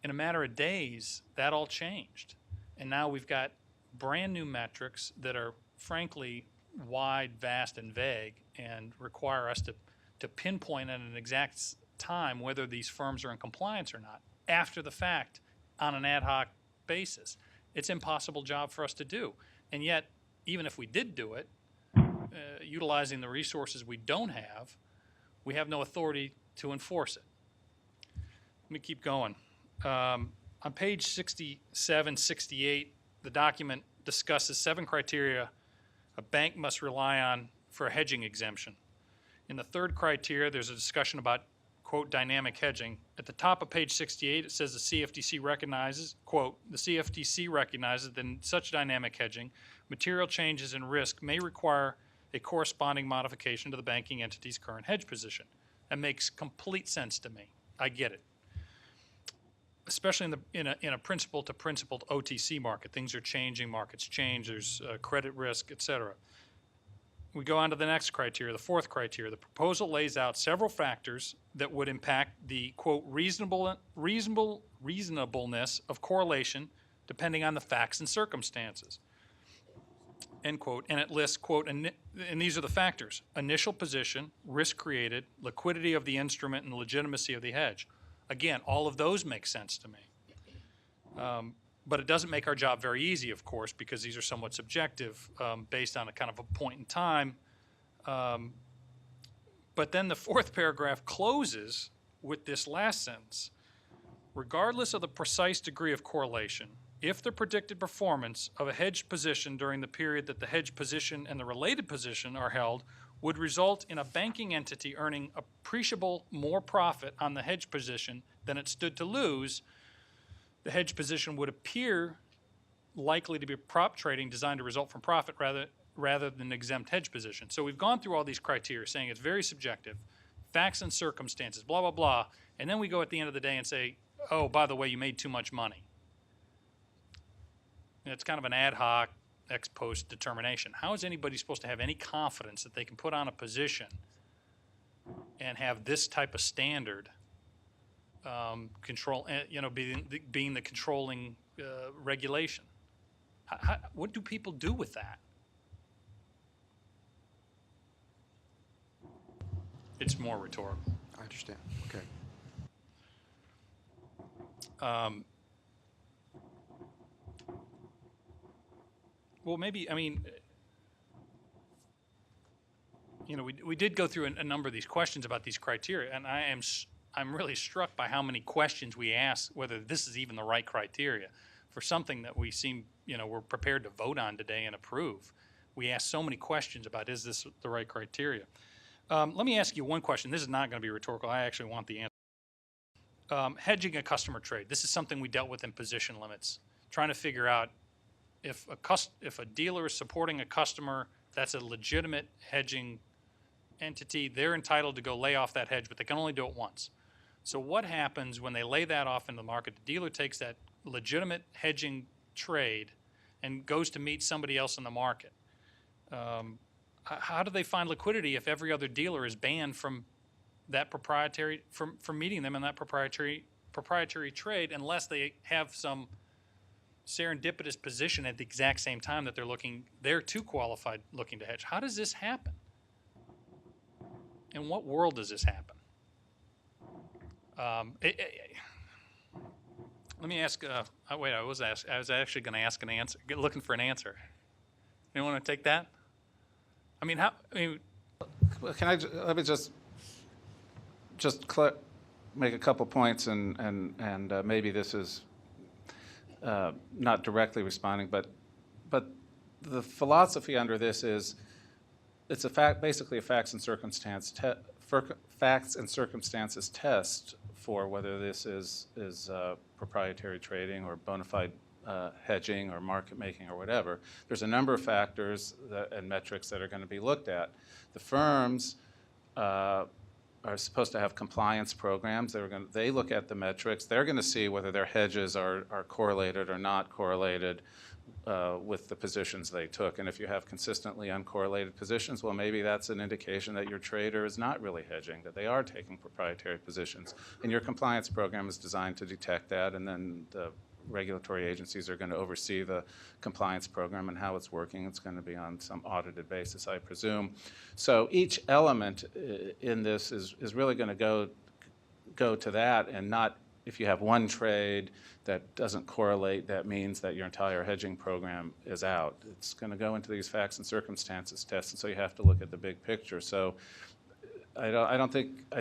In a matter of days, that all changed. And now we've got brand new metrics that are frankly wide, vast, and vague and require us to pinpoint at an exact time whether these firms are in compliance or not after the fact on an ad hoc basis. It's an impossible job for us to do. And yet, even if we did do it, utilizing the resources we don't have, we have no authority to enforce it. Let me keep going. On page 67, 68, the document discusses 7 criteria a bank must rely on for a hedging exemption. In the third criteria, there's a discussion about, quote, dynamic hedging. At the top of page 68, it says the CFTC recognizes, quote, the CFTC recognizes that in such dynamic hedging, material changes in risk may require a corresponding modification to the banking entity's current hedge position. That makes complete sense to me. I get it. Especially in a principal-to-principal OTC market. Things are changing, markets change, there's credit risk, et cetera. We go on to the next criteria, the fourth criteria. The proposal lays out several factors that would impact the, quote, reasonableness of correlation depending on the facts and circumstances, end quote. And it lists, quote, and these are the factors: initial position, risk created, liquidity of the instrument, and legitimacy of the hedge. Again, all of those make sense to me. But it doesn't make our job very easy, of course, because these are somewhat subjective based on a kind of a point in time. But then the fourth paragraph closes with this last sentence. Regardless of the precise degree of correlation, if the predicted performance of a hedged position during the period that the hedged position and the related position are held would result in a banking entity earning appreciable more profit on the hedge position than it stood to lose, the hedge position would appear likely to be prop trading designed to result from profit rather than exempt hedge position. So we've gone through all these criteria saying it's very subjective, facts and circumstances, blah, blah, blah, and then we go at the end of the day and say, oh, by the way, you made too much money. And it's kind of an ad hoc ex post determination. How is anybody supposed to have any confidence that they can put on a position and have this type of standard control, being the controlling regulation? What do people do with that? It's more rhetorical. I understand. Okay. Well, maybe, I mean, we did go through a number of these questions about these criteria, and I'm really struck by how many questions we ask whether this is even the right criteria for something that we seem, we're prepared to vote on today and approve. We ask so many questions about, is this the right criteria? Let me ask you one question. This is not going to be rhetorical. I actually want the answer. Hedging a customer trade. This is something we dealt with in position limits, trying to figure out if a dealer is supporting a customer that's a legitimate hedging entity, they're entitled to go lay off that hedge, but they can only do it once. So what happens when they lay that off in the market? The dealer takes that legitimate hedging trade and goes to meet somebody else in the market. How do they find liquidity if every other dealer is banned from that from meeting them in that proprietary trade unless they have some serendipitous position at the exact same time that they're too qualified looking to hedge? How does this happen? In what world does this happen? Let me ask, wait, I was actually going to ask an answer, looking for an answer. Anyone want to take that? Let me just make a couple points, and maybe this is not directly responding, but the philosophy under this is it's basically a facts and circumstances test for whether this is proprietary trading or bona fide hedging or market making or whatever. There's a number of factors and metrics that are going to be looked at. The firms are supposed to have compliance programs. They look at the metrics. They're going to see whether their hedges are correlated or not correlated with the positions they took. And if you have consistently uncorrelated positions, well, maybe that's an indication that your trader is not really hedging, that they are taking proprietary positions. And your compliance program is designed to detect that, and then the regulatory agencies are going to oversee the compliance program and how it's working. It's going to be on some audited basis, I presume. So each element in this is really going to go to that, and not if you have one trade that doesn't correlate, that means that your entire hedging program is out. It's going to go into these facts and circumstances tests, and so you have to look at the big picture. So I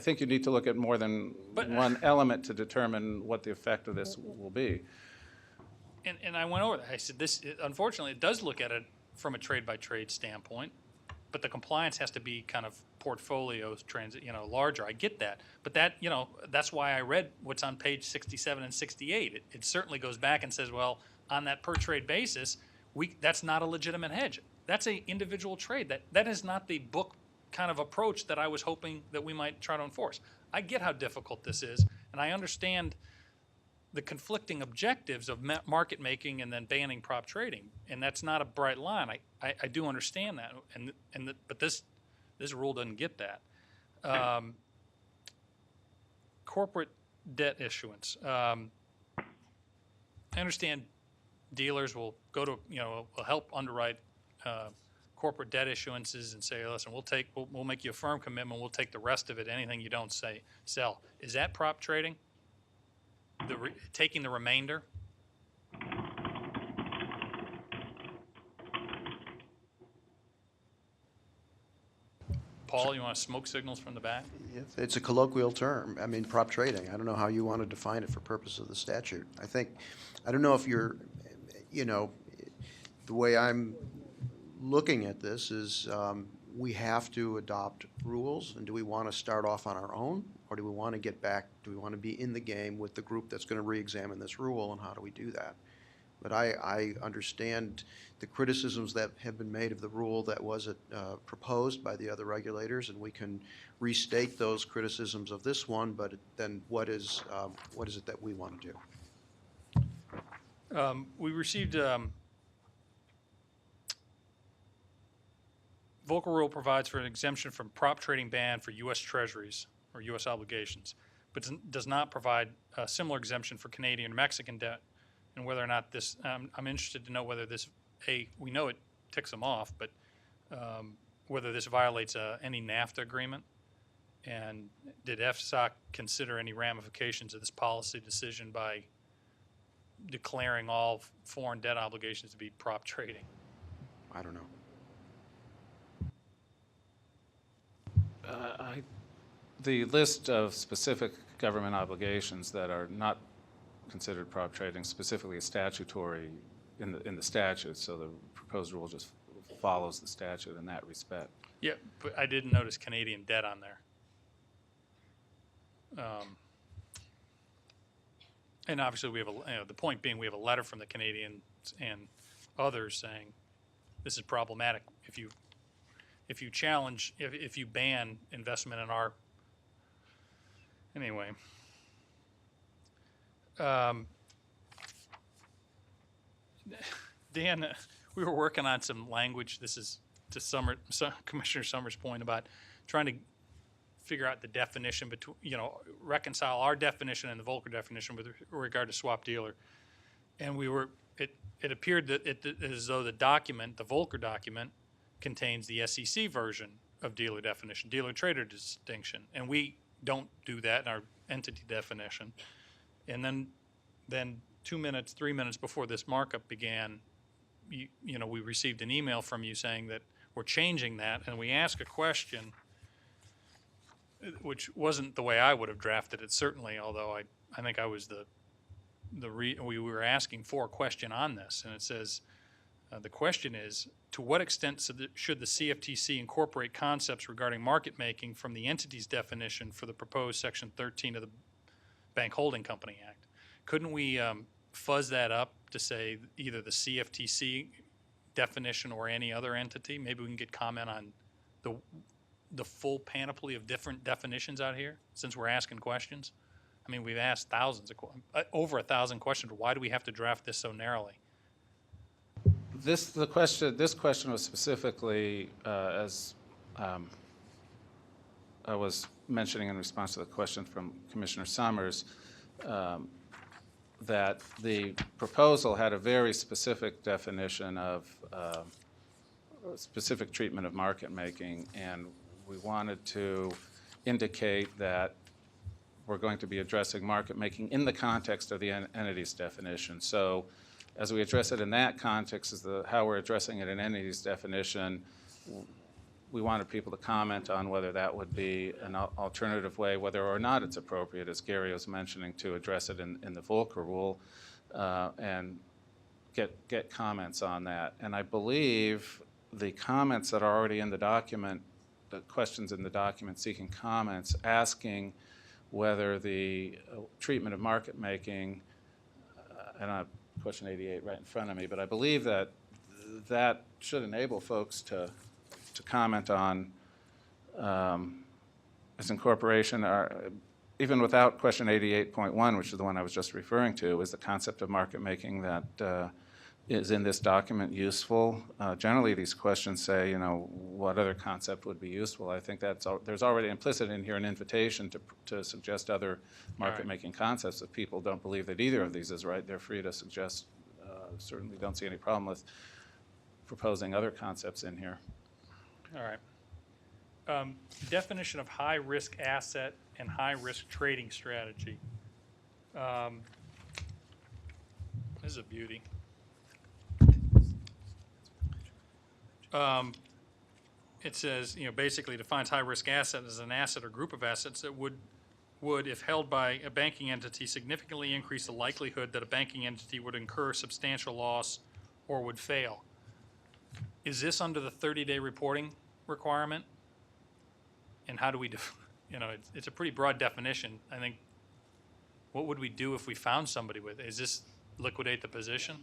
think you need to look at more than one element to determine what the effect of this will be. And I went over that. I said, unfortunately, it does look at it from a trade-by-trade standpoint, but the compliance has to be kind of portfolio larger. I get that. But that's why I read what's on page 67 and 68. It certainly goes back and says, well, on that per-trade basis, that's not a legitimate hedge. That's an individual trade. That is not the book kind of approach that I was hoping that we might try to enforce. I get how difficult this is, and I understand the conflicting objectives of market making and then banning prop trading, and that's not a bright line. I do understand that, but this rule doesn't get that. Corporate debt issuance. I understand dealers will go to will help underwrite corporate debt issuances and say, listen, we'll make you a firm commitment. We'll take the rest of it. Anything you don't sell. Is that prop trading? Taking the remainder? Paul, you want smoke signals from the back? It's a colloquial term. I mean, prop trading. I don't know how you want to define it for purposes of the statute. I don't know if you're, the way I'm looking at this is we have to adopt rules, and do we want to start off on our own, or do we want to get back, do we want to be in the game with the group that's going to re-examine this rule, and how do we do that? But I understand the criticisms that have been made of the rule that was proposed by the other regulators, and we can restate those criticisms of this one, but then what is it that we want to do? We received Volcker rule provides for an exemption from prop trading ban for U.S. Treasuries or U.S. obligations, but does not provide a similar exemption for Canadian or Mexican debt. And whether or not this, I'm interested to know whether this, we know it ticks them off, but whether this violates any NAFTA agreement, and did FSOC consider any ramifications of this policy decision by declaring all foreign debt obligations to be prop trading? I don't know. The list of specific government obligations that are not considered prop trading specifically is statutory in the statute, so the proposed rule just follows the statute in that respect. Yeah, but I didn't notice Canadian debt on there. And obviously we have the point being we have a letter from the Canadians and others saying this is problematic if you challenge, if you ban investment in our, anyway. Dan, we were working on some language. This is to Commissioner Summers' point about trying to figure out the definition between, reconcile our definition and the Volcker definition with regard to swap dealer. And it appeared that as though the document, the Volcker document, contains the SEC version of dealer definition, dealer-trader distinction, and we don't do that in our entity definition. And then 2 minutes, 3 minutes before this markup began, we received an email from you saying that we're changing that, and we asked a question, which wasn't the way I would have drafted it, certainly, although I think I was we were asking for a question on this, and it says, the question is, to what extent should the CFTC incorporate concepts regarding market making from the entity's definition for the proposed Section 13 of the Bank Holding Company Act? Couldn't we fuzz that up to say either the CFTC definition or any other entity? Maybe we can get comment on the full panoply of different definitions out here, since we're asking questions. I mean, we've asked over 1,000 questions. Why do we have to draft this so narrowly? This question was specifically, as I was mentioning in response to the question from Commissioner Summers, that the proposal had a very specific definition of specific treatment of market making, and we wanted to indicate that we're going to be addressing market making in the context of the entity's definition. So as we address it in that context, is how we're addressing it in entity's definition, we wanted people to comment on whether that would be an alternative way, whether or not it's appropriate, as Gary was mentioning, to address it in the Volcker rule, and get comments on that. And I believe the comments that are already in the document, the questions in the document seeking comments, asking whether the treatment of market making, and I have question 88 right in front of me, but I believe that that should enable folks to comment on its incorporation, even without question 88.1, which is the one I was just referring to, is the concept of market making that is in this document useful? Generally, these questions say, you know, what other concept would be useful? I think there's already implicit in here an invitation to suggest other market-making concepts. If people don't believe that either of these is right, they're free to suggest. Certainly don't see any problem with proposing other concepts in here. All right. Definition of high-risk asset and high-risk trading strategy. This is a beauty. It says, you know, basically defines high-risk asset as an asset or group of assets that would, if held by a banking entity, significantly increase the likelihood that a banking entity would incur substantial loss or would fail. Is this under the 30-day reporting requirement? And how do we, you know, it's a pretty broad definition. I think, what would we do if we found somebody with it? Is this liquidate the position?